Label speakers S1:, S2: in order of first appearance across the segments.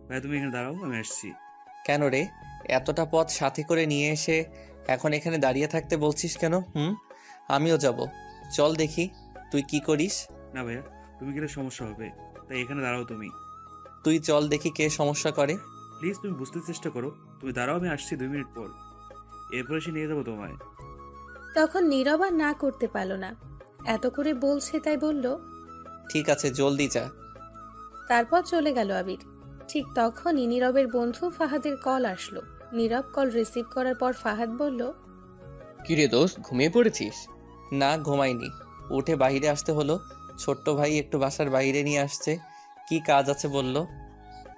S1: ভাই তুমি এখানে দাঁড়াও, আমি আসছি।
S2: কেন রে? এতটা পথ সাথে করে নিয়ে এসে এখন এখানে দাঁড়িয়ে থাকতে বলছিস কেন? আমিও যাব। চল দেখি তুই কি করিস।
S1: না ভাইয়া, তুমি গেলে সমস্যা হবে, তাই এখানে দাঁড়াও তুমি।
S2: তুই চল দেখি কে সমস্যা করে।
S1: প্লিজ তুমি বুঝতে চেষ্টা করো। তুমি দাঁড়াও, আমি আসছি 2 মিনিট পর। এরপর এসে নিয়ে যাবো তোমায়।
S3: তখন নীরব আর না করতে পারল না। এত করে বলছে তাই বলল।
S2: ঠিক আছে, জলদি যা।
S3: তারপর চলে গেল আবির। ঠিক তখনই নীরবের বন্ধু ফাহাদের কল আসলো। নীরব কল রিসিভ করার পর ফাহাদ বলল,
S4: কিরে দোস্ত, ঘুমিয়ে পড়েছিস?
S2: না, ঘুমাইনি। উঠে বাইরে আসতে হলো। ছোট্ট ভাই একটু বাসার বাইরে নিয়ে আসছে। কি কাজ আছে বলল।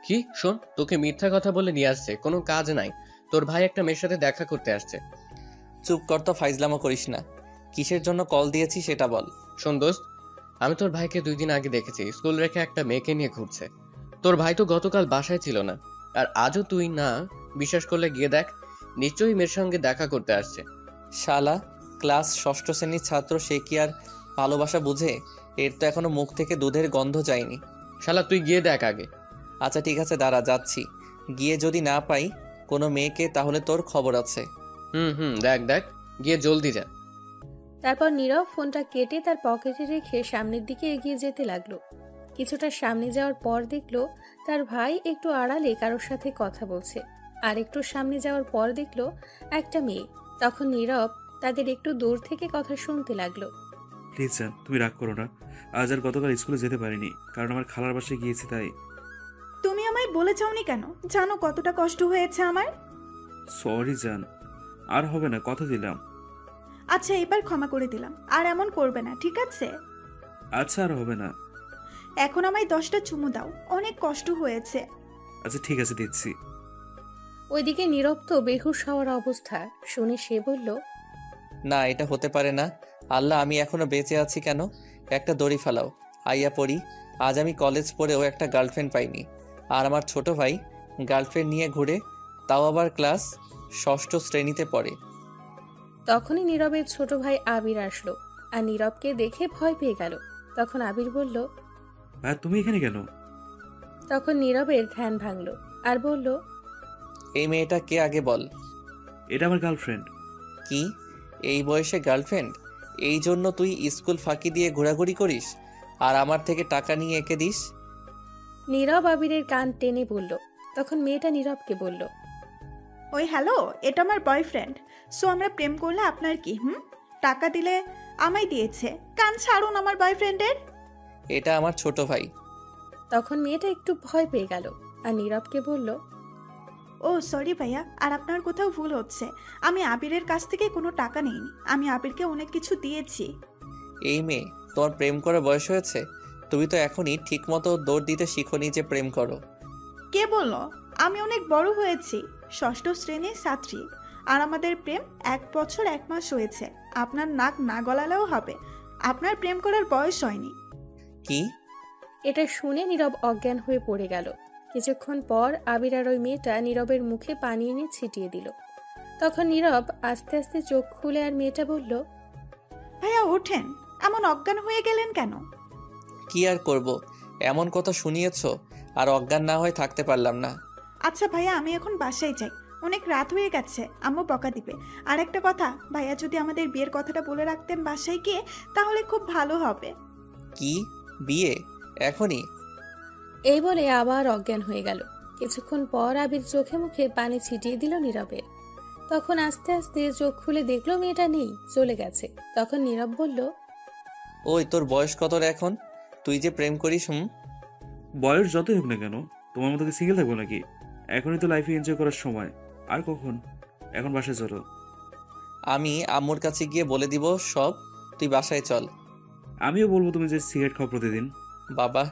S4: কি শোন, তোকে মিথ্যা কথা বলে নিয়ে আসছে, কোনো কাজ নাই। তোর ভাই একটা মেয়ের সাথে দেখা করতে আসছে।
S2: চুপ কর তো, ফাইজলামো করিস না। কিসের জন্য কল দিয়েছি সেটা বল।
S4: শোন দোস্ত, আমি তোর ভাইকে 2 দিন আগে দেখেছি স্কুল রেখে একটা মেয়েকে নিয়ে ঘুরছে। তোর ভাই তো গতকাল বাসায় ছিল না, আর আজও তুই না বিশ্বাস করলে গিয়ে দেখ, নিশ্চয়ই মেয়ের সঙ্গে দেখা করতে আসছে।
S2: শালা, ক্লাস ষষ্ঠ শ্রেণীর ছাত্র, সে কি আর ভালোবাসা বুঝে? এর তো এখনো মুখ থেকে দুধের গন্ধ যায়নি।
S4: শালা তুই গিয়ে দেখ আগে।
S2: আচ্ছা ঠিক আছে, দাঁড়া, যাচ্ছি। গিয়ে যদি না পাই কোনো মেয়েকে, তাহলে তোর খবর আছে।
S4: দেখ দেখ, গিয়ে জলদি যা।
S3: তারপর নীরব ফোনটা কেটে তার পকেটে রেখে সামনের দিকে এগিয়ে যেতে লাগলো। কিছুটা সামনে যাওয়ার পর দেখলো তার ভাই একটু আড়ালে কারোর সাথে কথা বলছে। আর একটু সামনে যাওয়ার পর দেখলো একটা মেয়ে। তখন নীরব তাদের একটু দূর থেকে কথা শুনতে লাগলো।
S1: প্লিজ জান, তুমি রাগ করো না। আজ আর গতকাল স্কুলে যেতে পারিনি, কারণ আমার খালার বাসায় গিয়েছি তাই।
S5: তুমি আমায় বলে যাওনি কেন? জানো কতটা কষ্ট হয়েছে আমার।
S1: সরি জান, আর হবে না, কথা দিলাম।
S5: আচ্ছা, এবার ক্ষমা করে দিলাম, আর এমন করবে না, ঠিক আছে?
S1: আচ্ছা, আর হবে না।
S5: এখন আমায় 10টা চুমু দাও, অনেক কষ্ট হয়েছে।
S1: আচ্ছা ঠিক আছে, দিচ্ছি।
S3: ওইদিকে নীরব তো বেহুশ হওয়ার অবস্থা। শুনে সে বলল,
S2: না, এটা হতে পারে না। আল্লাহ, আমি এখনো বেঁচে আছি কেন? একটা দড়ি ফেলাও, আইয়া পড়ি। আজ আমি কলেজ পড়েও একটা গার্লফ্রেন্ড পাইনি। আর আমার ছোট ভাই গার্লফ্রেন্ড নিয়ে ঘুরে, তাও আবার ক্লাস ষষ্ঠ শ্রেণীতে পড়ে।
S3: তখনই নীরবের ছোট ভাই আবির আসলো আর নীরবকে দেখে ভয় পেয়ে গেল। তখন আবির বলল।
S1: ভাই তুমি এখানে কেন?
S3: তখন নীরবের ধ্যান ভাঙলো আর বলল,
S2: এই মেয়েটা কে আগে বল।
S1: এটা আমার গার্লফ্রেন্ড।
S2: কি? এই বয়সে গার্লফ্রেন্ড? এই জন্য তুই স্কুল ফাঁকি দিয়ে ঘোরাঘুরি করিস আর আমার থেকে টাকা নিয়ে এঁকে দিস?
S3: নীরব আবিরের কান টেনে বলল। তখন মেয়েটা নীরবকে বলল,
S5: ওই হ্যালো, এটা আমার বয়ফ্রেন্ড। সো আমরা প্রেম করলে আপনার কি? টাকা দিলে আমায় দিয়েছে। কান ছাড়ুন আমার বয়ফ্রেন্ডের।
S2: এটা আমার ছোট ভাই।
S3: তখন মেয়েটা একটু ভয় পেয়ে গেল আর নীরবকে বলল,
S5: ও সরি ভাইয়া, আর আপনার কোথাও ভুল হচ্ছে। আমি আবিরের কাছ থেকে কোনো টাকা নিইনি, আমি আবিরকে অনেক কিছু দিয়েছি।
S2: এই মেয়ে, তোমার প্রেম করার বয়স হয়েছে? তুমি তো এখনই ঠিক মতো দৌড় দিতে শিখোনি যে প্রেম করো।
S5: কে বলল? আমি অনেক বড় হয়েছি, ষষ্ঠ শ্রেণীর ছাত্রী। আর আমাদের প্রেম 1 বছর 1 মাস হয়েছে। আপনার নাক না গলালেও হবে, আপনার প্রেম করার বয়স হয়নি।
S2: কি?
S3: এটা শুনে নীরব অজ্ঞান হয়ে পড়ে গেল। কিছুক্ষণ পর আবির আর ওই মেয়েটা নীরবের মুখে পানি এনে ছিটিয়ে দিল। তখন নীরব আস্তে আস্তে চোখ খুলে আর মেয়েটা বলল,
S5: ভাইয়া ওঠেন, এমন অজ্ঞান হয়ে গেলেন কেন?
S2: কি আর করব, এমন কথা শুনিয়েছ, আর অজ্ঞান না হয়ে থাকতে পারলাম না।
S5: আচ্ছা ভাইয়া, আমি এখন বাসায় যাই, অনেক রাত হয়ে গেছে, আম্মু বকা দিবে। আর একটা কথা, ভাইয়া যদি আমাদের বিয়ের কথাটা বলে রাখতেন বাসায় গিয়ে, তাহলে খুব ভালো হবে।
S2: কি? বিয়ে এখনই?
S3: এই বলে আবার অজ্ঞান হয়ে গেল। কিছুক্ষণ পর আবির চোখে মুখে পানি ছিটিয়ে দিল নীরবের। তখন আস্তে আস্তে চোখ খুলে দেখলো মেয়েটা নেই, চলে গেছে। তখন নীরব বলল,
S2: ওই তোর বয়স কত রে এখন? তুই যে প্রেম করিস?
S1: বয়স যতই হোক না কেন, তোমার মতো কি সিঙ্গেল থাকবো নাকি? এখনই তো লাইফে এনজয় করার সময়, আর কখন? এখন বাসায় চলো।
S2: আমি আম্মুর কাছে গিয়ে বলে দিব সব, তুই বাসায় চল।
S1: আমিও বলবো তুমি যে সিগারেট খাও প্রতিদিন।
S2: বাবা,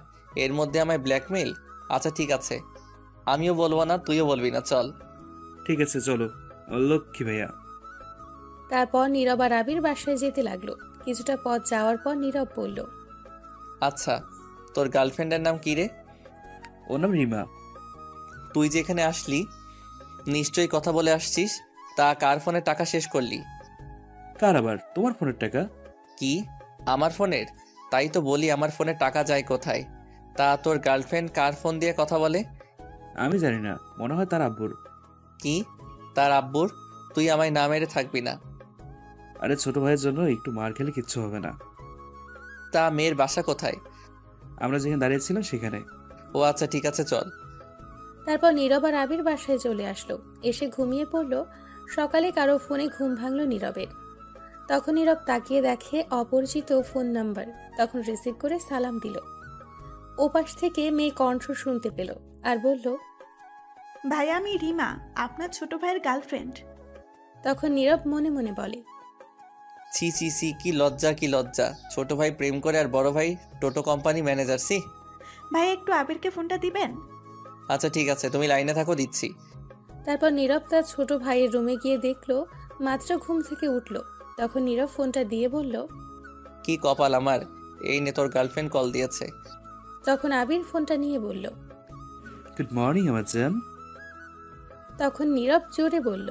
S2: এর মধ্যে আমায় ব্ল্যাকমেইল? আচ্ছা ঠিক আছে, আমিও বলবো না, তুইও বলবি না, চল।
S1: ঠিক আছে চলো, লক্ষ্মী ভাইয়া।
S3: তারপর নীরব আর আবির বাসায় যেতে লাগলো। কিছুটা পথ যাওয়ার পর নীরব বলল,
S2: আচ্ছা, তোর গার্লফ্রেন্ডের নাম কি রে?
S1: ওর নাম রিমা।
S2: তুই যেখানে আসলি নিশ্চয়ই কথা বলে আসছিস, তা কার ফোনে টাকা শেষ করলি?
S1: কার আবার? তোমার ফোনের টাকা।
S2: কি? আমার ফোনের? তাই তো বলি, আমার ফোনে টাকা যায় কোথায়? তা তোর গার্লফ্রেন্ড কার ফোন দিয়ে কথা বলে?
S1: আমি জানি না, মনে হয় তার আব্বুর।
S2: কি? তার আব্বুর? তুই আমায় না মেরে থাকবি না।
S1: আরে ছোট ভাইয়ের জন্য একটু মার খেলে কিচ্ছু হবে না।
S2: তা মেয়ের বাসা কোথায়?
S1: আমরা যেখানে দাঁড়িয়েছিলাম সেখানে।
S2: ও আচ্ছা, ঠিক আছে, চল।
S3: তারপর নীরব আর আবির বাসায় চলে আসলো। এসে ঘুমিয়ে পড়ল। সকালে কারো ফোনে ঘুম ভাঙল নীরবের। তখন নীরব তাকিয়ে দেখে অপরিচিত ফোন নাম্বার। তখন রিসিভ করে সালাম দিল। ওপাশ থেকে মেয়ে কণ্ঠ শুনতে পেল আর বলল,
S5: ভাইয়া আমি রিমা, আপনার ছোট ভাইয়ের গার্লফ্রেন্ড।
S3: তখন নীরব মনে মনে বলে,
S2: ছি ছি ছি, কি লজ্জা কি লজ্জা! ছোট ভাই প্রেম করে আর বড় ভাই টোটো কোম্পানি ম্যানেজার। সি!
S5: ভাই একটু আবিরকে ফোনটা দিবেন?
S2: আচ্ছা ঠিক আছে, তুমি লাইনে থাকো, দিচ্ছি।
S3: তারপর নীরব তার ছোট ভাইয়ের রুমে গিয়ে দেখলো মাত্র ঘুম থেকে উঠল। তখন নীরব ফোনটা দিয়ে বলল,
S2: কি কপাল আমার, এই নে তোর গার্লফ্রেন্ড কল দিয়েছে।
S3: তখন আবির ফোনটা নিয়ে বলল।
S1: গুড মর্নিং আমার জান।
S3: তখন নীরব জোরে বলল,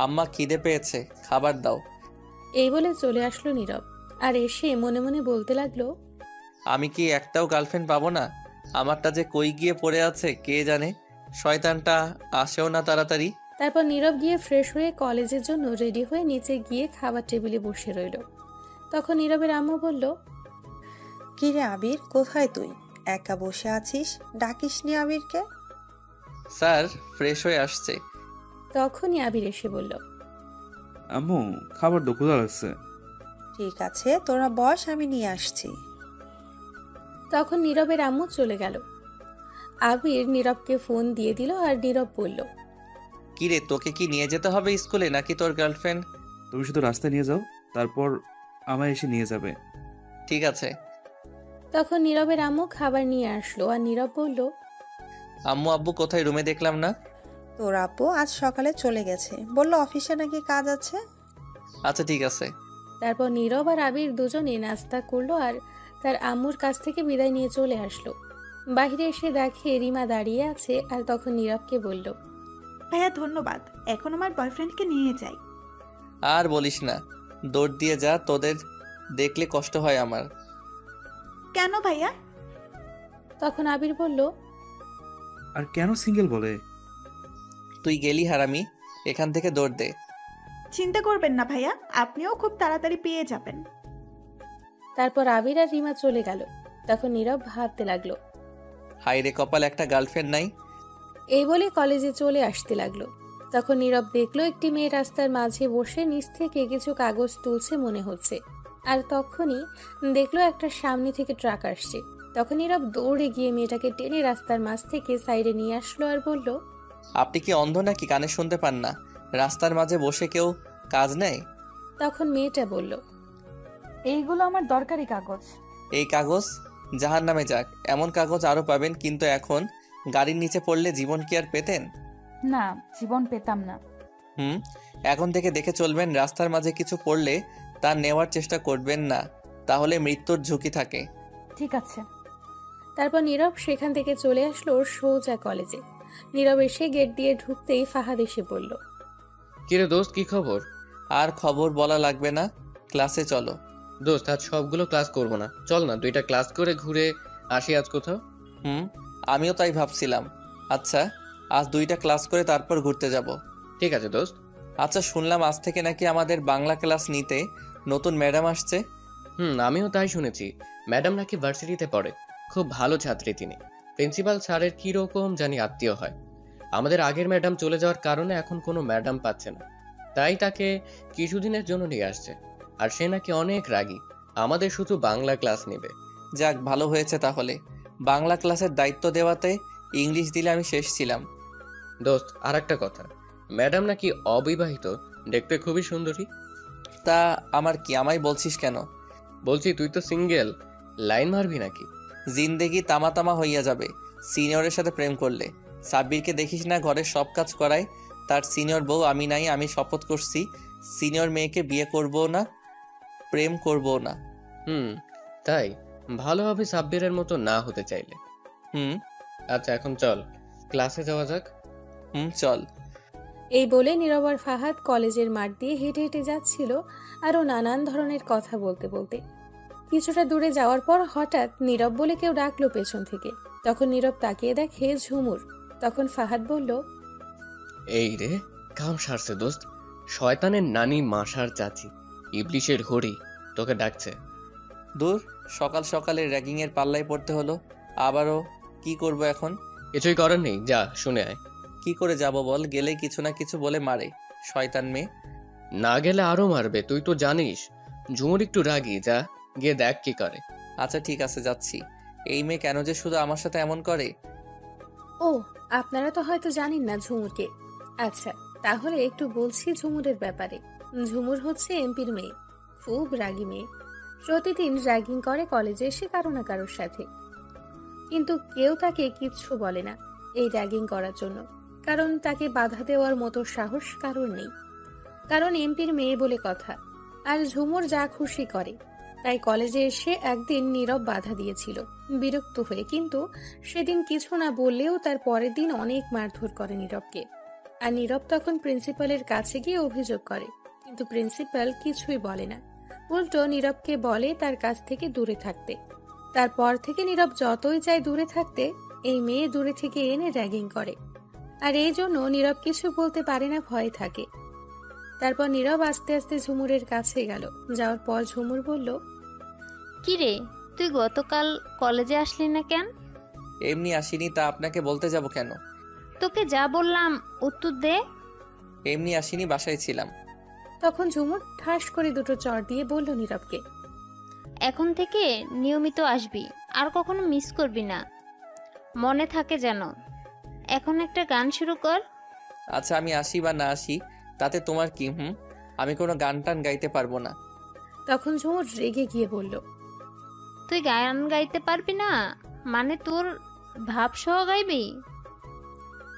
S2: আম্মা খিদে পেয়েছে, খাবার দাও।
S3: এই বলে চলে আসলো নীরব। আর এসে মনে মনে বলতে লাগলো,
S2: আমি কি একটাও গার্লফ্রেন্ড পাবো না? আমারটা যে কই গিয়ে পড়ে আছে কে জানে। শয়তানটা আসেও না তাড়াতাড়ি।
S3: তারপর নীরব গিয়ে ফ্রেশ হয়ে কলেজের জন্য রেডি হয়ে নিচে গিয়ে খাবার টেবিলে বসে রইল। তখন নীরবের আম্মু বলল,
S6: কিরে আবির, কোথায় তুই? একা বসে আছিস, ডাকিসনি আবিরকে?
S2: স্যার ফ্রেশ হয়ে আসছে।
S3: তখনই আবির এসে বলল,
S1: আম্মু খাবার তো ক্ষুধা লাগছে।
S6: ঠিক আছে, তোরা বস, আমি নিয়ে আসছি।
S3: তখন নীরবের আম্মু চলে গেল। আবির নীরবকে ফোন দিয়ে দিল আর নীরব বলল,
S2: কিরে, তোকে কি নিয়ে যেতে হবে স্কুলে নাকি তোর গার্লফ্রেন্ড?
S1: তুমি শুধু রাস্তায় নিয়ে যাও, তারপর আমায় এসে নিয়ে যাবে।
S2: ঠিক আছে।
S3: তখন নীরবের আম্মু খাবার নিয়ে আসলো আর নীরব বলল,
S2: আম্মু আব্বু কোথায়? রুমে দেখলাম না।
S6: তোর আপু আজ সকালে চলে গেছে, বললো অফিসে নাকি কাজ আছে।
S2: আচ্ছা ঠিক আছে।
S3: তারপর নীরব আর আবির দুজনে নাস্তা করলো আর তার আম্মুর কাছ থেকে বিদায় নিয়ে চলে আসলো। বাইরে এসে দেখে রিমা দাঁড়িয়ে আছে আর তখন নীরবকে বলল,
S5: ভাইয়া ধন্যবাদ, এখন আমার বয়ফ্রেন্ডকে নিয়ে যাই।
S2: আর বলিস না, দৌড় দিয়ে যা, তোদের দেখলে কষ্ট হয় আমার।
S5: কেন ভাইয়া?
S3: তখন আবির বলল,
S1: আর কেন সিঙ্গেল বলে?
S2: তুই গেলি হারামি, এখান থেকে দৌড় দে।
S5: চিন্তা করবেন না ভাইয়া, আপনিও খুব তাড়াতাড়ি পেয়ে যাবেন।
S3: তারপর আবির আর রিমা চলে গেল। তখন নীরব ভাবতে লাগলো,
S2: হাই রে কপাল, একটা গার্লফ্রেন্ড নাই।
S3: এই বলে কলেজে চলে আসতে লাগলো। তখন নীরব দেখলো একটি মেয়ে রাস্তার মাঝে বসে নিচ থেকে কিছু কাগজ তুলছে মনে হচ্ছে। আর তখনই দেখলো একটা সামনে থেকে ট্রাক আসছে। তখন নীরব দৌড়ে গিয়ে মেয়েটাকে টেনে রাস্তার মাঝ থেকে সাইডে নিয়ে আসলো আর বলল,
S2: আপনি কি অন্ধ নাকি, কানে শুনতে পান না? রাস্তার মাঝে বসে কেউ কাজ নেয়?
S3: তখন মেয়েটা বলল,
S7: এইগুলো আমার দরকারি কাগজ।
S2: এই কাগজ জাহান নামে যাক, এমন কাগজ আরো পাবেন, কিন্তু এখন গাড়ির নিচে পড়লে জীবন কি আর পেতেন?
S7: না, জীবন পেতাম না।
S2: এখন থেকে দেখে চলবেন, রাস্তার মাঝে কিছু পড়লে তা নেওয়ার চেষ্টা করবেন না, তাহলে মৃত্যুর ঝুঁকি থাকে।
S7: ঠিক আছে।
S3: তারপর নীরব সেখান থেকে চলে আসলো সোজা কলেজে। নীরব এসে গেট দিয়ে ঢুকতেই ফাহাদ এসে বলল,
S4: কিরে দোস্ত, কি খবর?
S2: আর খবর বলা লাগবে না, ক্লাসে চলো।
S4: দোস্ত আজ সবগুলো ক্লাস করবো না, চল না 2টা ক্লাস করে ঘুরে আসি আজ কোথাও।
S2: আমিও তাই ভাবছিলাম। আচ্ছা, আজ 2টা ক্লাস করে তারপর ঘুরতে যাব।
S4: ঠিক আছে দোস্ত।
S2: আচ্ছা, শুনলাম আজ থেকে নাকি আমাদের বাংলা ক্লাস নিতে নতুন ম্যাডাম আসছে।
S4: আমিও তাই শুনেছি। ম্যাডাম নাকি ভার্সিটিতে পড়ে, খুব ভালো ছাত্রী তিনি। প্রিন্সিপাল স্যারের কি রকম জানি আত্মীয় হয়। আমাদের আগের ম্যাডাম চলে যাওয়ার কারণে এখন কোনো ম্যাডাম পাচ্ছে না, তাই তাকে কিছুদিনের জন্য নিয়ে আসছে। আর সে নাকি অনেক রাগী, আমাদের শুধু বাংলা ক্লাস নেবে।
S2: যাক, ভালো হয়েছে তাহলে। বাংলা ক্লাসের দায়িত্ব দেওয়াতে ইংলিশ দিলে আমি শেষ ছিলাম।
S4: দোস্ত আর একটা কথা, ম্যাডাম নাকি অবিবাহিত, দেখতে খুবই সুন্দরী।
S2: তা আমার কি, আমায় বলছিস কেন?
S4: বলছি তুই তো সিঙ্গেল, লাইন মারবি নাকি?
S2: জিন্দেগি তামা তামা হইয়া যাবে সিনিয়রের সাথে প্রেম করলে। সাব্বিরকে দেখিস না, ঘরের সব কাজ করায়। তার সিনিয়র বউ আমি নাই। আমি শপথ করছি সিনিয়র মেয়েকে বিয়ে করবো না, প্রেম করবো না।
S4: তাই ভালো হবে সাব্বিরের মতো না হতে চাইলে। আচ্ছা এখন চল ক্লাসে যাওয়া যাক।
S2: চল।
S3: এই বলে নীরব আর ফাহাদ কলেজের মাঠ দিয়ে হেঁটে হেঁটে যাচ্ছিল আরও নানান ধরনের কথা বলতে বলতে। কিছুটা দূরে যাওয়ার পর হঠাৎ নীরব বলে কেউ ডাকলো পেছন থেকে। তখন নীরব তাকিয়ে দেখে ঝুমুর। তখন ফাহাদ বলল,
S4: এই রে, কাম সারছে দোস্ত। শয়তানের নানি মাসার চাচি ইবলিশের হরি তোকে ডাকছে।
S2: দূর, সকাল সকালে র্যাগিংয়ের পাল্লায় পড়তে হলো। আবারও কি করব এখন?
S4: কিছুই করার নেই, যা শুনে আয়।
S2: কি করে যাব বল? গেলেই কিছু না কিছু বলে মারে, শয়তান মেয়ে।
S4: না গেলে আরো মারবে, তুই তো জানিস। ঝুমুর একটু রাগি, যা গিয়ে দেখ কি করে।
S2: আচ্ছা ঠিক আছে, যাচ্ছি। এই মেয়ে কেন যে শুধু আমার সাথে এমন করে?
S3: ও, আপনারা তো হয়তো জানেন না ঝুমুরকে। আচ্ছা, তাহলে একটু বলছি ঝুমুরের ব্যাপারে। ঝুমুর হচ্ছে এমপির মেয়ে, খুব রাগী মেয়ে। প্রতিদিন র্যাগিং করে কলেজে এসে কারো না কারোর সাথে, কিন্তু কেউ তাকে কিচ্ছু বলে না এই র্যাগিং করার জন্য, কারণ তাকে বাধা দেওয়ার মতো সাহস কারোর নেই, কারণ এমপির মেয়ে বলে কথা। আর ঝুমুর যা খুশি করে। তাই কলেজে এসে একদিন নীরব বাধা দিয়েছিল বিরক্ত হয়ে, কিন্তু সেদিন কিছু না বললেও তার পরের দিন অনেক মারধর করে নীরবকে। আর নীরব তখন প্রিন্সিপালের কাছে গিয়ে অভিযোগ করে, কিন্তু প্রিন্সিপাল কিছুই বলে না, উল্টো নীরবকে বলে তার কাছ থেকে দূরে থাকতে। তারপর থেকে নীরব যতই চায় দূরে থাকতে, এই মেয়ে দূরে থেকে এনে র্যাগিং করে। আর এই জন্য নীরব কিছু বলতে পারে না, ভয়ে থাকে। তারপর নীরব আস্তে আস্তে ঝুমুরের কাছে গেল। যাওয়ার পর ঝুমুর বলল,
S8: কি রে, তুই গতকাল কলেজে আসলি না কেন?
S2: এমনি আসিনি, তা আপনাকে বলতে যাব কেন?
S8: তোকে যা বললাম উত্তর দে।
S2: এমনি আসিনি, বাসায় ছিলাম।
S3: তখন ঝুমুর ঠাস করে দুটো চড় দিয়ে বলল নীরবকে,
S8: এখন থেকে নিয়মিত আসবি, আর কখনো মিস করবি না, মনে থাকে যেন। এখন একটা গান শুরু কর।
S2: আচ্ছা, আমি আসি বা না আসি তাতে তোমার কি? আমি কোনো গান টান গাইতে পারবো না।
S3: তখন ঝুমুর রেগে গিয়ে বলল,
S8: তুই গান গাইতে পারবি না মানে তোর ভাব সহ গাইবি?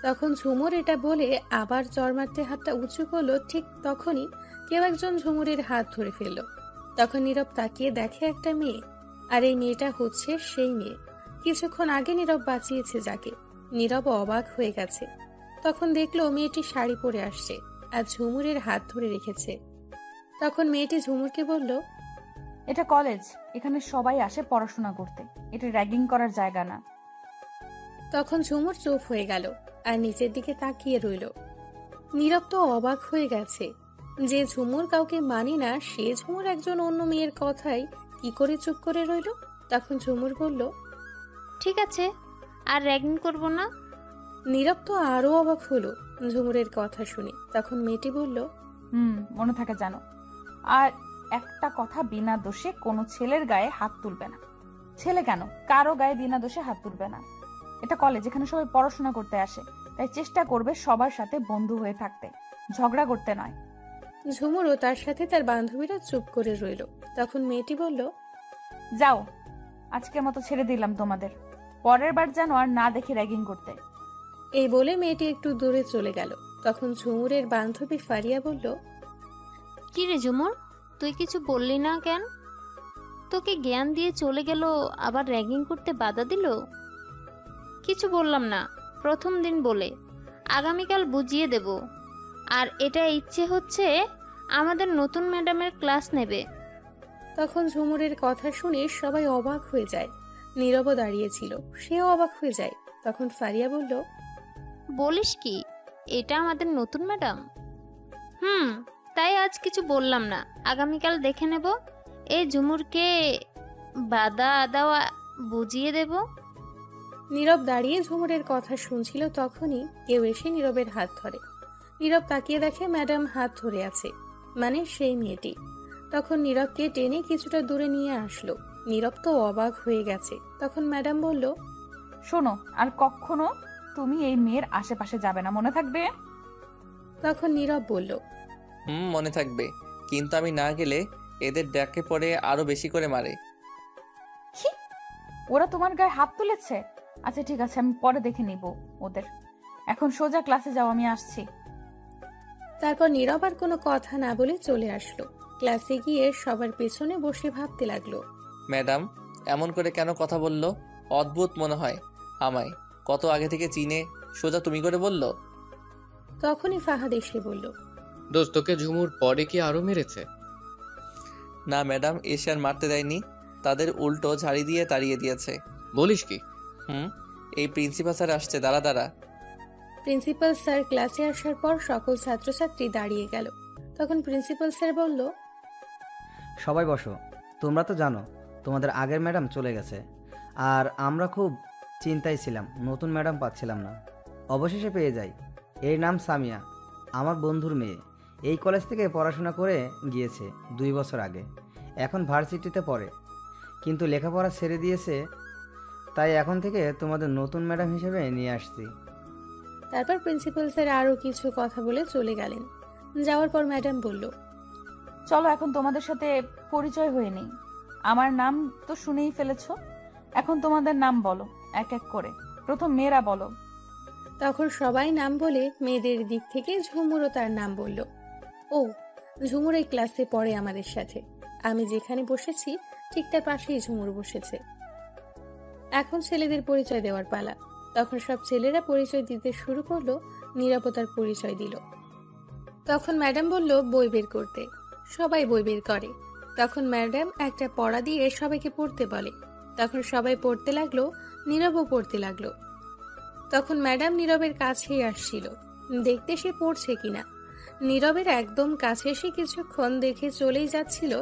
S3: তখন ঝুমুর এটা বলে আবার চড় মারতে হাতটা উঁচু করলো। ঠিক তখনই কেউ একজন ঝুমুরের হাত ধরে ফেলল। তখন নীরব তাকিয়ে দেখে একটা মেয়ে, আর এই মেয়েটা হচ্ছে সেই মেয়ে কিছুক্ষণ আগে নীরব বাঁচিয়েছে যাকে। নীরব অবাক হয়ে গেছে। তখন দেখলো মেয়েটি শাড়ি পরে আসছে আর ঝুমুরের হাত ধরে রেখেছে। তখন মেয়েটি ঝুমুরকে বলল,
S7: এটা কলেজ, এখানে সবাই আসে পড়াশোনা করতে, এটা র্যাগিং করার জায়গা না।
S3: তখন ঝুমুর চুপ হয়ে গেল আর নিচের দিকে তাকিয়ে রইল। নীরব তো অবাক হয়ে গেছে, যে ঝুমুর কাউকে মানে না, সে ঝুমুর একজন অন্য মেয়ের কথায় কি করে চুপ করে রইল। তখন ঝুমুর বলল,
S8: ঠিক আছে, আর র্যাগিং করব না।
S3: নীরব তো আরো অবাক হলো ঝুমুরের কথা শুনে। তখন মেয়েটি বলল,
S7: মনে থাকে জানো। আর একটা কথা, বিনা দোষে কোনো ছেলের গায়ে হাত তুলবে না। ছেলে কেন, কারো গায়ে বিনা দোষে হাত তুলবে না। এটা কলেজ, এখানে সবাই পড়াশোনা করতে আসে, তাই চেষ্টা করবে সবার সাথে বন্ধু হয়ে থাকতে, ঝগড়া করতে নয়।
S3: ঝুমুরও তার সাথে তার বান্ধবীরা চুপ করে রইল। তখন মেয়েটি বলল,
S7: যাও, আজকের মতো ছেড়ে দিলাম তোমাদের, পরের বার যেন আর না দেখে র্যাগিং করতে।
S3: এই বলে মেয়েটি একটু দূরে চলে গেল। তখন ঝুমুরের বান্ধবী ফারিয়া বলল,
S8: কি রে ঝুমুর, তুই কিছু বললি না কেন? তোকে জ্ঞান দিয়ে চলে গেল, আবার র্যাগিং করতে বাধা দিল? কিছু বললাম না, প্রথম দিন বলে, আগামীকাল বুঝিয়ে দেব। আর এটা ইচ্ছে হচ্ছে আমাদের নতুন ম্যাডামের ক্লাস নেবে।
S3: তখন ঝুমুরের কথা শুনে সবাই অবাক হয়ে যায়। নীরবও দাঁড়িয়েছিল, সেও অবাক হয়ে যায়। তখন ফারিয়া বলল,
S8: বলিস কি, এটা আমাদের নতুন ম্যাডাম? তাই আজ কিছু বললাম না, আগামীকাল দেখে নেব। এই ঝুমুরকে বাদা দেওয়া বুঝিয়ে দেব।
S3: নীরব দাঁড়িয়ে ঝুমুরের কথা শুনছিল। তখনই কেউ এসে নীরবের হাত ধরে। নীরব তাকিয়ে দেখে ম্যাডাম হাত ধরে আছে, মানে সেই মেয়েটি। তখন নীরবকে টেনে কিছুটা দূরে নিয়ে আসলো। নীরব তো অবাক হয়ে গেছে। তখন ম্যাডাম বলল,
S7: শোনো, আর কখনো তুমি এই মেয়ের আশেপাশে যাবে না, মনে থাকবে?
S3: তখন নীরব বলল,
S2: মনে থাকবে, কিন্তু আমি না গেলে এদের ডাকে পড়ে আরো বেশি করে মারে।
S7: কি, ওরা তোমার গায়ে হাত তুলেছে? আচ্ছা ঠিক আছে, আমি পরে দেখে নিব ওদের। এখন সোজা ক্লাসে যাও, আমি আসছি।
S3: তারপর নীরব আর কোনো কথা না বলে চলে আসলো। ক্লাসে গিয়ে সবার পেছনে বসে ভাবতে লাগলো,
S2: ম্যাডাম এমন করে কেন কথা বললো? অদ্ভুত মনে হয় আমায়, কত আগে থেকে চিনে সোজা তুমি করে বললো।
S3: তখনই ফাহাদ এসে বলল,
S4: দোস্ত, তোকে ঝুমুর পরে কি আরো মেরেছে?
S2: না ম্যাডাম, এসে আর মারতে দেয়নি, তাদের উল্টো ঝাড়ি দিয়ে তাড়িয়ে দিয়েছে।
S4: বলিস কি?
S2: এই প্রিন্সিপাল স্যার আসছে, দাঁড়া দাঁড়া।
S3: প্রিন্সিপাল স্যার ক্লাসে আসার পর সকল ছাত্রছাত্রী দাঁড়িয়ে গেল। তখন প্রিন্সিপাল স্যার বলল,
S9: সবাই বসো। তোমরা তো জানো তোমাদের আগের ম্যাডাম চলে গেছে, আর আমরা খুব চিন্তায় ছিলাম, নতুন ম্যাডাম পাচ্ছিলাম না। অবশেষে পেয়ে যাই। এর নাম সামিয়া, আমার বন্ধুর মেয়ে। এই কলেজ থেকে পড়াশোনা করে গিয়েছে 2 বছর আগে। এখন ভার্সিটিতে পড়ে, কিন্তু লেখাপড়া ছেড়ে দিয়েছে। তাই এখন থেকে তোমাদের নতুন ম্যাডাম হিসেবে নিয়ে আসছি।
S3: তারপর প্রিন্সিপাল স্যার আরও কিছু কথা বলে চলে গেলেন। যাওয়ার পর ম্যাডাম বলল,
S7: চলো এখন তোমাদের সাথে পরিচয় হয়ে নেই। আমার নাম তো শুনেই ফেলেছো, এখন তোমাদের নাম বলো এক এক করে। প্রথম মেয়েরা বলো।
S3: তখন সবাই নাম বলে মেয়েদের দিক থেকে ঝুমুরও তার নাম বলল। ও, ঝুমুর এই ক্লাসে পড়ে আমাদের সাথে। আমি যেখানে বসেছি ঠিক তার পাশেই ঝুমুর বসেছে। এখন ছেলেদের পরিচয় দেওয়ার পালা। তখন সব ছেলেরা পরিচয় দিতে শুরু করলো। নিরাপত্তার পরিচয় দিল। তখন ম্যাডাম বলল বই বের করতে। সবাই বই বের করে। তখন ম্যাডাম একটা পড়া দিয়ে সবাইকে পড়তে বলে। তখন সবাই পড়তে লাগলো, নীরবও পড়তে লাগলো। তখন ম্যাডাম নীরবের কাছেই আসছিল, দেখতে সে পড়ছে কিনা। নীরবের একদম কাছে এসে কিছুক্ষণ দেখে চলেই যাচ্ছিল।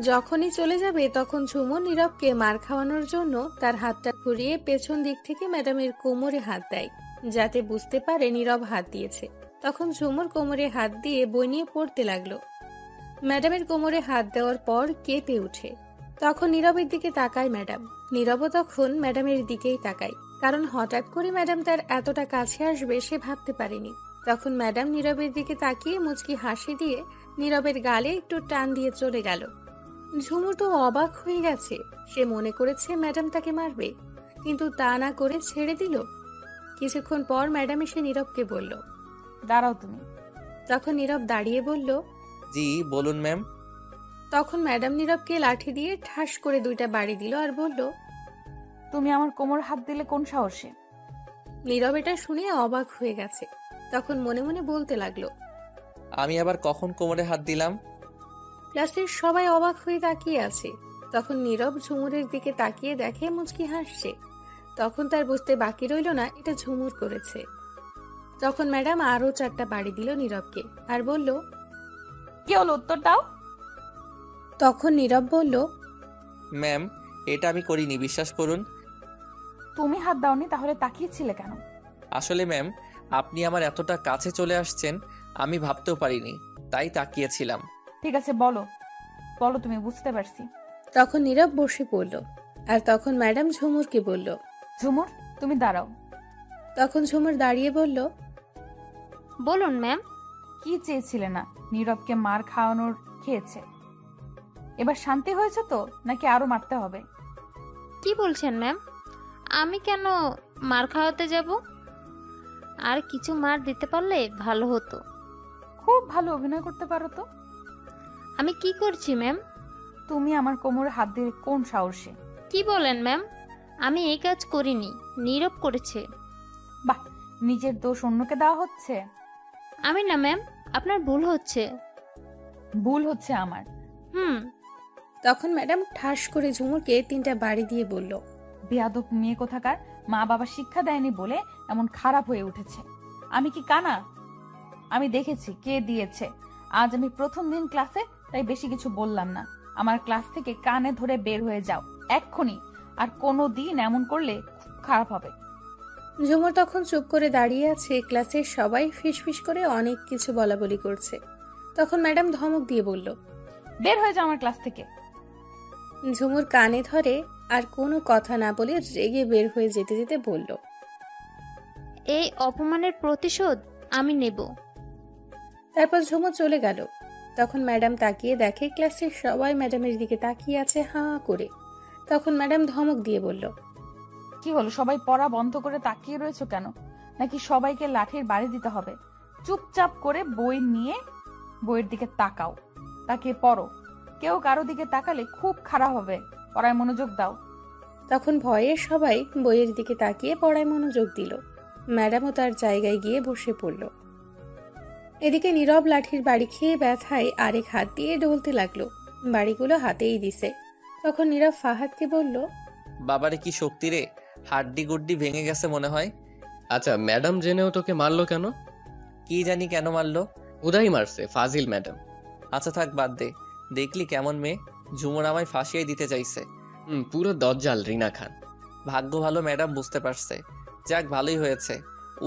S3: যখনই চলে যাবে তখন ঝুমুর নীরবকে মার খাওয়ানোর জন্য তার হাতটা ঘুরিয়ে পেছন দিক থেকে ম্যাডামের কোমরে হাত দেয়, যাতে বুঝতে পারে নীরব হাত দিয়েছে। তখন ঝুমুর কোমরে হাত দিয়ে বই নিয়ে পড়তে লাগলো। ম্যাডামের কোমরে হাত দেওয়ার পর কেঁপে উঠে। তখন নীরবের দিকে তাকায় ম্যাডাম। নীরবও তখন ম্যাডামের দিকেই তাকায়, কারণ হঠাৎ করে ম্যাডাম তার এতটা কাছে আসবে সে ভাবতে পারেনি। তখন ম্যাডাম নীরবের দিকে তাকিয়ে মুচকি হাসি দিয়ে নীরবের গালে একটু টান দিয়ে চলে গেল। ঝুমুর তো অবাক হয়ে গেছে। সে মনে করেছে ম্যাডাম তাকে মারবে, কিন্তু তা না করে ছেড়ে দিল। কিছুক্ষণ পর ম্যাডাম এসে নীরবকে বলল,
S7: দাঁড়াও তুমি।
S3: তখন নীরব দাঁড়িয়ে বলল,
S2: জি বলুন ম্যাম।
S3: তখন ম্যাডাম নীরবকে লাঠি দিয়ে ঠাস করে 2টা বাড়ি দিল আর বলল,
S7: তুমি আমার কোমর হাত দিলে কোন সাহসে?
S3: নীরব এটা শুনে অবাক হয়ে গেছে। তখন মনে মনে বলতে লাগলো,
S2: আমি আবার কখন কোমরে হাত দিলাম?
S3: ক্লাসের সবাই অবাক হয়ে তাকিয়ে আছে। তখন নীরব ঝুমুরের দিকে তাকিয়ে দেখে মুচকি হাসছে। তখন তার বুঝতে বাকি রইল না এটা ঝুমুর করেছে। তখন ম্যাডাম আরো 4টা বাড়ি দিল নীরবকে আর বলল,
S7: কি হলো উত্তর দাও।
S3: তখন নীরব বলল,
S2: ম্যাম এটা আমি করিনি, বিশ্বাস করুন।
S7: তুমি হাত দাওনি, তাহলে তাকিয়েছিলে কেন?
S2: আসলে ম্যাম আপনি আমার এতটা কাছে চলে আসছেন আমি ভাবতেও পারিনি, তাই তাকিয়েছিলাম।
S7: ঠিক আছে বলো, বলো তুমি, বুঝতে পারছি।
S3: তখন নীরব বসে পড়ল। আর তখন ম্যাডাম ঝুমুরকে বলল,
S7: ঝুমুর তুমি দাঁড়াও।
S3: তখন ঝুমুর দাঁড়িয়ে বলল,
S8: বলুন ম্যাম।
S7: কি চেয়েছিলে না নীরবকে মার খাওয়ানোর? খেয়েছে। এবার শান্তি হয়েছে তো, নাকি আরো মারতে হবে?
S8: কি বলছেন ম্যাম? আমি কেন মার খাওয়াতে যাব? আর কিছু মার দিতে পারলে ভালো হতো।
S7: খুব ভালো অভিনয় করতে পারো তো।
S8: আমি কি করছি ম্যাম?
S7: তুমি আমার কোমরে হাত দিয়ে কোন সাহসে?
S8: কি বলেন ম্যাম? আমি এই কাজ করিনি, নীরব করেছে।
S7: বাহ, নিজের দোষ অন্যকে দেওয়া হচ্ছে।
S8: আমি না ম্যাম, আপনার ভুল হচ্ছে।
S7: ভুল হচ্ছে আমার।
S3: তখন ম্যাডাম ঠাস করে ঝুমুরকে 3টা বাড়ি দিয়ে বলল,
S7: বেয়াদব মেয়ে কোথাকার, মা বাবা শিক্ষা দেয়নি বলে এমন খারাপ হয়ে উঠেছে। আমি কি কানা? আমি দেখেছি কে দিয়েছে। আজ আমি প্রথম দিন ক্লাসে, তাই বেশি কিছু বললাম না। আমার ক্লাস থেকে কানে ধরে বের হয়ে যাও এক্ষুনি। আর কোনো দিন এমন করলে খুব খারাপ হবে।
S3: ঝুমুর তখন চুপ করে দাঁড়িয়ে আছে। ক্লাসের সবাই ফিসফিস করে অনেক কিছু বলাবলি করছে। তখন ম্যাডাম ধমক দিয়ে বলল,
S7: বের হয়ে যাও আমার ক্লাস থেকে।
S3: ঝুমুর কানে ধরে আর কোনো কথা না বলে রেগে বের হয়ে যেতে যেতে বলল,
S8: এই অপমানের প্রতিশোধ আমি নেব।
S3: তারপর ঝুমুর চলে গেল। তখন ম্যাডাম তাকিয়ে দেখে ক্লাসের সবাই ম্যাডামের দিকে তাকিয়ে আছে হাঁ করে। তখন ম্যাডাম ধমক দিয়ে বলল,
S7: কি হলো, সবাই পড়া বন্ধ করে তাকিয়ে রয়েছো কেন? নাকি সবাইকে লাঠির বাড়ি দিতে হবে? চুপচাপ করে বই নিয়ে বইয়ের দিকে তাকাও, তাকিয়ে পড়ো। কেউ কারো দিকে তাকালে খুব খারাপ হবে। পড়ায় মনোযোগ দাও।
S3: তখন ভয়ে সবাই বইয়ের দিকে তাকিয়ে পড়ায় মনোযোগ দিল। ম্যাডামও তার জায়গায় গিয়ে বসে পড়ল। এদিকে নীরব লাঠির বাড়ি খেয়ে ব্যথায় আরেক হাত দিয়ে ডলতে লাগলো। বাড়িগুলো হাতেই দিছে। তখন নীরব ফাহাদকে বলল,
S2: বাবারে কি শক্তি রে, হাড্ডি গুড্ডি ভেঙে গেছে মনে হয়।
S4: আচ্ছা, ম্যাডাম জেনেও তোকে মারলো কেন?
S2: কি জানি কেন মারলো।
S4: উদাই মারছে, ফাজিল ম্যাডাম।
S2: আচ্ছা থাক, বাদ দে। দেখলি কেমন মেয়ে, ঝুমুর আমায় ফাঁসিয়ে দিতে চাইছে।
S4: পুরো দজ্জাল রিনা খান।
S2: ভাগ্য ভালো ম্যাডাম বুঝতে পারছে। যাক, ভালোই হয়েছে,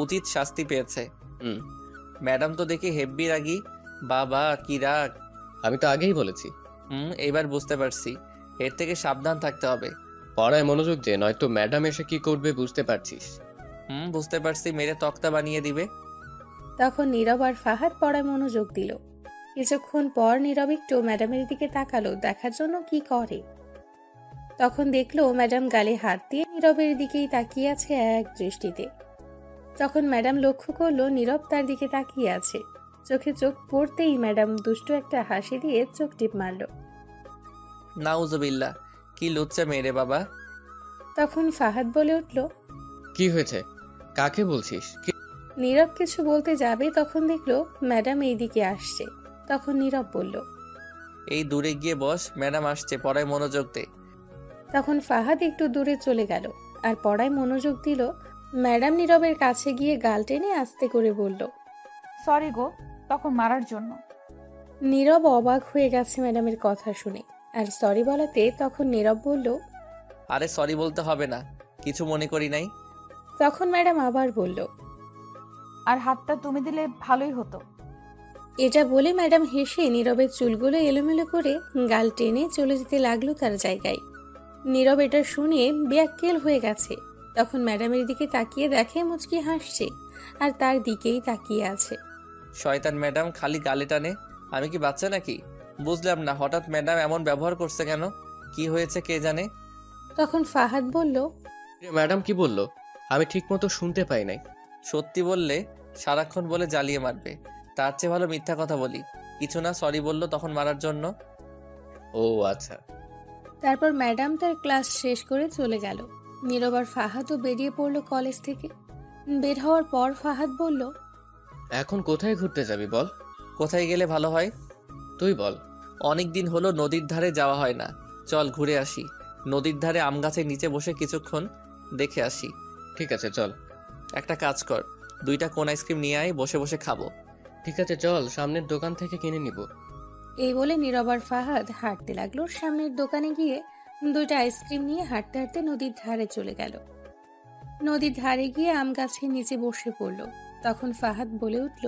S2: উচিত শাস্তি পেয়েছে।
S4: হুম,
S2: ম্যাডাম তো দেখি হেব্বি রাগী। বাবা কি রাগ।
S4: আমি তো আগেই বলেছি।
S2: এবার বুঝতে পারছি, এর থেকে সাবধান থাকতে হবে।
S4: পড়ায় মনোযোগ দে, নয়তো ম্যাডাম এসে কি করবে বুঝতে পারছিস।
S2: বুঝতে পারছি, মেরে তক্তা বানিয়ে দিবে।
S3: তখন নীরব আর ফাহাদ পড়ায় মনোযোগ দিল। কিছুক্ষণ পর নীরব একটু ম্যাডামের দিকে তাকালো দেখার জন্য কি করে। তখন দেখলো ম্যাডাম গালে হাত দিয়ে নীরবের দিকেই তাকিয়ে আছে এক দৃষ্টিতে। তখন ম্যাডাম লক্ষ্য করলো নীরব তার দিকে তাকিয়ে আছে। চোখে চোখ পড়তেই ম্যাডাম দুষ্টু একটা হাসি দিয়ে চোখ টিপ মারল।
S2: নাউজুবিল্লাহ, কি লুচ্চা মেরে বাবা।
S3: তখন ফাহাদ বলে উঠল,
S4: কি হয়েছে, কাকে বলছিস?
S3: নীরব কিছু বলতে যাবে তখন দেখলো ম্যাডাম এই দিকে আসছে। তখন নীরব বলল,
S2: এই দূরে গিয়ে বস, ম্যাডাম আসছে, পড়ায় মনোযোগ দে।
S3: তখন ফাহাদ একটু দূরে চলে গেল আর পড়ায় মনোযোগ দিল। ম্যাডাম নীরবের কাছে গিয়ে গাল টেনে আস্তে করে বলল,
S7: সরি গো, তখন মারার জন্য।
S3: নীরব অবাক হয়ে গেছে ম্যাডামের কথা শুনে, আর সরি বলাতে তখন নীরব বলল,
S2: আরে সরি বলতে হবে না, কিছু মনে করি নাই।
S3: তখন ম্যাডাম আবার বলল,
S7: আর হাতটা তুমি দিলে ভালোই হতো।
S3: এটা বলে ম্যাডাম হেসে নীরবের চুলগুলো এলোমেলো করে গাল টেনে চলে যেতে লাগলো তার জায়গায়। নীরব এটা শুনে ব্যাকুল হয়ে গেছে। তখন ম্যাডামের দিকে তাকিয়ে দেখে মুচকি হাসছে আর তার দিকেই তাকিয়ে আছে।
S2: শয়তান ম্যাডাম, খালি গালে টানে। আমি কি বাচ্চা নাকি? বুঝলাম না, হঠাৎ ম্যাডাম এমন ব্যবহার করছে কেন? কি হয়েছে কে জানে।
S3: তখন ফাহাদ বলল,
S4: ম্যাডাম কি বললো? আমি ঠিক মতো শুনতে পাই নাই।
S2: সত্যি বললে সারাক্ষণ বলে জ্বালিয়ে মারবে, তার চেয়ে ভালো মিথ্যা কথা বলি। কিছু না, সরি বললো তখন মারার জন্য।
S4: ও আচ্ছা।
S3: তারপর ম্যাডাম তার ক্লাস শেষ করে চলে গেল। নীরব আর ফাহাদও বেরিয়ে পড়লো কলেজ থেকে। বের হওয়ার পর ফাহাদ বলল,
S4: এখন কোথায় ঘুরতে যাবি বল?
S2: কোথায় গেলে ভালো হয়
S4: তুই বল।
S2: অনেক দিন হলো নদীর ধারে যাওয়া হয় না, চল ঘুরে আসি। নদীর ধারে আম গাছের নিচে বসে কিছুক্ষণ দেখে আসি।
S4: ঠিক আছে চল।
S2: একটা কাজ কর, 2টা কোন আইসক্রিম নিয়ে আয়, বসে বসে খাবো।
S4: ঠিক আছে চল, সামনের দোকান থেকে কিনে নিব।
S3: এই বলে নীরব আর ফাহাদ হাঁটতে লাগলো। সামনের দোকানে গিয়ে 2টা আইসক্রিম নিয়ে হাঁটতে হাঁটতে নদীর ধারে চলে গেল। নদীর ধারে গিয়ে আম গাছের নিচে বসে পড়ল। তখন ফাহাদ বলে উঠল,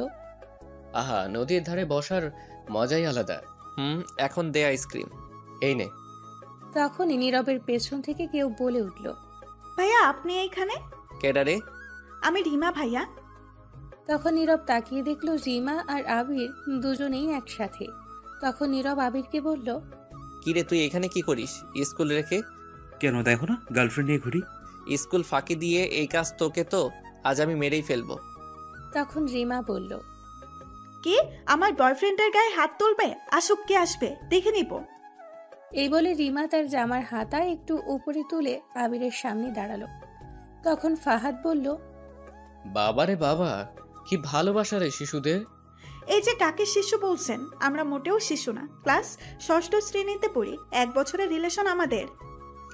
S4: আহা, নদীর ধারে বসার মজাই আলাদা।
S2: এখন দে আইসক্রিম।
S4: এই নে।
S3: তখনই নীরবের পেছন থেকে কেউ বলে উঠল,
S5: ভাইয়া আপনি এইখানে?
S2: কেডারে?
S5: আমি রিমা ভাইয়া।
S3: তখন নীরব তাকিয়ে দেখলো রিমা আর আবির দুজনেই একসাথে। তখন নীরব আবিরকে বলল,
S2: কিরে তুই এখানে কি করিস স্কুল রেখে?
S1: কেন, দেখো না গার্লফ্রেন্ড নিয়ে ঘুরি।
S2: স্কুল ফাঁকি দিয়ে এই কাজ তোকে তো আজ আমি মেরেই ফেলবো।
S3: তখন রিমা বলল,
S5: কি আমার বয়ফ্রেন্ডের গায়ে হাত তুলবে? আসুক, কে আসবে দেখে নিব।
S3: এই বলে রিমা তার জামার হাতা একটু উপরে তুলে আবিরের সামনে দাঁড়ালো। তখন ফাহাদ বলল,
S4: বাবারে বাবা, কি ভালোবাসা রে শিশুদের।
S5: এই যে কাকে শিশু বলছেন? আমরা মোটেও শিশু না, ক্লাস 6ষ্ঠ শ্রেণীতে পড়ি। 1 বছরের রিলেশন আমাদের।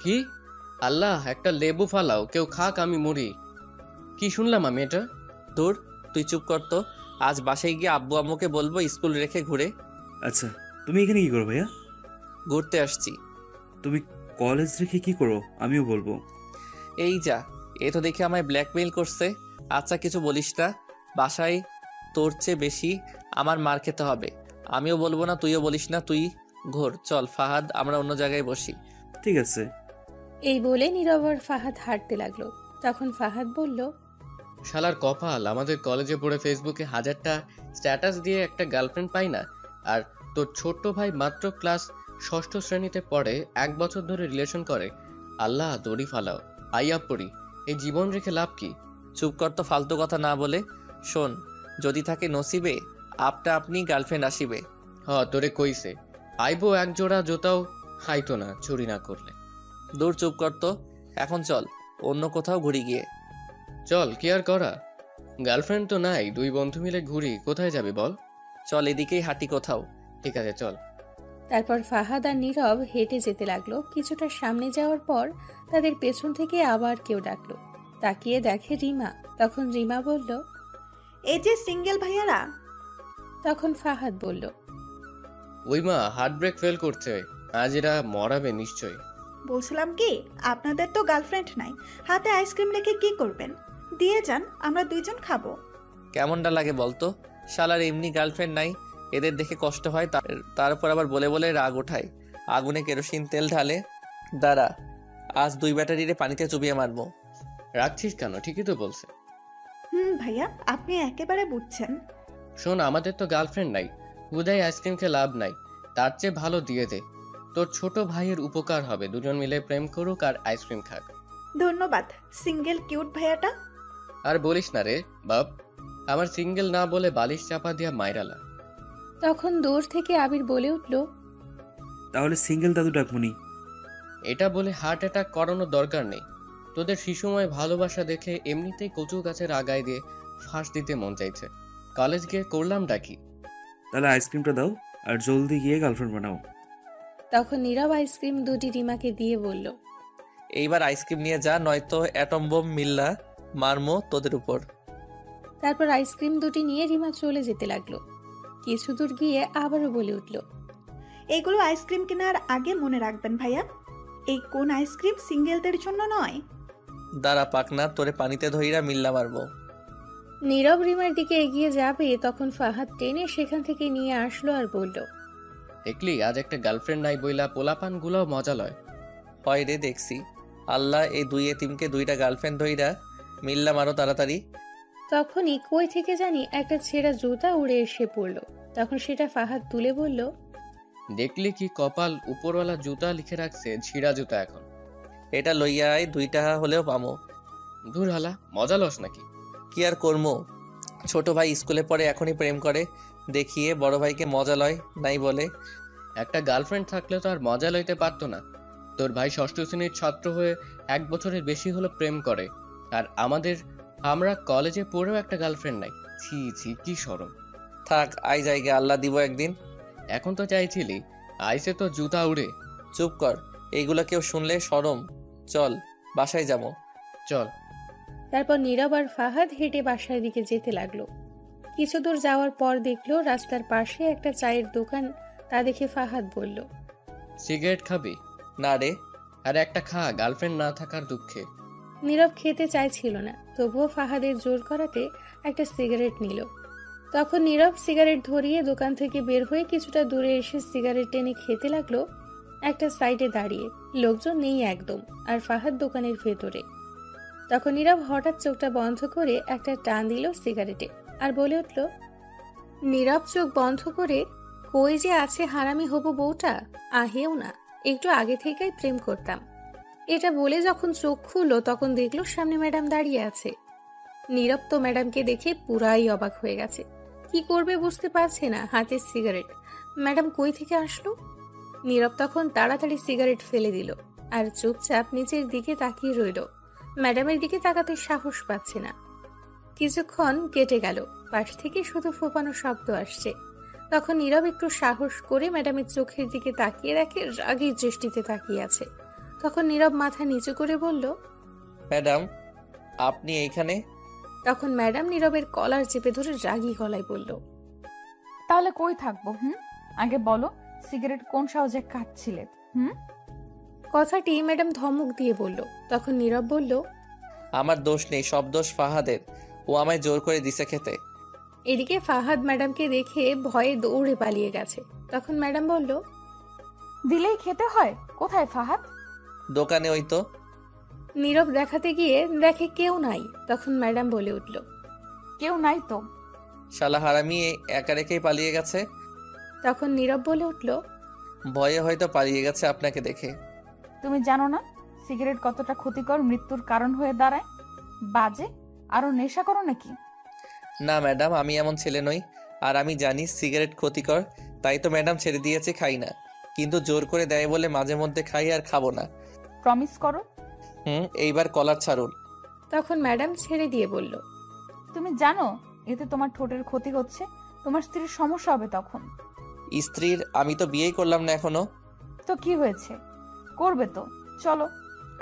S4: কি? আল্লাহ, একটা লেবু ফালাও, কেউ খাক আমি মরি। কি শুনলাম আমি এটা?
S2: দূর, তুই চুপ কর তো। আজ বাসায় গিয়ে আব্বু আম্মুকে বলবো স্কুল রেখে ঘুরে।
S1: আচ্ছা, তুমি এখানে কি করো ভাইয়া?
S2: ঘুরতে আসছি।
S1: তুমি কলেজ রেখে কি করো আমিও বলবো।
S2: এই যা, এ তো দেখে আমায় ব্ল্যাকমেইল করছে। আচ্ছা কিছু বলিস না, বাসায় তোর চেয়ে বেশি আমার মার খেতে হবে। আমিও বলবো না, তুইও বলিস না, তুই ঘোর। চল ফাহাদ, আমরা অন্য জায়গায় বসি।
S1: ঠিক আছে।
S3: এই বলে নীরব আর ফাহাদ হাঁটতে লাগলো। তখন ফাহাদ বলল,
S4: শালার কপাল, আমাদের কলেজে পড়ে ফেসবুকে 1000টা স্ট্যাটাস দিয়ে একটা গার্লফ্রেন্ড পাই না, আর তোর ছোট্ট ভাই মাত্র ক্লাস 6ষ্ঠ শ্রেণীতে পড়ে, 1 বছর ধরে রিলেশন করে। আল্লাহ, দড়ি ফালাও, আইয়া পড়ি। এই জীবন রেখে লাভ কি?
S2: চুপ কর তো, ফালতু কথা না বলে। শোন, যদি থাকে নসিবে আপটা আপনি গার্লফ্রেন্ড আসিবে।
S4: তোরে কইছে আইবো, এক জোড়া জোতাও হাইতো না চুরি না করলে।
S2: দূর, চুপ কর তো। এখন চল অন্য কোথাও ঘুরি গিয়ে।
S4: চল, কি আর করা, গার্লফ্রেন্ড তো নাই, 2 বন্ধু মিলে ঘুরি। কোথায় যাবে বল?
S2: চল এদিকেই হাঁটি কোথাও।
S4: ঠিক আছে চল।
S3: তারপর ফাহাদ আর নীরব হেঁটে যেতে লাগলো। কিছুটা সামনে যাওয়ার পর তাদের পেছন থেকে আবার কেউ ডাকলো। তাকিয়ে দেখে রিমা। তখন রিমা বলল,
S5: এই যে সিঙ্গেল ভাইয়ারা।
S3: তখন ফাহাদ বলল,
S4: ওই মা হার্ট ব্রেক ফেল করছে, আজ এরা মরাবে নিশ্চয়ই।
S5: বলছিলাম কি, আপনাদের তো গার্লফ্রেন্ড নাই, হাতে আইসক্রিম রেখে কি করবেন? দিয়ে যান, আমরা দুইজন খাবো।
S2: কেমনটা লাগে বলতো? শালার এমনি গার্লফ্রেন্ড নাই, এদের দেখে কষ্ট হয়, তারপর আবার বলে বলে রাগ ওঠায়। আগুনে কেরোসিন তেল ঢালে। দাঁড়া, আজ 2 ব্যাটারিরে পানিতে চুবিয়ে মারবো।
S4: রাখছিস কেন? ঠিকই তো বলছে।
S5: ভাইয়া, আপনি একেবারে বুঝছেন।
S4: শোন, আমাদের তো গার্লফ্রেন্ড নাই, হুদাই আইসক্রিম খেয়ে লাভ নাই, তার চেয়ে ভালো দিয়ে দে। তোর ছোট ভাইয়ের উপকার হবে, দুজন মিলে প্রেম করুক আর আইসক্রিম খাক।
S5: ধন্যবাদ সিঙ্গেল কিউট ভাইয়াটা।
S4: আর বলিস না রে বাপ, আমার সিঙ্গেল না বলে বালিশ চাপা দিয়া মাইরালা।
S3: তখন দূর থেকে আবির বলে উঠল,
S1: তাহলে সিঙ্গেল দাদু ডাকমুনি।
S4: এটা বলে হার্ট অ্যাটাক করানোর দরকার নেই। তোদের শিশুময় ভালোবাসা দেখে এমনিতেই কচু গাছের আগায় দিয়ে ফাঁস দিতে মন চাইছে। কলেজ গিয়ে করলাম ডাকি।
S1: তাহলে আইসক্রিমটা দাও আর জলদি গিয়ে গার্লফ্রেন্ড বানাও।
S3: তখন নীরব আইসক্রিম দুটি রিমাকে দিয়ে বলল,
S2: এইবার আইসক্রিম নিয়ে যা, নয়তো অ্যাটম বোম মিল্লা মারমো তোদের উপর।
S3: তারপর আইসক্রিম দুটি নিয়ে রিমা চলে যেতে লাগলো। কিছু দূর গিয়ে আবারও বলে উঠল,
S5: এগুলো আইসক্রিম কেনার আগে মনে রাখবেন ভাইয়া, এই কোন আইসক্রিম সিঙ্গেলদের জন্য নয়।
S2: দাঁড়া পাকনা, তোরে পানিতে ধইরা মিল্লা মারবো।
S3: নীরব রিমার দিকে এগিয়ে যাবে, তখন ফাহাদ টেনে সেখান থেকে নিয়ে আসলো আর বলল,
S4: দেখলি আজ একটা গার্লফ্রেন্ড নাই বইলা পোলাপান গুলাও মজা লয়।
S2: হয় রে, দেখছি। আল্লাহ এই 2 এতিমকে 2টা গার্লফ্রেন্ড ধইরা মিল্লা মারো তাড়াতাড়ি।
S3: তখনই কই থেকে জানি একটা ছেঁড়া জুতা উড়ে এসে পড়ল। তখন সেটা ফাহাদ তুলে বলল,
S4: দেখলি কি কপাল, উপরওয়ালা জুতা লিখে রাখছে ছিঁড়া জুতা। এখন
S2: এটা লইয়া আয়, 2টা হলেও পামো।
S4: দূর হালা, মজা লস নাকি?
S2: কি আর করমো, ছোট ভাই স্কুলে পড়ে, এখনই প্রেম করে দেখিয়ে বড় ভাইকে মজা লয় নাই বলে।
S4: একটা গার্লফ্রেন্ড থাকলে তো আর মজা লইতে পারতো না। তোর ভাই 6ষ্ঠ শ্রেণীর ছাত্র হয়ে 1 বছরের বেশি হলো প্রেম করে, আর আমরা কলেজে পড়েও একটা গার্লফ্রেন্ড নাই। ছি ছি, কি শরম।
S2: থাক, আই জায়গা, আল্লাহ দিব একদিন।
S4: এখন তো চাইছিলি, আইসে তো জুতা উড়ে।
S2: চুপ কর, এইগুলা কেউ শুনলে শরম। চল বাসায় যাবো।
S4: চল।
S3: তারপর নীরব আর ফাহাদ হেঁটে বাসার দিকে যেতে লাগলো। কিছু দূর যাওয়ার পর দেখলো রাস্তার পাশে একটা চায়ের দোকান। তা দেখে ফাহাদ বলল,
S4: সিগারেট খাবি?
S2: না রে।
S4: আর একটা খা, গার্লফ্রেন্ড না থাকার দুঃখে।
S3: নীরব খেতে চাইছিল না, তবুও ফাহাদের জোর করাতে একটা সিগারেট নিল। তখন নীরব সিগারেট ধরিয়ে দোকান থেকে বের হয়ে কিছুটা দূরে এসে সিগারেট টেনে খেতে লাগলো। একটা সাইডে দাঁড়িয়ে, লোকজন নেই একদম, আর ফাহাদ দোকানের ভেতরে। তখন নীরব হঠাৎ চোখটা বন্ধ করে একটা টান দিল সিগারেটে আর বলে উঠল, নীরব চোখ বন্ধ করে, কই যে আছে হারামি হবু বউটা, আহেও না, একটু আগে থেকেই প্রেম করতাম। এটা বলে যখন চোখ খুললো তখন দেখলো সামনে ম্যাডাম দাঁড়িয়ে আছে। নীরব তো ম্যাডামকে দেখে পুরাই অবাক হয়ে গেছে, কি করবে বুঝতে পারছে না। হাতে সিগারেট, ম্যাডাম কই থেকে আসলো? নীরব তখন তাড়াতাড়ি সিগারেট ফেলে দিল আর চুপচাপ নিচের দিকে তাকিয়ে রইল। ম্যাডামের দিকে তাকাতে সাহস পাচ্ছে না। কিছুক্ষণ কেটে গেল, পাশ থেকে শুধু ফোঁপানো শব্দ আসছে। তখন নীরব একটু সাহস করে ম্যাডামের চোখের দিকে তাকিয়ে দেখে রাগের দৃষ্টিতে তাকিয়ে আছে। তখন নীরব মাথা নিচু করে বলল,
S2: ম্যাডাম আপনি এইখানে?
S3: তখন ম্যাডাম নীরবের কলার চেপে ধরে রাগী গলায় বলল,
S7: তাহলে কই থাকবো? আগে বলো, সিগারেট কোন সাহসে খাচ্ছিলে?
S3: কথাটি ম্যাডাম ধমক দিয়ে বলল। তখন নীরব বলল,
S2: আমার দোষ নেই, সব দোষ ফাহাদের, ও আমায় জোর করে দিছে খেতে।
S3: এদিকে ফাহাদ ম্যাডামকে দেখে ভয়ে দৌড়ে পালিয়ে গেছে। তখন ম্যাডাম বলল,
S7: দিলেই খেতে হয়? কোথায় ফাহাদ?
S2: দোকানে ওই তো।
S3: নীরব দেখাতে গিয়ে দেখে কেউ নাই। তখন ম্যাডাম বলে উঠল,
S7: কেউ নাই তো?
S2: শালা হারামি একা রেখেই পালিয়ে গেছে।
S3: তখন নীরব বলে উঠল,
S2: ভয়ে হয়তো পালিয়ে গেছে আপনাকে দেখে।
S7: তুমি জানো না সিগারেট কতটা ক্ষতিকর, মৃত্যুর কারণ হয়ে দাঁড়ায়? বাজে, আরো নেশা করো নাকি?
S2: না ম্যাডাম, আমি এমন ছেলে নই, আর আমি জানি সিগারেট ক্ষতিকর, তাই তো ম্যাডাম ছেড়ে দিয়েছে, খাই না। কিন্তু জোর করে দেয় বলে মাঝে মধ্যে খাই, আর খাবো না।
S7: প্রমিস করো।
S2: এইবার কলার ছাড়ুন।
S3: তখন ম্যাডাম ছেড়ে দিয়ে বলল,
S7: তুমি জানো এতে তোমার ঠোঁটের ক্ষতি হচ্ছে, তোমার স্ত্রীর সমস্যা হবে তখন।
S2: স্ত্রীর। আমি তো বিয়েই করলাম না এখনো।
S7: তো কি হয়েছে, করবে তো। চলো,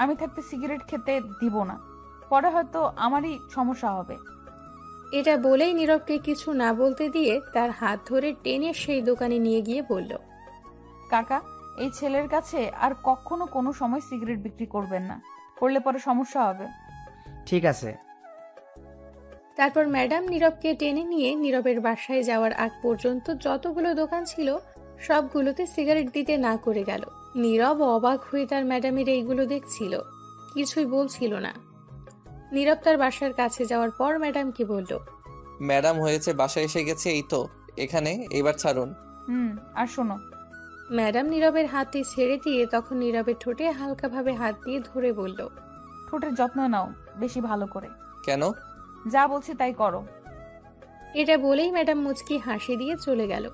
S7: আমি থাকতে সিগারেট খেতে দিব না, পরে হয়তো আমারই সমস্যা হবে।
S3: এটা বলেই নীরবকে কিছু না বলতে দিয়ে তার হাত ধরে টেনে সেই দোকানে নিয়ে গিয়ে বলল,
S7: কাকা, এই ছেলের কাছে আর কখনো কোনো সময় সিগারেট বিক্রি করবেন না, করলে পরে সমস্যা হবে।
S9: ঠিক আছে।
S3: তারপর ম্যাডাম নীরবকে টেনে নিয়ে নীরবের বাসায় যাওয়ার আগ পর্যন্ত যতগুলো দোকান ছিল সবগুলোতে সিগারেট দিতে না করে গেল। নীরব অবাক হয়ে তার ম্যাডামের এইগুলো দেখছিল, কিছুই বলছিল না। নীরব তার বাসার কাছে যাওয়ার পর ম্যাডামকে বলল,
S2: ম্যাডাম হয়েছে, বাসায় এসে গেছে, এই তো এখানে, এবার ছাড়ুন।
S7: আর শোনো।
S3: ম্যাডাম নীরবের হাতটি ছেড়ে দিয়ে তখন নীরবের ঠোঁটে হালকাভাবে হাত দিয়ে ধরে বলল,
S7: ঠোঁটের যত্ন নাও বেশি ভালো করে।
S2: কেন?
S7: যা বলছি তাই করো।
S3: এটা বলেই ম্যাডাম মুচকি হাসি দিয়ে চলে গেল।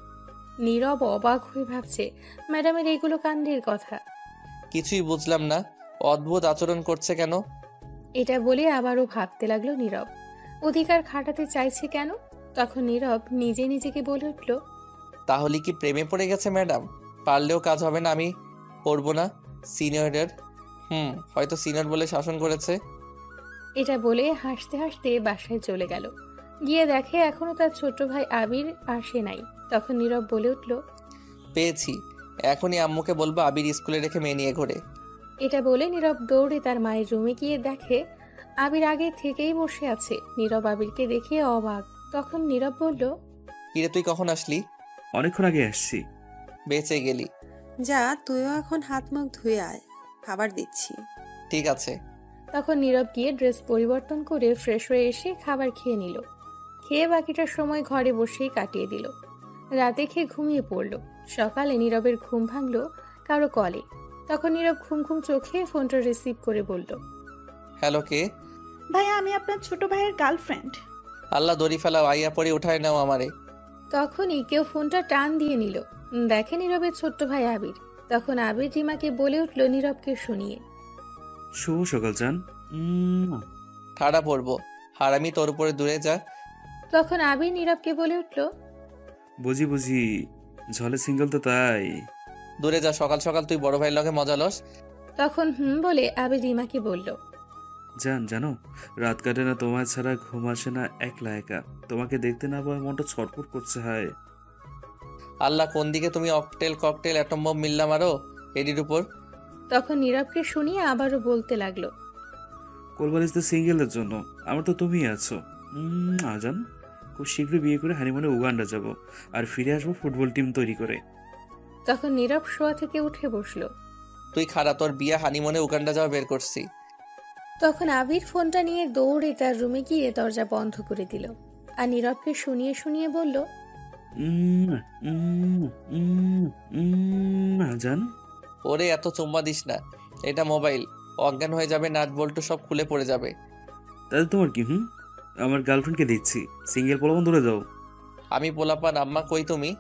S3: নীরব অবাক হয়ে ভাবছে ম্যাডামের এইগুলো কাণ্ডের কথা।
S2: কিছুই বুঝলাম না, অদ্ভুত আচরণ করছে কেন?
S3: এটা বলে আবারও ভাবতে লাগলো নীরব, অধিকার খাটাতে চাইছে কেন। তখন নীরব নিজে নিজেকে বলে উঠল,
S2: তাহলে কি প্রেমে পড়ে গেছে ম্যাডাম? পারলেও কাজ হবে না, আমি করবো না। সিনিয়রের হয়তো সিনিয়র বলে শাসন করেছে।
S3: এটা বলে হাসতে হাসতে বাসায় চলে গেল। গিয়ে দেখে এখনো তার ছোট ভাই আবির আসে নাই। তখন নীরব বলে উঠল,
S2: পেয়েছি, এখনই আম্মুকে বলবো আবির স্কুলে রেখে মেয়ে নিয়ে ঘোরে।
S3: এটা বলে নীরব দৌড়ে তার মায়ের রুমে গিয়ে দেখে আবির আগে থেকেই বসে আছে। নীরব আবিরকে দেখে অবাক। তখন নীরব বলল,
S2: কিরে তুই কখন আসলি?
S1: অনেকক্ষণ আগে আসছি।
S2: বেঁচে গেলি।
S6: যা, তুইও এখন হাত মুখ ধুয়ে আয়, খাবার দিচ্ছি।
S2: ঠিক আছে।
S3: তখন নীরব গিয়ে ড্রেস পরিবর্তন করে ফ্রেশ হয়ে এসে খাবার খেয়ে নিল। খেয়ে বাকিটার সময় ঘরে বসেই কাটিয়ে দিল। রাতে খেয়ে ঘুমিয়ে পড়ল। সকালে নীরবের ঘুম ভাঙল কারো কলে। তখন নীরব ঘুম ঘুম চোখে ফোনটা রিসিভ করে বলল,
S2: হ্যালো, কে?
S5: ভাইয়া, আমি আপনার ছোট ভাইয়ের গার্লফ্রেন্ড।
S2: আল্লাহ দড়ি ফেলাও, আইয়া পরে উঠায় নাও আমারে।
S3: তখনই কেউ ফোনটা টান দিয়ে নিল। দেখে নীরবের ছোট্ট ভাই আবির। তখন আবির রিমাকে বলে উঠল নীরবকে শুনিয়ে,
S1: শুভ সকাল জান।
S2: ঠাড়া পড়বো, হারামি, তোর উপরে দূরে যা।
S3: তখন আবির নীরবকে বলে উঠল,
S1: বুঝি বুঝি, ঝলে সিঙ্গেল তো তাই।
S2: দূরে যা, সকাল সকাল তুই বড় ভাইয়ের লগে মজা লস।
S3: তখন বলে আবির রিমাকে বলল,
S1: জান জানো, রাত কাটে না তোমার ছাড়া, ঘুম আসে না একলা একা। তোমাকে দেখতে না পাওয়ায় মনটা ছটফট করছে। হায়
S2: আল্লাহ, কোন দিকে তুমি অকটেল ককটেল অ্যাটম বম মিললাম আরো এডির উপর।
S3: তখন নীরবকে শুনিয়ে আবারও বলতে লাগলো,
S1: কোলবালিশ তো সিঙ্গেলের জন্য, আমার তো তুমিই আছো। জান, খুব শীঘ্রই বিয়ে করে হানিমুনে উগান্ডা যাব, আর ফিরে আসবো ফুটবল টিম তৈরি করে।
S3: তখন নীরব শোয়া থেকে উঠে বসলো।
S2: তুই খারা, তোর বিয়া হানিমুনে উগান্ডা যাওয়া বের করছি।
S3: তখন আবির ফোনটা নিয়ে দৌড়ে তার রুমে গিয়ে দরজা বন্ধ করে দিল। আর নীরবকে শুনিয়ে শুনিয়ে বলল,
S1: জান।
S2: ওরে এত চুম্মা দিস না, এটা মোবাইল, অজ্ঞান হয়ে যাবে, নাট বল্টু সব খুলে পড়ে যাবে।
S1: তাহলে তোমার কি? আমার গার্লফ্রেন্ডকে দিচ্ছি, সিঙ্গেল পোলাপন দূরে যাও।
S2: আমি পোলাপান, আম্মা কই তুমি?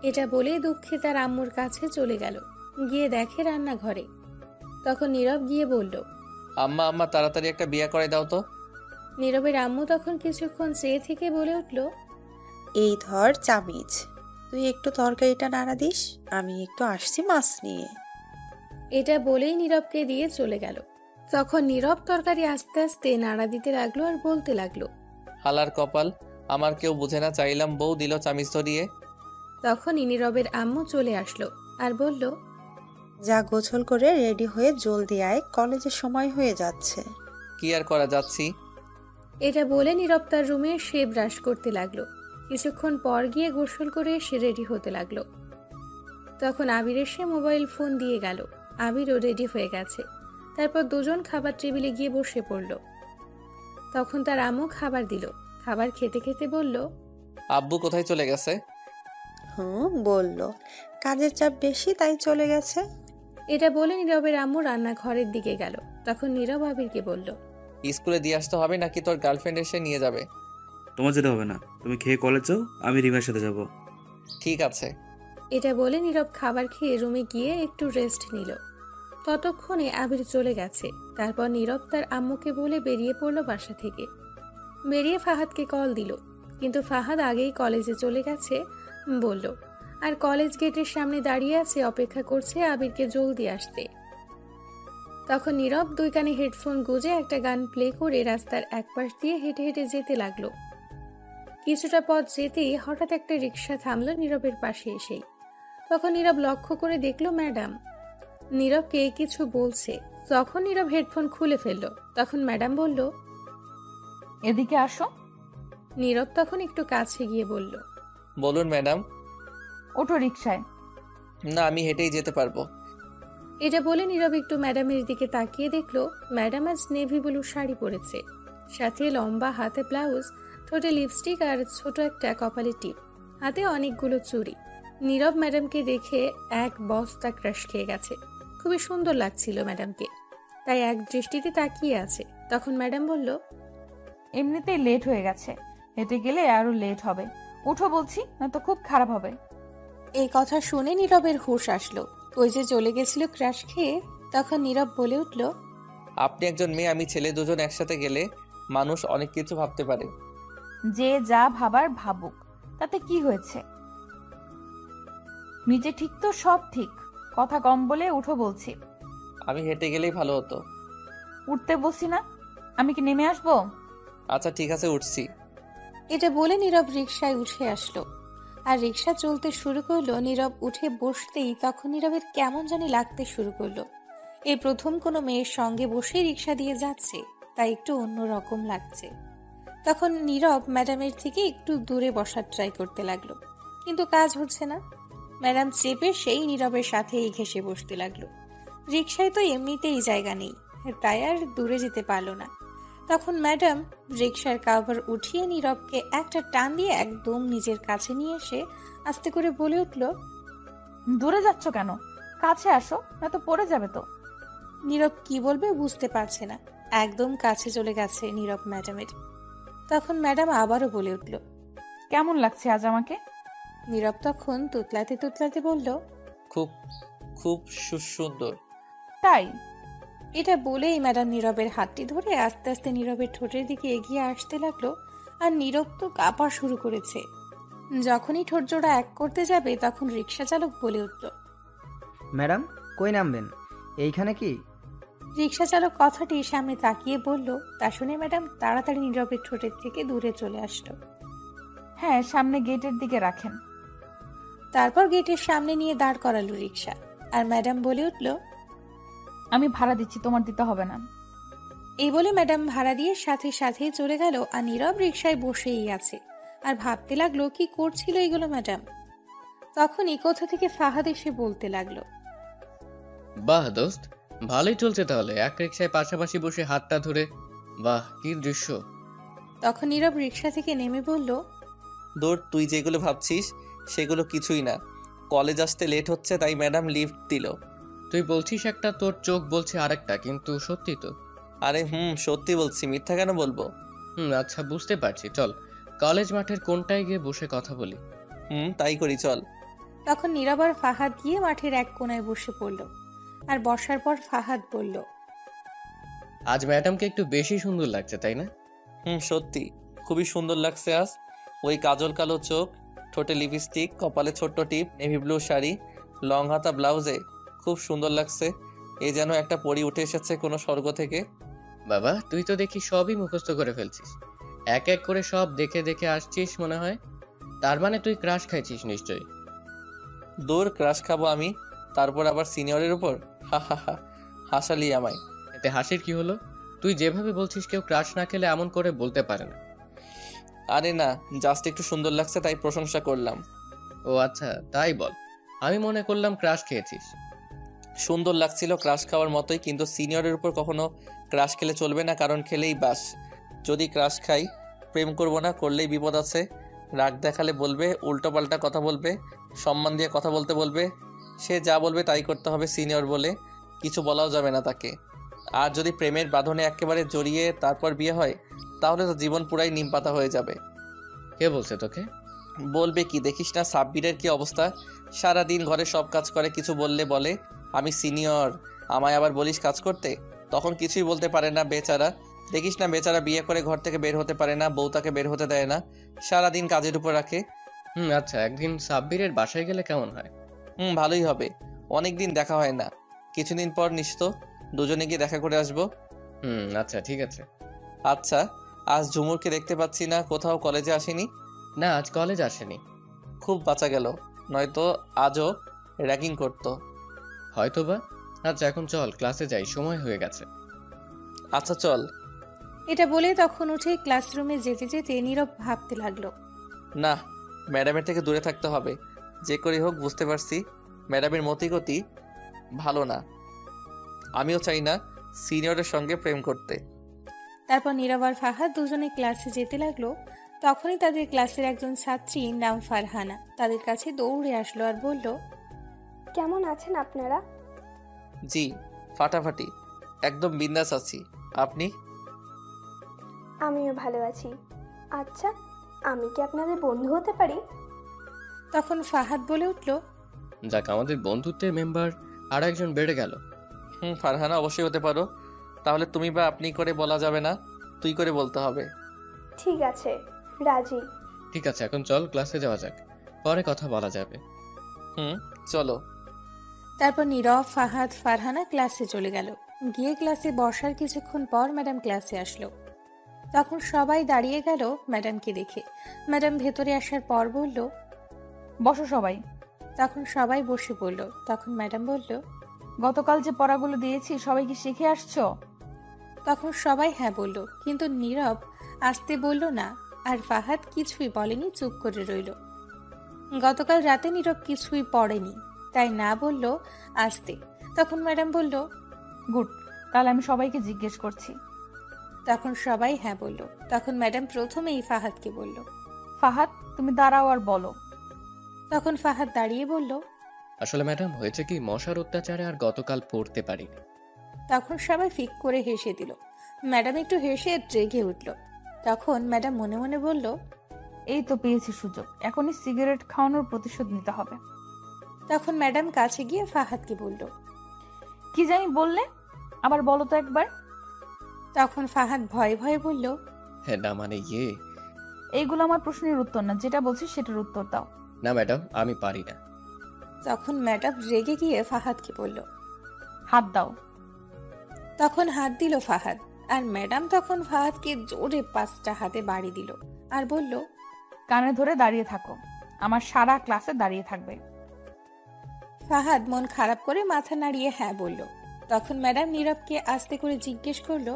S3: এটা বলে দুঃখে তার আম্মুর কাছে চলে গেল। গিয়ে দেখে রান্নাঘরে। তখন নীরব গিয়ে বলল,
S2: আম্মা আম্মা, তাড়াতাড়ি একটা বিয়া করে দাও তো।
S3: নীরবের আম্মু তখন কিছুক্ষণ চেয়ে থেকে বলে উঠল,
S6: এই ধর চামিচ, তুই একটু তরকারিটা নাড়া দিস, আমি একটু আসছি মাছ নিয়ে।
S3: এটা বলেই নীরবকে দিয়ে চলে গেল। তখন নীরব তরকারি আস্তে আস্তে নাড়া দিতে লাগলো আর বলতে লাগলো,
S2: হালার কপাল, আমার কেউ বুঝে না, চাইলাম বউ দিল চামিচ ধরিয়ে।
S3: তখনই নীরবের আম্মু চলে আসলো আর বলল,
S6: যা, গোছল করে রেডি হয়ে জলদি আয়, কলেজের সময় হয়ে যাচ্ছে।
S2: কি আর করা, যাচ্ছি।
S3: এটা বলে নীরব তার রুমে সে ব্রাশ করতে লাগলো। কিছুক্ষণ পর গিয়ে গোসল করে সে রেডি হতে লাগলো। তখন আবির এসে মোবাইল ফোন দিয়ে গেল। আবিরও রেডি হয়ে গেছে। তারপর দুজন খাবার টেবিলে গিয়ে বসে পড়ল। তখন তার আম্মু খাবার দিল। খাবার খেতে খেতে বলল,
S2: আব্বু কোথায় চলে গেছে?
S6: বললো কাজের চাপ বেশি তাই চলে গেছে।
S3: এটা বলে নীরবের আম্মু রান্নাঘরের দিকে গেল। তখন নীরব আবিরকে বলল,
S2: স্কুলে দিয়ে আসতে হবে নাকি তোর গার্লফ্রেন্ড এসে নিয়ে যাবে?
S1: তোমার যেতে হবে না, তুমি খেয়ে কলেজ যাও, আমি রিমার সাথে যাব।
S2: ঠিক আছে।
S3: এটা বলে নীরব খাবার খেয়ে রুমে গিয়ে একটু রেস্ট নিল। ততক্ষণে আবির চলে গেছে। তারপর নীরব তার আম্মুকে বলে বেরিয়ে পড়লো বাসা থেকে। বেরিয়ে ফাহাদকে কল দিল, কিন্তু ফাহাদ আগেই কলেজে চলে গেছে বলল। আর কলেজ গেটের সামনে দাঁড়িয়ে আছে, অপেক্ষা করছে আবিরকে জলদি আসতে। তখন নীরব দুই কানে হেডফোন গুঁজে একটা গান প্লে করে রাস্তার একপাশ দিয়ে হেঁটে হেঁটে যেতে লাগলো। কিছুটা পথ যেতেই হঠাৎ একটা রিক্সা থামলো নীরবের পাশে এসেই। তখন নীরব লক্ষ্য করে দেখলো ম্যাডাম নীরবকে কিছু বলছে। তখন নীরব হেডফোন খুলে ফেললো। তখন ম্যাডাম বলল,
S7: এদিকে আসো।
S3: নীরব তখন একটু কাছে গিয়ে বলল,
S2: বলুন ম্যাডাম।
S7: ওঠো রিক্সায়।
S2: না, আমি হেঁটেই যেতে পারবো।
S3: এটা বলে নীরব একটু ম্যাডামের দিকে তাকিয়ে দেখলো ম্যাডাম আজ নেভি ব্লু শাড়ি পরেছে, সাথে লম্বা হাতে ব্লাউজ, ঠোঁটে লিপস্টিক আর ছোট একটা কপালে টিপ, হাতে অনেকগুলো চুড়ি। নীরব ম্যাডামকে দেখে এক বস্তা ক্রাশ খেয়ে গেছে। খুবই সুন্দর লাগছিল ম্যাডামকে, তাই এক দৃষ্টিতে তাকিয়ে আছে। তখন ম্যাডাম বলল,
S7: এমনিতেই লেট হয়ে গেছে, হেঁটে গেলে আরো লেট হবে। উঠো বলছি, না তো খুব খারাপ হবে।
S3: এই কথা শুনে নীরবের হুঁশ আসলো। ওই যে চলে গেছিল ক্রাশ খেয়ে। তখন নীরব বলে উঠল,
S2: আপনি একজন মেয়ে, আমি ছেলে, দুজন একসাথে গেলে মানুষ অনেক কিছু ভাবতে পারে।
S7: যে যা ভাবার ভাবুক, তাতে কি হয়েছে? নিচে ঠিক তো সব ঠিক, কথা কম বলে উঠো বলছি।
S2: আমি হেঁটে গেলেই ভালো হতো।
S7: উঠতে বসি না, আমি কি নেমে আসবো?
S2: আচ্ছা ঠিক আছে, উঠছি।
S3: এটা বলে নীরব রিকশায় উঠে আসলো আর রিকশা চলতে শুরু করলো। নীরব উঠে বসতেই তখন নীরবের কেমন জানি লাগতে শুরু করলো। এই প্রথম কোনো মেয়ের সঙ্গে বসে রিকশা দিয়ে যাচ্ছে, তাই একটু অন্যরকম লাগছে। তখন নীরব ম্যাডামের থেকে একটু দূরে বসার ট্রাই করতে লাগলো, কিন্তু কাজ হচ্ছে না। ম্যাডাম চেপে সেই নীরবের সাথেই ঘেঁষে বসতে লাগলো। রিকশায় তো এমনিতেই জায়গা নেই, তাই আর দূরে যেতে পারলো না। তখন ম্যাডাম রিকশার কাভার উঠিয়ে নীরবকে একটা টান দিয়ে একদম নিজের কাছে নিয়ে এসে আস্তে করে বলে উঠল,
S7: দূরে যাচ্ছ কেন? কাছে আসো, না তো পড়ে যাবে তো।
S3: নীরব কি বলবে বুঝতে পারছে না, একদম কাছে চলে গেছে নীরব ম্যাডামের। তখন ম্যাডাম আবারও বলে উঠল,
S7: কেমন লাগছে আজ আমাকে?
S3: নীরব তখন তুতলাতে তুতলাতে বলল,
S2: খুব খুব সুন্দর।
S7: তাই?
S3: এটা বলেই ম্যাডাম নীরবের হাতটি ধরে আস্তে আস্তে নীরবের ঠোঁটের দিকে এগিয়ে আসতে লাগলো। আর নীরব তো কাঁপা শুরু করেছে। যখনই ঠোঁট জোড়া এক করতে যাবে তখন রিক্সা চালক বলে উঠল,
S9: ম্যাডাম কই নামবেন? এইখানে কি?
S3: রিক্সা চালক কথাটি সামনে তাকিয়ে বলল। তা শুনে ম্যাডাম তাড়াতাড়ি নীরবের ঠোঁটের থেকে দূরে চলে আসলো।
S7: হ্যাঁ, সামনে গেটের দিকে রাখেন।
S3: তারপর গেটের সামনে নিয়ে দাঁড় করালো রিক্সা। আর ম্যাডাম বলে উঠল,
S7: আমি ভাড়া দিচ্ছি, তোমার দিতে হবে না।
S3: এই বলে ম্যাডাম ভাড়া দিয়ে সাথে সাথে চলে গেল। আর নীরব রিক্সায় বসেই আছে আর ভাবতে লাগলো কি করছিল এগুলো ম্যাডাম। তখন এই কোথা থেকে ফাহাদ এসে বলতে লাগলো,
S4: বাহ দোস্ত, ভালোই চলছে তাহলে, এক রিক্সায় পাশাপাশি বসে হাতটা ধরে। বাহ, কি দৃশ্য।
S3: তখন নীরব রিক্সা থেকে নেমে বলল,
S2: দূর, তুই যেগুলো ভাবছিস সেগুলো কিছুই না। কলেজ আসতে লেট হচ্ছে তাই ম্যাডাম লিফট দিল।
S4: তুই বলছিস একটা, তোর চোখ বলছে আরেকটা, কিন্তু সত্যি তো?
S2: আরে সত্যি বলছি, মিথ্যা কেন বলবো?
S4: আচ্ছা বুঝতে পারছি, চল কলেজ মাঠের কোনটায় গিয়ে বসে কথা বলি।
S2: তাই করি, চল।
S3: তখন নীরব আর ফাহাদ গিয়ে মাঠের এক কোনায় বসে পড়ল। আর বসার পর ফাহাদ বলল,
S4: আজ ম্যাডামকে একটু বেশি সুন্দর লাগছে, তাই না?
S2: সত্যি খুবই সুন্দর লাগছে আজ। ওই কাজল কালো চোখ, ঠোঁটে লিপস্টিক, কপালে ছোট্ট টিপ, নেভি ব্লু শাড়ি, লং হাতা ব্লাউজে খুব সুন্দর লাগছে। এই যেন একটা পরি উঠে এসেছে কোনো স্বর্গ থেকে।
S4: বাবা, তুই তো দেখি সবই মুখস্থ করে ফেলছিস, এক এক করে সব দেখে দেখে আসছিস মনে হয়। তার মানে তুই ক্রাশ খাইছিস নিশ্চয়ই।
S2: দূর, ক্রাশ খাবো আমি, তারপর আবার সিনিয়রের উপর? হা হা হা, হাসালি আমায়।
S4: এতে হাসির কি হলো? তুই যেভাবে বলছিস কেউ ক্রাশ না খেলে এমন করে বলতে পারে না।
S2: আরে না, জাস্ট একটু সুন্দর লাগছে তাই প্রশংসা করলাম।
S4: ও আচ্ছা, তাই বল। আমি মনে করলাম ক্রাশ খেয়েছিস।
S2: সুন্দর লাগছিল ক্রাশ খাওয়ার মতোই, কিন্তু সিনিয়রের উপর কখনো ক্রাশ খেলে চলবে না, কারণ খেলেই বাস। যদি ক্রাশ খাই, প্রেম করব না, করলেই বিপদ আছে। রাগ দেখালে বলবে, উল্টোপাল্টা কথা বলবে, সম্মান দিয়ে কথা বলতে বলবে। সে যা বলবে তাই করতে হবে, সিনিয়র বলে কিছু বলাও যাবে না তাকে। আর যদি প্রেমের বাঁধনে একেবারে জড়িয়ে তারপর বিয়ে হয়, তাহলে তো জীবন পুরাই নিমপাতা হয়ে যাবে।
S4: কে বলছে তোকে?
S2: বলবে কি, দেখিস না সাব্বিরের কি অবস্থা, সারাদিন ঘরে সব কাজ করে, কিছু বললে বলে আমি সিনিয়র, আমায় আবার বলিস কাজ করতে। তখন কিছুই বলতে পারে না বেচারা। দেখিস না বেচারা বিয়ে করে ঘর থেকে বের হতে পারে না, বউ তাকে বের হতে দেয় না, সারাদিন কাজের উপর রাখে।
S4: আচ্ছা, একদিন সাব্বিরের বাসায় গেলে কেমন হয়?
S2: ভালোই হবে। অনেক দিন দেখা হয় না, কিছুদিন পর নিশ্চয় দুজনে গিয়ে দেখা করে আসবো।
S4: আচ্ছা ঠিক আছে।
S2: আচ্ছা, আজ ঝুমুরকে দেখতে পাচ্ছি না, কোথাও কলেজে আসেনি?
S4: না, আজ কলেজ আসেনি।
S2: খুব বাঁচা গেল, নয়তো আজও র্যাগিং করতো।
S4: হয়তোবা। আচ্ছা এখন চল, ক্লাসে যাই, সময় হয়ে গেছে।
S2: আচ্ছা চল।
S3: এটা বলে তখন উঠে ক্লাসরুমে যেতে যেতে নীরব ভাবতে লাগলো।
S2: না, ম্যাডামের থেকে দূরে থাকতে হবে। যে করে হোক বুঝতে পারছি ম্যাডামের মতিগতি ভালো না। আমিও চাই না সিনিয়রের সঙ্গে প্রেম করতে।
S3: তারপর নীরব আর ফাহাদ দুজনে ক্লাসে যেতে লাগলো। তখনই তাদের ক্লাসের একজন ছাত্রী নাম ফারহানা তাদের কাছে দৌড়ে আসলো আর বলল,
S10: কেমন আছেন আপনারা?
S2: জি, ফাটাফাটি, একদম বিন্দাস আছি। আপনি?
S10: আমিও ভালো আছি। আচ্ছা, আমি কি আপনাদের বন্ধু হতে পারি?
S3: তখন ফাহাদ বলে উঠল,
S4: যাক, আমাদের বন্ধুত্বের মেম্বার আর একজন বেড়ে গেল।
S2: ফারহানা, অবশ্যই হতে পারো। তাহলে তুমি বা আপনি করে বলা যাবে না, তুই করে বলতে হবে।
S10: ঠিক আছে, রাজি।
S4: ঠিক আছে, এখন চল ক্লাসে যাওয়া যাক, পরে কথা বলা যাবে।
S2: চলো।
S3: তারপর নীরব, ফাহাদ, ফারহানা ক্লাসে চলে গেল। গিয়ে ক্লাসে বসার কিছুক্ষণ পর ম্যাডাম ক্লাসে আসলো। তখন সবাই দাঁড়িয়ে গেল ম্যাডামকে দেখে। ম্যাডাম ভেতরে আসার পর বলল,
S7: বসো সবাই।
S3: তখন সবাই বসে পড়ল। তখন ম্যাডাম বলল,
S7: গতকাল যে পড়াগুলো দিয়েছি সবাই কি শিখে আসছো?
S3: তখন সবাই হ্যাঁ বলল, কিন্তু নীরব আসতে বলল না, আর ফাহাদ কিছুই বলেনি, চুপ করে রইল। গতকাল রাতে নীরব কিছুই পড়েনি, তাই না বলল আসতে। তখন ম্যাডাম বলল,
S7: গুড, তাহলে আমি সবাইকে জিজ্ঞেস করছি।
S3: তখন সবাই হ্যাঁ বলল। তখন ম্যাডাম প্রথমেই ফাহাদকে বলল,
S7: ফাহাদ, তুমি দাঁড়াও আর বলো।
S3: তখন ফাহাদ দাঁড়িয়ে বলল,
S4: আসলে ম্যাডাম, হয়েছে কি, মশার অত্যাচারে আর গতকাল পড়তে পারিনি।
S3: তখন সবাই ফিক করে হেসে দিল। ম্যাডাম একটু হেসে রেগে উঠল। তখন ম্যাডাম মনে মনে বলল,
S7: এই তো পেয়েছি সুযোগ, এখনই সিগারেট খাওয়ানোর প্রতিশোধ নিতে হবে।
S3: তখন ম্যাডাম কাছে গিয়ে ফাহাদকে বলল,
S7: কি জানি বললে, আবার বলো তো একবার।
S3: তখন ফাহাদ ভয়ে ভয়ে বলল,
S4: হ্যাঁ, না মানে
S7: এইগুলো আমার প্রশ্নের উত্তর না, যেটা বলছি সেটার উত্তর দাও।
S4: না ম্যাডাম, আমি পারি না।
S3: তখন ম্যাডাম রেগে গিয়ে ফাহাদকে বলল,
S7: হাত দাও।
S3: তখন হাত দিল ফাহাদ, আর ম্যাডাম তখন ফাহাদকে জোরে 5টা হাতে বাড়ি দিল আর বলল,
S7: কানে ধরে দাঁড়িয়ে থাকো, আমার সারা ক্লাসে দাঁড়িয়ে থাকবে।
S3: ফাহাদ মন খারাপ করে মাথা নাড়িয়ে হ্যাঁ বলল। তখন ম্যাডাম নীরবকে আস্তে করে জিজ্ঞেস করলো,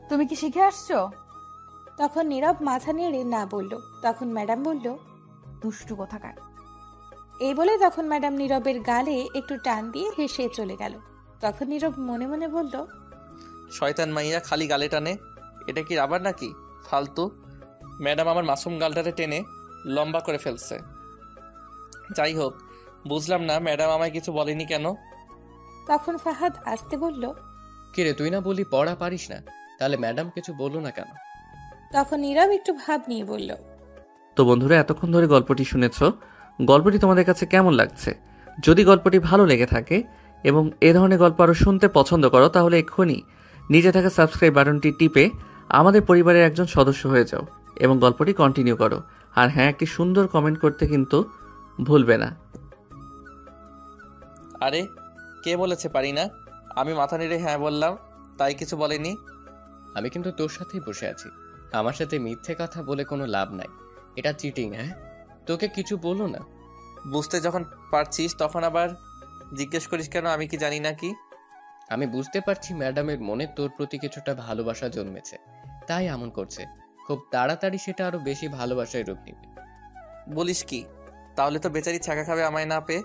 S7: তুমি কি শিখে আসছো?
S3: তখন নীরব মাথা নেড়ে না বলল। তখন ম্যাডাম বলল,
S7: দুষ্টু কোথাকার।
S3: এই বলে তখন ম্যাডাম নীরবের গালে একটু টান দিয়ে হেসে চলে গেল। তখন নীরব মনে মনে বলল,
S2: শয়তান মাইয়া খালি গালে টানে, এটা কি রাবার নাকি? ফালতু। ম্যাডাম আমার মাসুম গালটারে টেনে লম্বা করে ফেলছে। যাই হোক, বুঝলাম না ম্যাডাম আমায় কিছু বলেনি কেন।
S3: তখন ফাহাদ আসতে বলল,
S4: কিরে, তুই না বলি পড়া পারিস না, তাহলে ম্যাডাম কিছু বললো না কেন?
S3: তখন নীরব একটু ভাব নিয়ে বলল,
S1: তো বন্ধুরা, এতক্ষণ ধরে গল্পটি শুনেছ। গল্পটি তোমাদের কাছে কেমন লাগছে? যদি গল্পটি ভালো লেগে থাকে এবং এ ধরনের গল্প আরও শুনতে পছন্দ করো, তাহলে এক্ষুনি নিচে থাকা সাবস্ক্রাইব বাটনটি টিপে আমাদের পরিবারের একজন সদস্য হয়ে যাও এবং গল্পটি কন্টিনিউ করো। আর হ্যাঁ, একটি সুন্দর কমেন্ট করতে কিন্তু ভুলবে না।
S2: আরে, কে বলেছে পারি না? আমি মাথা নেড়ে হ্যাঁ বললাম, তাই কিছু বলেনি।
S4: আমি কিন্তু তোর সাথেই বসে আছি, আমার সাথে মিথ্যে কথা বলে কোনো লাভ নাই, এটা চিটিং। হ্যাঁ, তোকে কিছু বলো না।
S2: বুঝতে যখন পারছিস তখন আবার জিজ্ঞেস করিস কেন? আমি কি জানি না কি?
S4: আমি বুঝতে পারছি ম্যাডামের মনে তোর প্রতি কিছুটা ভালোবাসা জন্মেছে, তাই এমন করছে। খুব তাড়াতাড়ি সেটা আরো বেশি ভালোবাসায় রূপ নিবে।
S2: বলিস কি? তাহলে তো বেচারি ছাকা খাবে আমায় না পেয়ে।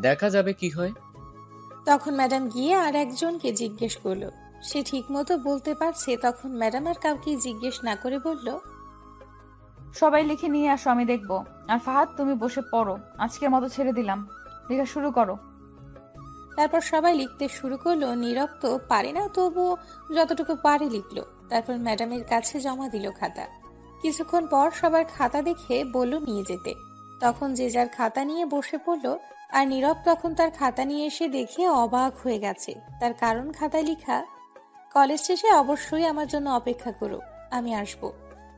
S4: দেখা যাবে কি হয়।
S3: তখন ম্যাডাম গিয়ে আর একজনকে জিজ্ঞেস করলো। সে ঠিক মতো বলতে পারছে। তখন ম্যাডাম আর কাউকে জিজ্ঞেস না করে বলল,
S7: সবাই লিখে নিয়ে আসো, আমি দেখবো। আর ফাহাদ, তুমি বসে পড়ো, আজকের মতো ছেড়ে দিলাম, লেখা শুরু করো।
S3: তারপর সবাই লিখতে শুরু করলো। নীরব তো পারে না, তবুও যতটুকু পারে লিখলো। তারপর ম্যাডামের কাছে জমা দিল খাতা। কিছুক্ষণ পর সবার খাতা দেখে বলল নিয়ে যেতে। তখন যে যার খাতা নিয়ে বসে পড়লো। আর নীরব তখন তার খাতা নিয়ে এসে দেখে অবাক হয়ে গেছে। তার কারণ খাতায় লেখা, কলেজ শেষে অবশ্যই আমার জন্য অপেক্ষা করো, আমি আসবো।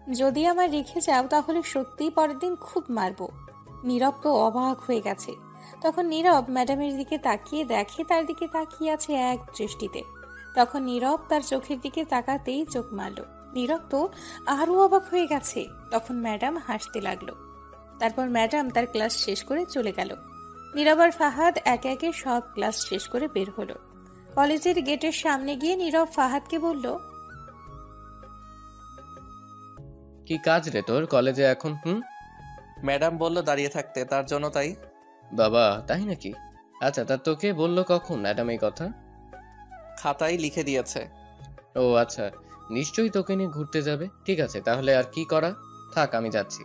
S3: যদি আমার রেখে যাও তাহলে সত্যিই পরের দিন খুব মারবো। নীরব তো অবাক হয়ে গেছে। তখন নীরব ম্যাডামের দিকে তাকিয়ে দেখে তার দিকে তাকিয়ে আছে এক দৃষ্টিতে। তখন নীরব তার চোখের দিকে তাকাতেই চোখ মারল। নীরব তো আরো অবাক হয়ে গেছে। তখন ম্যাডাম হাসতে লাগলো। তারপর ম্যাডাম তার ক্লাস শেষ করে চলে গেল। নীরব আর ফাহাদ একে একে সব ক্লাস শেষ করে বের হলো। কলেজের গেটের সামনে গিয়ে নীরব ফাহাদকে বলল,
S4: কি কাজ রে তোর কলেজে এখন?
S2: ম্যাডাম বলল দাঁড়িয়ে থাকতে, তার জন্য তাই।
S4: বাবা, তাই নাকি? আচ্ছা, তা তোকে বললো কখন ম্যাডাম এই কথা?
S2: খাতায় লিখে দিয়েছে।
S4: ও আচ্ছা, নিশ্চয়ই তোকে নিয়ে ঘুরতে যাবে। ঠিক আছে, তাহলে আর কি করা, থাক আমি যাচ্ছি।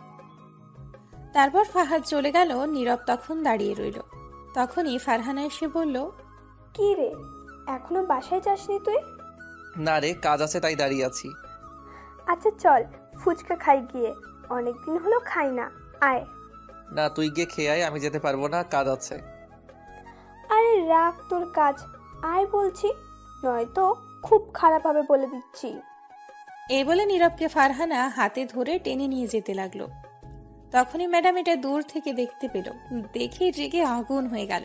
S3: তারপর ফাহাদ চলে গেল। নীরব তখন দাঁড়িয়ে রইল। তখনই ফারহানা এসে বলল,
S10: কি রে, এখনো বাসায় যাসনি তুই?
S2: না রে, কাজ আছে তাই দাঁড়িয়ে আছি।
S10: আচ্ছা চল, ফুচকা খাই গিয়ে, অনেকদিন হলো খাই না, আয়।
S2: না, তুই গিয়ে খেয়ে আয়, আমি যেতে পারবো না, কাজ আছে।
S10: আরে রাখ তোর কাজ, আয় বলছি, নয়তো খুব খারাপ হবে বলে দিচ্ছি।
S3: এই বলে নীরবকে ফারহানা হাতে ধরে টেনে নিয়ে যেতে লাগলো। তখনই ম্যাডাম এটা দূর থেকে দেখতে পেল। দেখে রেগে আগুন হয়ে গেল।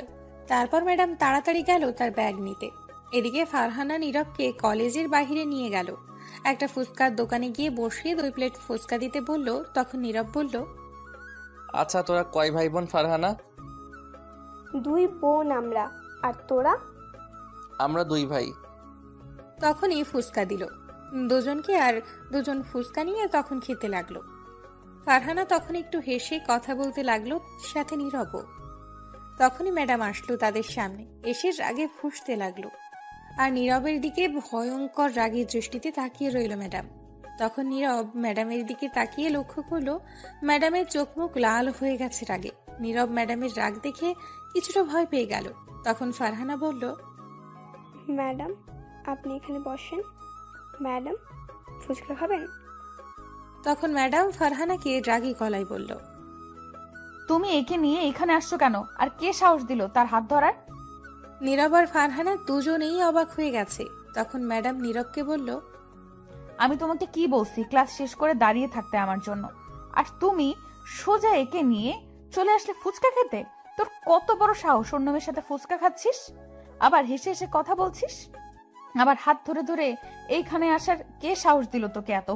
S3: তারপর ম্যাডাম তাড়াতাড়ি গেল তার ব্যাগ নিতে। এদিকে ফারহানা নীরবকে কলেজের বাইরে নিয়ে গেল। একটা ফুচকার দোকানে গিয়ে বসিয়ে 2 প্লেট ফুচকা দিতে বলল। তখন নীরব বলল,
S2: আচ্ছা, তোরা কয় ভাই বোন ফারহানা?
S10: 2 বোন আমরা, আর তোরা?
S2: আমরা 2 ভাই।
S3: তখনই ফুচকা দিল দুজনকে, আর দুজন ফুচকা নিয়ে তখন খেতে লাগলো। ফারহানা তখন একটু হেসে কথা বলতে লাগলো, সাথে নীরবও। তখনই ম্যাডাম আসলো তাদের সামনে, এসে রাগে ফুঁসতে লাগলো। আর নীরবের দিকে ভয়ঙ্কর রাগের দৃষ্টিতে তাকিয়ে রইল ম্যাডাম। তখন নীরব ম্যাডামের দিকে তাকিয়ে লক্ষ্য করলো ম্যাডামের চোখ মুখ লাল হয়ে গেছে রাগে। নীরব ম্যাডামের রাগ দেখে কিছুটা ভয় পেয়ে গেল। তখন ফারহানা বলল,
S10: ম্যাডাম আপনি এখানে বসেন। ম্যাডাম ফুচকা খাবেন?
S3: তখন ম্যাডাম ফারহানাকে রাগী গলায় বলল,
S7: তুমি একে নিয়ে এখানে আসছো কেন? আর কে সাহস দিল তার হাত ধরার?
S3: নীরব আর ফারহানা দুজনেই অবাক হয়ে গেছে। তখন ম্যাডাম নীরবকে বলল,
S7: আমি তোমাকে কি বলছি ক্লাস শেষ করে দাঁড়িয়ে থাকতে আমার জন্য, আর তুমি সোজা একে নিয়ে চলে আসলে ফুচকা খেতে? তোর কত বড় সাহস অন্য মেয়ের সাথে ফুচকা খাচ্ছিস, আবার হেসে হেসে কথা বলছিস, আবার হাত ধরে ধরে এইখানে আসার কে সাহস দিল তোকে এত?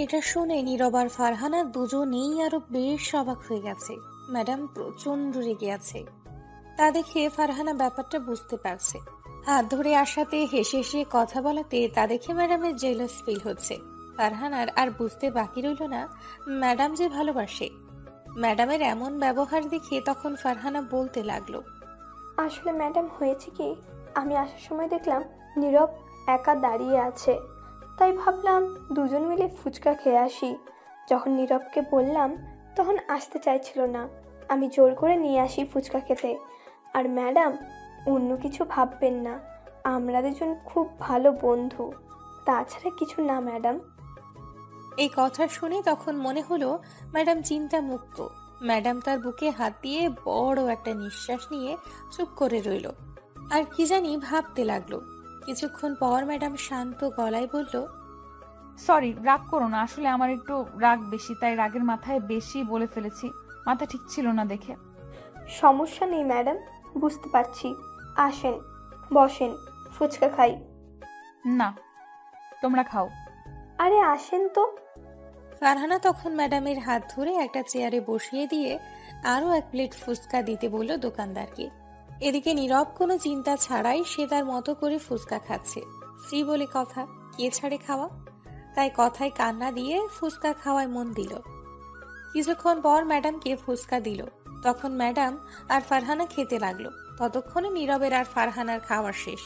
S3: এটা শুনে নীরব আর ফারহানা দুজনেই আরো বেশ অবাক হয়ে গেছে। ম্যাডাম প্রচন্ড রেগে আছে। তা দেখে ফারহানা ব্যাপারটা বুঝতে পারছে। হাত ধরে আসাতে হেসে হেসে কথা বলাতে তা দেখে ম্যাডামের জেলাস ফিল হচ্ছে। ফারহানার আর বুঝতে বাকি রইল না ম্যাডাম যে ভালোবাসে। ম্যাডামের এমন ব্যবহার দেখে তখন ফারহানা বলতে লাগলো,
S10: আসলে ম্যাডাম হয়েছে কি, আমি আসার সময় দেখলাম নীরব একা দাঁড়িয়ে আছে, তাই ভাবলাম দুজন মিলে ফুচকা খেয়ে আসি। যখন নীরবকে বললাম তখন আসতে চাইছিল না, আমি জোর করে নিয়ে আসি ফুচকা খেতে। আর ম্যাডাম অন্য কিছু ভাববেন না, আমরা দুজন খুব ভালো বন্ধু, তাছাড়া কিছু না ম্যাডাম।
S3: এই কথা শুনে তখন মনে হলো ম্যাডাম চিন্তা মুক্ত। ম্যাডাম তার বুকে হাত দিয়ে বড় একটা নিঃশ্বাস নিয়ে চুপ করে রইল, আর কি জানি ভাবতে লাগলো। কিছুক্ষণ পর ম্যাডাম শান্ত গলায় বলল,
S7: সরি, রাগ করো না, আসলে আমার একটু রাগ বেশি, তাই রাগের মাথায় বেশি বলে ফেলেছি, মাথা ঠিক ছিল না দেখে।
S10: সমস্যা নেই ম্যাডাম, বুঝতে পারছি, আসেন বসেন, ফুচকা খাই।
S7: না, তোমরা খাও।
S10: আরে আসেন তো।
S3: ফারহানা তখন ম্যাডামের হাত ধরে একটা চেয়ারে বসিয়ে দিয়ে আরো 1 প্লেট ফুচকা দিতে বলল দোকানদারকে। এদিকে নীরব কোনো চিন্তা ছাড়াই সে তার মতো করে ফুচকা খাচ্ছে। ফ্রি বলে কথা, কে ছাড়ে খাওয়া, তাই কথায় কান্না দিয়ে ফুচকা খাওয়ায় মন দিল। কিছুক্ষণ পর ম্যাডামকে ফুচকা দিল। তখন ম্যাডাম আর ফারহানা খেতে লাগলো। ততক্ষণে নীরবের আর ফারহানার খাওয়া শেষ।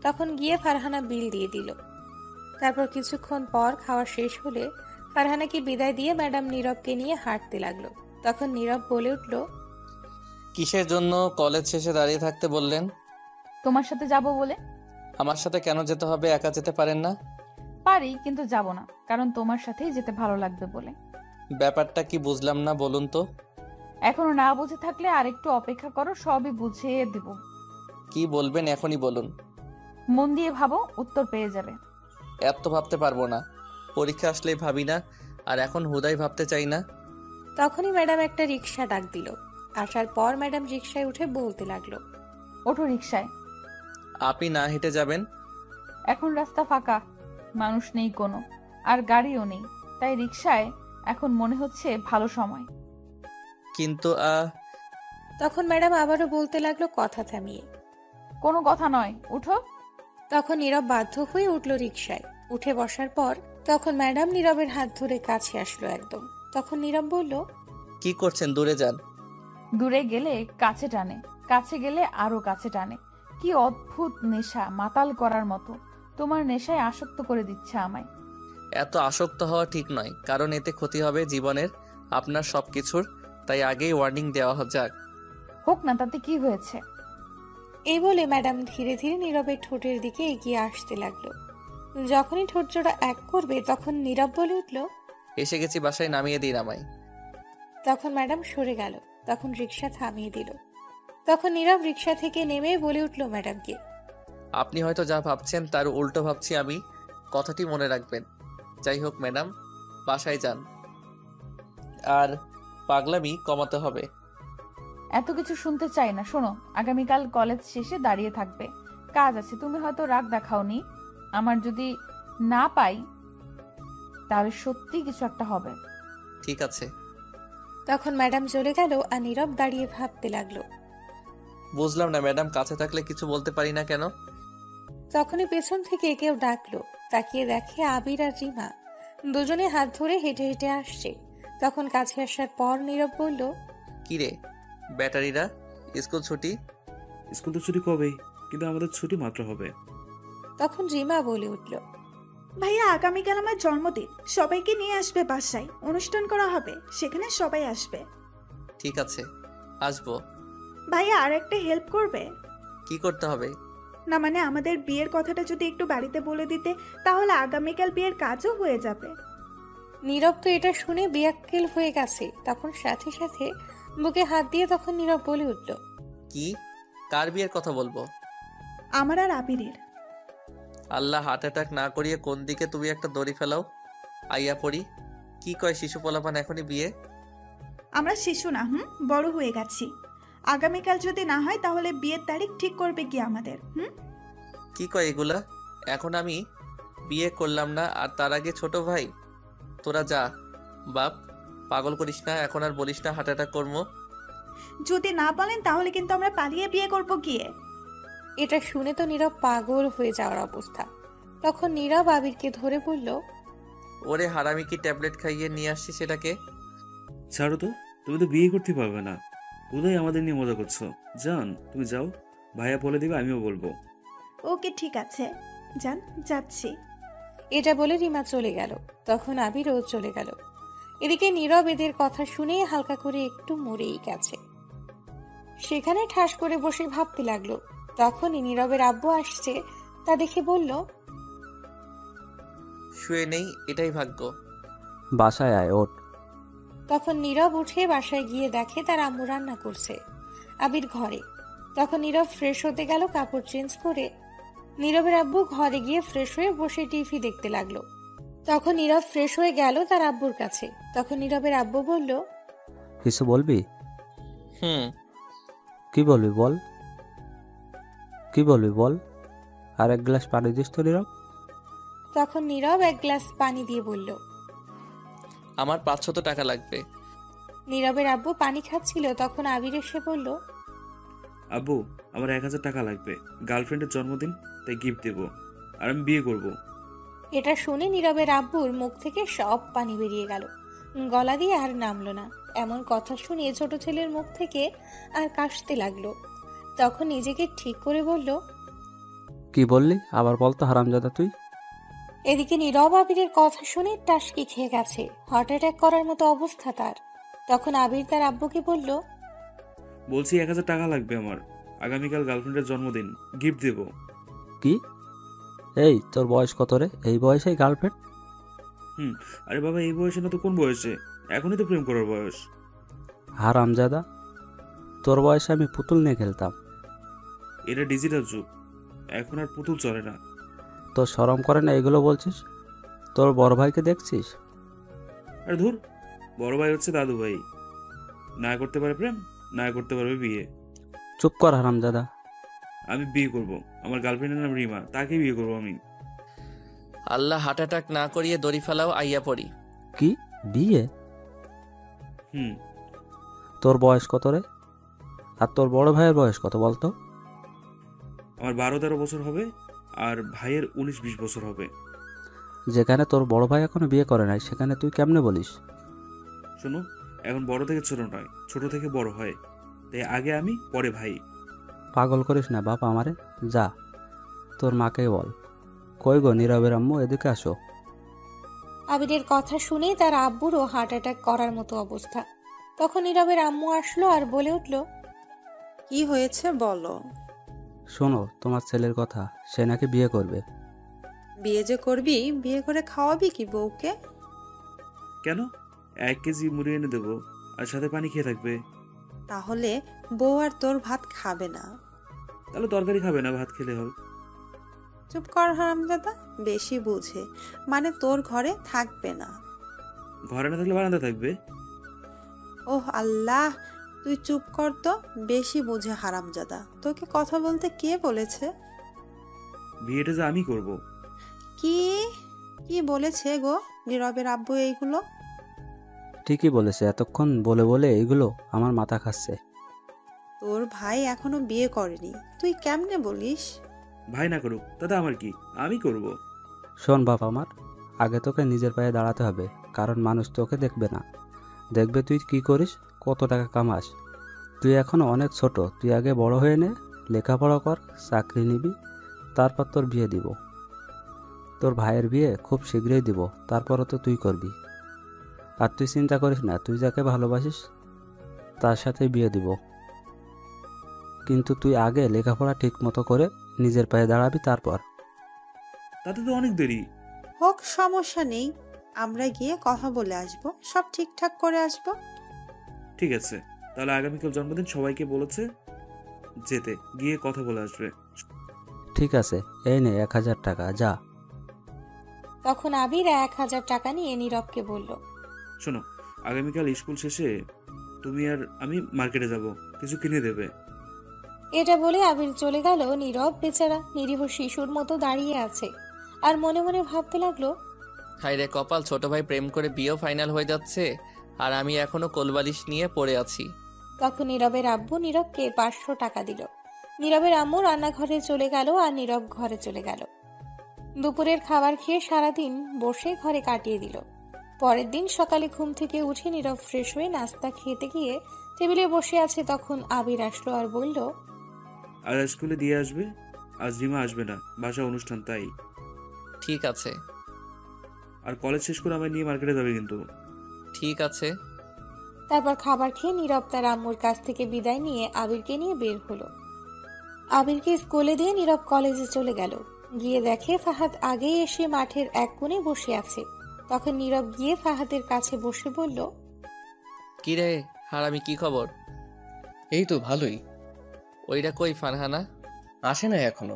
S3: তখন গিয়ে ফারহানা বিল দিয়ে দিল। তারপর কিছুক্ষণ পর খাওয়া শেষ হলে ফারহানাকে বিদায় দিয়ে ম্যাডাম নীরবকে নিয়ে হাঁটতে লাগলো। তখন নীরব বলে উঠল,
S2: কিসের জন্য কলেজ শেষে দাঁড়িয়ে থাকতে বললেন?
S7: তোমার সাথে যাব বলে।
S2: আমার সাথে কেন যেতে হবে, একা যেতে পারেন না?
S7: পারি, কিন্তু যাব না, কারণ তোমার সাথেই যেতে ভালো লাগবে বলে।
S2: ব্যাপারটা কি বুঝলাম না, বলুন তো।
S7: এখনো না বুঝে থাকলে আর একটু অপেক্ষা করো, সবই বুঝিয়ে দেব।
S2: কি বলবেন এখনই বলুন।
S7: মন দিয়ে ভাবো, উত্তর পেয়ে যাবে।
S2: এত ভাবতে পারবো না। পরীক্ষা আসলেই ভাবি না, আর এখন হুদাই ভাবতে চাই না।
S3: তখনই ম্যাডাম একটা রিক্সা ডাক দিল। আসার পর ম্যাডাম রিক্সায় উঠে বলতে লাগলো,
S7: ওঠো রিক্সায়।
S2: আপনি না হেঁটে যাবেন?
S7: এখন রাস্তা ফাঁকা, মানুষ নেই কোনো, আর গাড়িও নেই, তাই রিক্সায় এখন মনে হচ্ছে ভালো সময়।
S2: কিন্তু
S3: তখন ম্যাডাম আবারও বলতে লাগলো কথা থামিয়ে,
S7: কোনো কথা নয়, উঠো।
S3: তখন নীরব বাধ্য হয়ে উঠল রিক্সায়। উঠে বসার পর তখন ম্যাডাম নীরবের হাত ধরে কাছে আসলো একদম। তখন নীরব বলল,
S2: কি করছেন? দূরে যান।
S7: দূরে গেলে কাছে টানে, কাছে গেলে আরো কাছে টানে। কি অদ্ভুত নেশা, মাতাল করার মতো। তোমার নেশায় আসক্ত করে দিচ্ছে আমায়।
S2: এত আসক্ত হওয়া ঠিক নয়, কারণ এতে ক্ষতি হবে জীবনের, আপনার সবকিছুর। তাই আগেই ওয়ার্নিং দেওয়া যাক।
S7: হোক না, তাতে কি হয়েছে?
S3: এই বলে ম্যাডাম ধীরে ধীরে নীরবের ঠোঁটের দিকে এগিয়ে আসতে লাগলো। যখনই ঠোঁট জোড়া এক করবে তখন নীরব বলে উঠল,
S2: এসে গেছি, বাসায় নামিয়ে দিন আমায়।
S3: তখন ম্যাডাম সরে গেল। তখন রিক্সা থামিয়ে দিল। তখন নীরব রিক্সা থেকে নেমে বলে উঠল ম্যাডামকে,
S2: আপনি হয়তো যা ভাবছেন তার উল্টো ভাবছি আমি, কথাটি মনে রাখবেন। যাই হোক ম্যাডাম, বাসায় যান, আর পাগলামি কমাতে হবে।
S7: এত কিছু শুনতে চাই না। শোনো, আগামীকাল কলেজ শেষে দাঁড়িয়ে থাকবে, কাজ আছে। তুমি হয়তো রাগ দেখাওনি, আমার যদি না পাই তাহলে সত্যি কিছু একটা হবে।
S2: ঠিক আছে।
S3: তখন ম্যাডাম চলে গেল আর নীরব দাঁড়িয়ে ভাবতে লাগলো।
S2: বুঝলাম না ম্যাডাম, কাছে থাকলে কিছু বলতে পারি না কেন?
S3: তখনই পেছন থেকে কেউ ডাকলো। তাকিয়ে দেখে আবির আর রিমা দুজনে হাত ধরে হেঁটে হেঁটে আসছে। তখন কাছে আসার পর নীরব বলল,
S2: কিরে ব্যাটারিরা, স্কুল ছুটি?
S11: স্কুল তো ছুটি কবেই, কিন্তু আমাদের ছুটি মাত্র হবে।
S3: তখন রিমা বলে উঠল,
S5: ভাইয়া আগামীকাল আমার জন্মদিন, সবাইকে নিয়ে আসবে বাসায়, অনুষ্ঠান করা হবে, সেখানে সবাই আসবে।
S2: ঠিক আছে, আসবো।
S5: ভাইয়া আর একটা হেল্প করবে?
S2: কি করতে হবে?
S5: না মানে আমাদের বিয়ের কথাটা যদি একটু বাড়িতে বলে দিতে, তাহলে আগামীকাল বিয়ের কাজও হয়ে যাবে।
S3: নীরব তো এটা শুনে বেয়াক্কেল হয়ে গেছে। তখন সাথে সাথে বুকে হাত দিয়ে তখন নীরব বলে উঠল,
S2: কি? কার বিয়ের কথা বলবো?
S5: আমার আর আবিরের।
S2: আল্লাহ হার্ট অ্যাটাক না করিয়ে কোন দিকে তুমি একটা দড়ি ফেলাও। আইয়া পড়ি। কি কয় শিশু পোলাপান এখনই বিয়ে?
S5: আমরা শিশু না, বড় হয়ে গেছি। আগামীকাল যদি না হয় তাহলে বিয়ের তারিখ ঠিক করবে কি আমাদের?
S2: কি কয় এগুলা? এখন আমি বিয়ে করলাম না, আর তার আগে ছোট ভাই? তোরা যা বাপ, পাগল করিস না, এখন আর বলিস না হার্ট অ্যাটাক করবো।
S5: যদি না বলেন তাহলে কিন্তু আমরা পালিয়ে বিয়ে করব গিয়ে।
S3: এটা শুনে তো নীরব পাগল হয়ে যাওয়ার অবস্থা। তখন নীরব আবিরকে ধরে বলল,
S2: ওরে হারামি, কি ট্যাবলেট খাইয়ে নিয়ে আসছি সেটাকে?
S11: ছাড়ো তো, তুমি তো বিয়ে করতে পারবে না। উদয় আমাদের নিয়ে মজা করছো। যান, তুমি যাও, ভাইয়া বলে দিবে, আমিও বলবো।
S5: ওকে ঠিক আছে, যান, যাচ্ছি।
S3: এটা বলে রিমা চলে গেল। তখন আবিরও চলে গেল। এদিকে নীরব এদের কথা শুনে হালকা করে একটু মরেই গেছে। সেখানে ঠাস করে বসে ভাবতে লাগলো। তখনই নীরবের আব্বু আসছে, তা দেখে বলল,
S2: শুয়ে নেই, এটাই ভাগ্য।
S12: বাসায় আয়, ওঠ।
S3: তখন নীরব উঠে বাসায় গিয়ে দেখে তার আম্মু রান্না করছে, আবির ঘরে। তখন নীরব ফ্রেশ হতে গেল কাপড় চেঞ্জ করে। নীরবের আব্বু ঘরে গিয়ে ফ্রেশ হয়ে বসে টিভি দেখতে লাগলো। তখন নীরব ফ্রেশ হয়ে গেল তার আব্বুর কাছে। তখন নীরবের আব্বু বলল,
S12: কিছু বলবি? কি বলবি বল, কি বলবি বল। আর এক গ্লাস পানি দিস তো নীরব।
S3: তখন নীরব এক গ্লাস পানি দিয়ে বলল,
S2: আমার 500 টাকা লাগবে।
S3: নীরবের আব্বু পানি খাচ্ছিল। তখন আবির এসে বলল,
S11: আব্বু, আমার 1000 টাকা লাগবে, গার্লফ্রেন্ডের জন্মদিন, তাই গিফট দেবো, আর আমি বিয়ে করব।
S3: এটা শুনে নীরবের আব্বুর মুখ থেকে সব পানি বেরিয়ে গেল, গলা দিয়ে আর নামলো না। এমন কথা শুনে ছোট ছেলের মুখ থেকে আর কাশতে লাগলো। তখন নিজেকে ঠিক করে বলল,
S12: কি বললি আবার বলতো হারামজাদা তুই।
S3: এদিকে নীরব আবিরের কথা শুনে টাসকি খেয়ে গেছে, হার্ট অ্যাটাক করার মতো অবস্থা তার। তখন আবির তার আব্বুকে বলল,
S11: বলছি 1000 টাকা লাগবে আমার, আগামীকাল গার্লফ্রেন্ডের জন্মদিন, গিফট দেবো।
S12: কি? এই তোর বয়স কত রে? এই বয়সে গার্লফ্রেন্ড?
S11: আরে বাবা, এই বয়সে না তো কোন বয়সে, এখনই তো প্রেম করার বয়স।
S12: হারামজাদা, তোর বয়সে আমি পুতুল নিয়ে খেলতাম।
S11: এটা ডিজিটাল যুগ, এখন আর পুতুল চলে না।
S12: তোর শরম করে না এগুলো বলছিস? তোর বড় ভাইকে দেখছিস?
S11: আর ধুর, বড় ভাই হচ্ছে দাদু ভাই। না করতে পারে প্রেম, না করতে পারবে বিয়ে।
S12: চুপ কর হারামজাদা।
S11: আমি বিয়ে করব, আমার গার্লফ্রেন্ডের নাম রিমা, তাকে বিয়ে করব আমি।
S2: আল্লাহ হার্ট অ্যাটাক না করিয়ে দড়ি ফেলাও, আইয়া পড়ি।
S12: কি বিয়ে?
S11: হুম।
S12: তোর বয়স কত রে? আর তোর বড় ভাইয়ের বয়স কত বলতো?
S11: আমার 12-13 বছর হবে, আর ভাইয়ের 19-20 বছর হবে।
S12: যেখানে তোর বড় ভাই এখনো বিয়ে করে নাই, সেখানে তুই কেমনে বলিস?
S11: শোনো, এখন বড় থেকে ছোট নয়, ছোট থেকে বড় হয়। তাই আগে আমি, পরে ভাই।
S12: পাগল করিস না বাপ আমারে। যা, তোর মাকে বল। কই গো নীরবের আম্মু, এদিকে আসো।
S3: আবিরের কথা শুনে তার আব্বুরও হার্ট অ্যাটাক করার মতো অবস্থা। তখন নীরবের আম্মু আসলো আর বলে উঠল,
S6: কি হয়েছে বলো।
S12: শোনো তোমার ছেলের কথা, সে নাকি বিয়ে করবে।
S6: বিয়ে যে করবি, বিয়ে করে খাওয়াবি কি বউকে?
S11: কেন? 1 কেজি মুড়ি এনে দেবো, আর সাথে পানি খেয়ে থাকবে।
S6: তাহলে বউ আর তোর ভাত খাবে না।
S11: তাহলে তরকারি খাবে না, ভাত খেলে হবে।
S6: চুপ কর হারামজাদা, বেশি বুঝে। মানে তোর ঘরে থাকবে না।
S11: ঘরে না থাকলে বারান্দা থাকবে।
S6: ওহ আল্লাহ, তুই চুপ কর তো। বেশি বুঝে হারামজাদা। তোকে কথা বলতে কে বলেছে?
S11: বিয়েটা যে আমি করব।
S6: কি কি বলেছে গো নীরবের আব্বু এইগুলো?
S12: ঠিকই বলেছে, এতক্ষণ বলে বলে এগুলো আমার মাথা খাচ্ছে।
S6: তোর ভাই এখনো বিয়ে করেনি, তুই কেমনে বলিস?
S11: ভাই না করুক, তাতে আমার কি, আমি করব।
S12: শোন বাপ আমার, আগে তোকে নিজের পায়ে দাঁড়াতে হবে, কারণ মানুষ তোকে দেখবে না, দেখবে তুই কি করিস, কত টাকা কামাস। তুই এখনো অনেক ছোট, তুই আগে বড় হয়ে নে, লেখাপড়া কর, চাকরি নিবি, তারপর তোর বিয়ে দিব। তোর ভাইয়ের বিয়ে খুব শীঘ্রই দিব, তারপরও তো তুই করবি। আর তুই চিন্তা করিস না, তুই যাকে ভালোবাসিস তার সাথে বিয়ে দিব, কিন্তু তুই আগে লেখাপড়া ঠিক মতো করে নিজের পায়ে দাঁড়াবি, তারপর।
S11: তাতে তো অনেক দেরি
S6: হোক, সমস্যা নেই। আমরা গিয়ে কথা বলে আসবো, সব ঠিকঠাক করে আসবো।
S11: ঠিক আছে, তাহলে আগামীকাল জন্মদিন, সবাইকে বলেছে যেতে, গিয়ে কথা বলে আসবে।
S12: ঠিক আছে, এই নে 1000 টাকা, যা।
S3: তখন আবির 1000 টাকা নিয়ে নীরবকে বলল,
S11: শোনো, আগামীকাল স্কুল শেষে তুমি আর আমি মার্কেটে যাব, কিছু কিনে দেবে।
S3: এটা বলে আবির চলে গেল। নীরব বেচারা নিরীহ শিশুর মতো দাঁড়িয়ে আছে আর মনে মনে ভাবতে লাগলো,
S2: হায় রে কপাল, ছোট ভাই প্রেম করে বিয়েও ফাইনাল হয়ে যাচ্ছে, আর আমি এখনো কোলবালিশ নিয়ে পড়ে আছি।
S3: তখন নীরবের আব্বু নীরবকে 500 টাকা দিল। নীরবের আম্মু রান্নাঘরে চলে গেল আর নীরব ঘরে চলে গেল। দুপুরের খাবার খেয়ে সারাদিন বসে ঘরে কাটিয়ে দিল। পরের দিন সকালে ঘুম থেকে উঠে নীরব ফ্রেশ হয়ে নাস্তা খেতে গিয়ে টেবিলে বসে আছে। তখন আবির আসলো আর বলল,
S11: আজ স্কুলে দিয়ে আসবে, আজ রিমা আসবে না, বাসা অনুষ্ঠান, তাই।
S2: ঠিক আছে।
S11: আর কলেজ শেষ করে আমায় নিয়ে মার্কেটে যাবে কিন্তু।
S2: ঠিক আছে।
S3: তারপর খাবার খেয়ে নীরব তার আম্মুর কাছ থেকে বিদায় নিয়ে আবিরকে নিয়ে বের হলো। আবিরকে স্কুলে দিয়ে নীরব কলেজে চলে গেল। গিয়ে দেখে ফাহাদ আগেই এসে মাঠের এক কোণে বসে আছে। তখন নীরব গিয়ে ফাহাদের কাছে বসে বলল,
S2: কি রে হারামি, কি খবর?
S4: এই তো ভালোই।
S2: ওইটা কই ফারহানা?
S4: আসে নাই এখনো।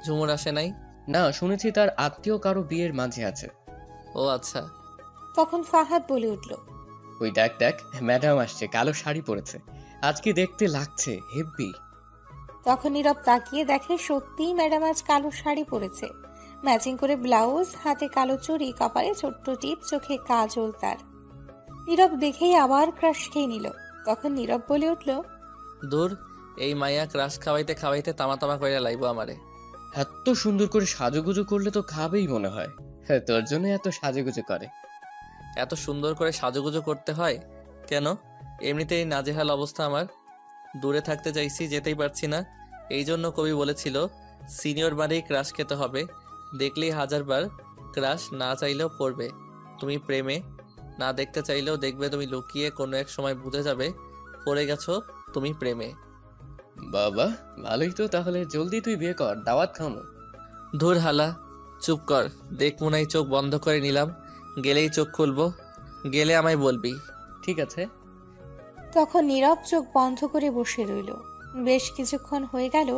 S2: ঝুমুর আসে নাই?
S4: না, শুনেছি তার আত্মীয় কারো বিয়ের মাঝে আছে।
S2: ও আচ্ছা।
S3: তখন ফাহাদ বলে উঠল,
S4: ওই দেখ দেখ, ম্যাডাম আসছে, কালো শাড়ি পরেছে, আজকে দেখতে লাগছে হেব্বি।
S3: তখন নীরব তাকিয়ে দেখে সত্যিই ম্যাডাম আজ কালো শাড়ি পরেছে, ম্যাচিং করে ব্লাউজ, হাতে কালো চুড়ি, কপালে ছোট্ট টিপ, চোখে কাজল তার। নীরব দেখেই আবার ক্রাশ খেয়ে নিল। তখন নীরব বলে উঠল,
S2: দূর, এই মাইয়া ক্রাশ খাওয়াইতে খাওয়াইতে তামা তামা কইরা লাইবো আমারে।
S4: এত সুন্দর করে সাজুগুজু করলে তো খাবেই মনে হয়। হ্যাঁ, তোর জন্য এত সাজুগুজু করে।
S2: এত সুন্দর করে সাজুগুজু করতে হয় কেন? এমনিতেই নাজেহাল অবস্থা আমার, দূরে থাকতে চাইছি, যেতেই পারছি না। এই জন্য কবি বলেছিল সিনিয়র বারেই ক্রাশ খেতে হবে, দেখলেই 1000 বার ক্রাশ না চাইলেও পড়বে। তুমি প্রেমে, না দেখতে চাইলেও দেখবে, তুমি লুকিয়ে কোনো এক সময় বুঝে যাবে পড়ে গেছো তুমি প্রেমে।
S4: বাবা ভালোই তো, তাহলে জলদি তুই বিয়ে কর, দাওয়াত খামো।
S2: ধুর হালা, চুপ কর। দেখ মনে চোখ বন্ধ করে নিলাম, গেলেই চোখ খুলবো, গেলে আমায় বলবি।
S4: ঠিক আছে।
S3: তখন নীরব চোখ বন্ধ করে বসে রইল। বেশ কিছুক্ষণ হয়ে গেল,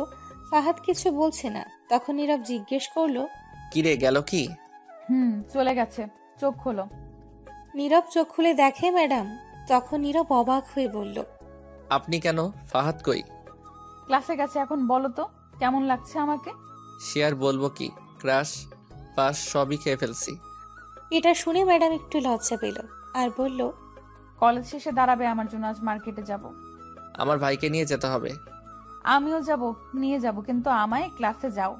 S3: ফাহাদ কিছু বলছে না। তখন নীরব জিজ্ঞেস করলো,
S2: কিরে গেল কি?
S7: চলে গেছে, চোখ খোলো।
S3: নীরব চোখ খুলে দেখে ম্যাডাম। তখন নীরব অবাক হয়ে বলল,
S2: আপনি কেন? ফাহাদ কই?
S7: ক্লাসে গেছে। এখন বলো তো কেমন লাগছে আমাকে?
S2: সে আর বলবো কি, ক্রাশ পাস সবই খেয়ে ফেলছি।
S3: এটা শুনে ম্যাডাম একটু লজ্জা পেল আর বলল,
S7: কলেজ শেষে দাঁড়াবে আমার জন্য, আজ মার্কেটে যাব।
S2: আমার ভাইকে নিয়ে যেতে হবে।
S7: আমিও যাব, নিয়ে যাব, কিন্তু আমায় ক্লাসে যাও।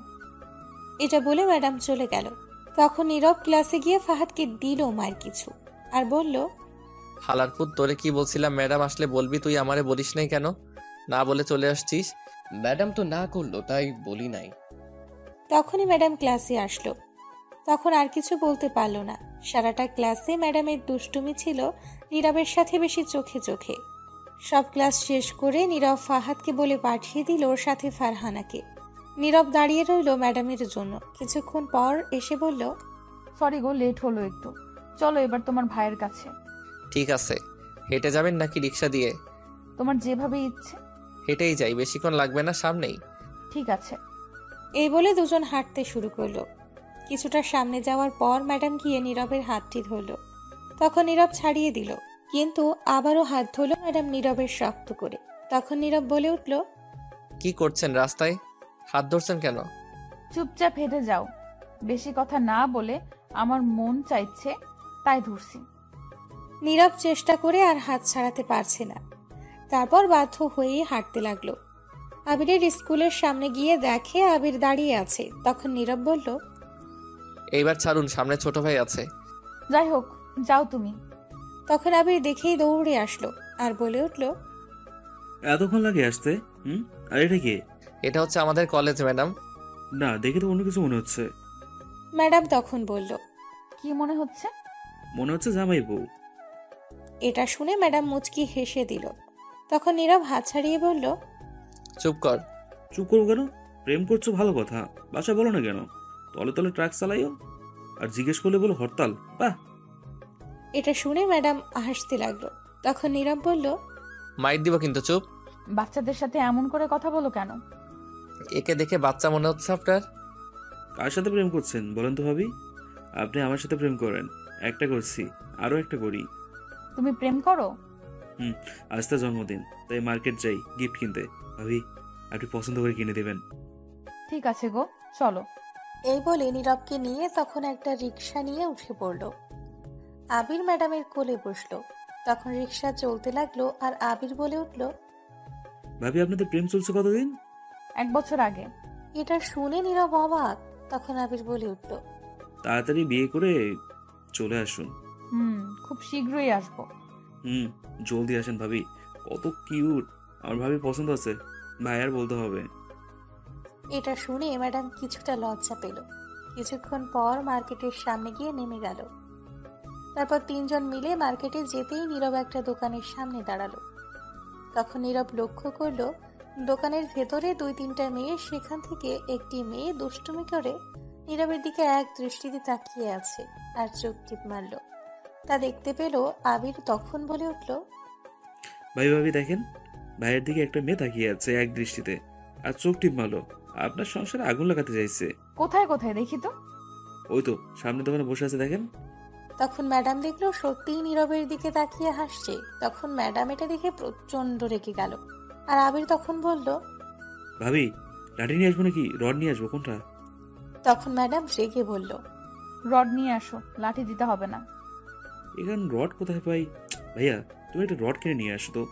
S3: এটা বলে ম্যাডাম চলে গেল। তখন নীরব ক্লাসে গিয়ে ফাহাদকে দিল মার কিছু আর বলল,
S2: হালারপুত, তোরে কি বলছিলাম ম্যাডাম আসলে বলবি, তুই আমারে বলিস নাই কেন? না বলে চলে আসছিস।
S4: ম্যাডাম তো না করলো তাই বলি নাই।
S3: তখনই ম্যাডাম ক্লাসে আসলো। তখন আর কিছু বলতে পারল না। সারাটা ক্লাসে ম্যাডামের দুষ্টুমি ছিল নীরবের সাথে বেশি চোখে চোখে। সব ক্লাস শেষ করে নীরব ফাহাদকে বলে পাঠিয়ে দিল ওর সাথে ফারহানাকে। নীরব দাঁড়িয়ে রইল ম্যাডামের জন্য। কিছুক্ষণ পর এসে বলল,
S7: সরি গো, লেট হলো একটু। চলো এবার তোমার ভাইয়ের কাছে।
S2: ঠিক আছে। হেঁটে যাবেন নাকি রিক্সা দিয়ে?
S7: তোমার যেভাবে ইচ্ছে।
S2: হেঁটেই যাই, বেশিক্ষণ লাগবে না, সামনেই।
S7: ঠিক আছে।
S3: এই বলে দুজন হাঁটতে শুরু করলো। কিছুটা সামনে যাওয়ার পর ম্যাডাম গিয়ে নীরবের হাতটি ধরল। তখন নীরব ছাড়িয়ে দিল, কিন্তু আবারও হাত ধরল ম্যাডাম নীরবের শক্ত করে। তখন নীরব বলে উঠল,
S2: কি করছেন রাস্তায়? হাত ধরছেন কেন?
S7: চুপচাপ হেঁটে যাও। বেশি কথা না বলে আমার মন চাইছে তাই ধরছি।
S3: নীরব চেষ্টা করে আর হাত ছাড়াতে পারছে না। তারপর বাধ্য হয়েই হাঁটতে লাগলো। আবিরের স্কুলের সামনে গিয়ে দেখে আবির দাঁড়িয়ে আছে। তখন নীরব বলল,
S2: এইবার ছাড়ুন, সামনে ছোট ভাই আছে।
S7: যাই হোক, যাও তুমি।
S3: তখন আবির দেখেই দৌড়ে আসলো আর বলে উঠল,
S11: এতক্ষণ লাগে আসতে? আর এটা কি?
S2: এটা হচ্ছে আমাদের কলেজ ম্যাডাম।
S11: না, দেখে তো অন্য কিছু মনে হচ্ছে।
S3: ম্যাডাম তখন বলল,
S7: কি মনে হচ্ছে?
S11: মনে হচ্ছে জামাই বউ।
S3: এটা শুনে ম্যাডাম মুচকি হেসে দিল। তখন নীরব হাত ছাড়িয়ে বলল,
S2: চুপ কর।
S11: চুপ করবো কেন? প্রেম করছো ভালো কথা, বাসা বলো না কেন? তলে তলে ট্রাক চালাইও আর জিজ্ঞেস করলে বলো হরতাল। বাহ!
S3: এটা শুনে ম্যাডাম হাসতে লাগলো। তখন নীরব বলল,
S2: মাইর দিব কিন্তু, চুপ।
S7: বাচ্চাদের সাথে এমন করে কথা বলো কেন?
S2: একে দেখে বাচ্চা মনে হচ্ছে আপনার?
S11: কার সাথে প্রেম করছেন বলেন তো ভাবি? আপনি আমার সাথে প্রেম করেন। একটা করছি, আরো একটা করি।
S7: তুমি প্রেম করো?
S11: আজ তার জন্মদিন, তাই মার্কেট যাই গিফট কিনতে। ভাবি, আপনি পছন্দ করে কিনে দেবেন।
S7: ঠিক আছে গো, চলো।
S3: এই বলে নীরবকে নিয়ে তখন একটা রিক্সা নিয়ে উঠে পড়ল। আবির ম্যাডামের কোলে বসলো। তখন রিক্সা চলতে লাগলো আর আবির বলে উঠল,
S11: ভাবি, আপনাদের প্রেম চলছে কতদিন?
S7: 1 বছর আগে।
S3: এটা শুনে নীরব অবাক। তখন আবির বলে উঠল,
S11: তাড়াতাড়ি বিয়ে করে চলে আসুন।
S7: খুব শীঘ্রই আসবো।
S11: জলদি আসেন ভাবি, কত কিউট। আমার ভাবি পছন্দ আছে, ভাই আর বলতে হবে।
S3: এটা শুনে ম্যাডাম কিছুটা লজ্জা পেল। কিছুক্ষণ পর মার্কেটের সামনে গিয়ে নেমে গেল। তারপর 3 জন মিলে মার্কেটে যেতেই নীরব একটা দোকানের সামনে দাঁড়ালো। তখন নীরব লক্ষ্য করলো দোকানের ভেতরে 2-3টা মেয়ে, সেখান থেকে একটি মেয়ে দুষ্টুমি করে নীরবের দিকে এক দৃষ্টিতে তাকিয়ে আছে আর চোখ টিপ মারল। তা দেখতে পেল আবির। তখন বলে উঠল,
S11: ভাই ভাবি দেখেন, ভাইয়ের দিকে একটা মেয়ে তাকিয়ে আছে এক দৃষ্টিতে আর চোখ টিপ মারলো। আপনার সংসারে আগুন লাগাতে চাইছে।
S7: কোথায় কোথায় দেখি তো?
S11: ওই তো সামনে দোকানে বসে আছে, দেখেন।
S3: তখন ম্যাডাম দেখলো সত্যিই নীরবের দিকে তাকিয়ে হাসছে। তখন ম্যাডাম এটা দেখে প্রচন্ড রেগে গেল। আর আবির তখন বলল,
S11: ভাবি, লাঠি নিয়ে আসবো নাকি রড নিয়ে আসবো, কোনটা?
S3: তখন ম্যাডাম রেগে বলল,
S7: রড নিয়ে আসো, লাঠি দিতে হবে না।
S11: এখানে রড কোথায় পাই? ভাইয়া, তুমি একটা রড কিনে নিয়ে আসো তো,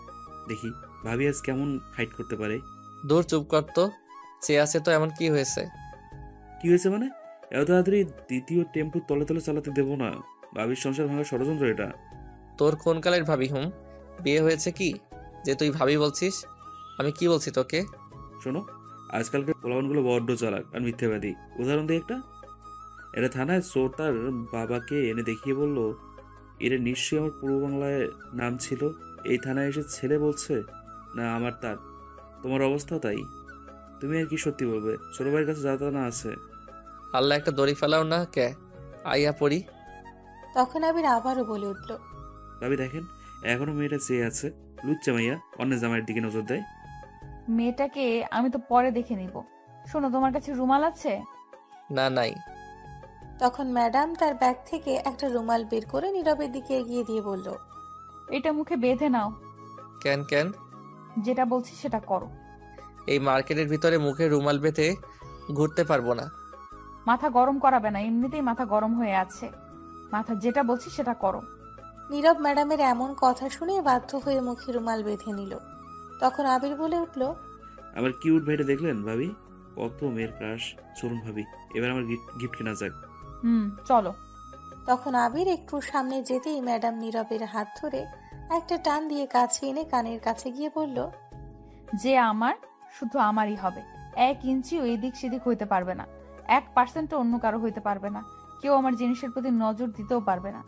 S11: দেখি ভাবি আজ কেমন ফাইট করতে পারে।
S2: দূর, চুপ কর তো। চেয়ে আছে তো, এমন কি হয়েছে?
S11: কি হয়েছে মানে? এত তাড়াতাড়ি দ্বিতীয় টেম্পু তলে তলে চালাতে দেবো না। ভাবির সংসার ভাঙার ষড়যন্ত্র এটা।
S2: তোর কোন কালের ভাবি? বিয়ে হয়েছে কি যে তুই ভাবি বলছিস? আমি কি বলছি তোকে?
S11: শোনো, আজকালকার পোলাপানগুলো বড্ড চালাক আর মিথ্যাবাদী। উদাহরণ দিই একটা। এটা থানায় চোর তার বাবাকে এনে দেখিয়ে বলল, এরা নিশ্চয়ই আমার পূর্ব বাংলায় নাম ছিল। এই থানায় এসে ছেলে বলছে না আমার তার। তোমার অবস্থাও তাই। তুমি আর কি সত্যি বলবে? ছোট ভাইয়ের কাছে যা তা না আছে।
S2: আল্লাহ একটা দড়ি ফেলাও না কে, আইয়া পড়ি।
S3: তখন আবির আবারও বলে উঠল,
S11: ভাবি দেখেন, এখনো মেয়েটা চেয়ে আছে। লুচ্চা মাইয়া অন্যের জামাইয়ের দিকে নজর দেয়।
S7: মেয়েটাকে আমি তো পরে দেখে নিব। শোনো, তোমার কাছে রুমাল আছে?
S2: না, নাই।
S3: তখন ম্যাডাম তার ব্যাগ থেকে একটা রুমাল বের করে নীরবের দিকে এগিয়ে দিয়ে বলল,
S7: এটা মুখে বেঁধে নাও।
S2: কেন কেন?
S7: যেটা বলছি সেটা করো।
S2: এই মার্কেটের ভিতরে মুখে রুমাল বেঁধে ঘুরতে পারবো না।
S7: মাথা গরম করাবে না, এমনিতেই মাথা গরম হয়ে আছে। মাথা যেটা বলছি সেটা করো।
S3: নীরব ম্যাডামের এমন কথা শুনে বাধ্য হয়ে মুখে রুমাল বেঁধে নিল। তখন আবির বলে উঠল,
S11: আমার কিউট ভাইটা দেখলেন ভাবি? কত মেয়ের ক্রাশ। চলুন ভাবি, এবার আমার গিফট কেনা যাক।
S7: চলো।
S3: তখন আবির একটু সামনে যেতেই ম্যাডাম নীরবের হাত ধরে একটা টান দিয়ে কাছে এনে কানের কাছে গিয়ে বলল,
S7: যে আমার শুধু আমারই হবে। 1 ইঞ্চিও এদিক সেদিক হইতে পারবে না। 1% অন্য কারো হইতে পারবে না। কেউ আমার জিনিসের প্রতি নজর দিতেও পারবে না।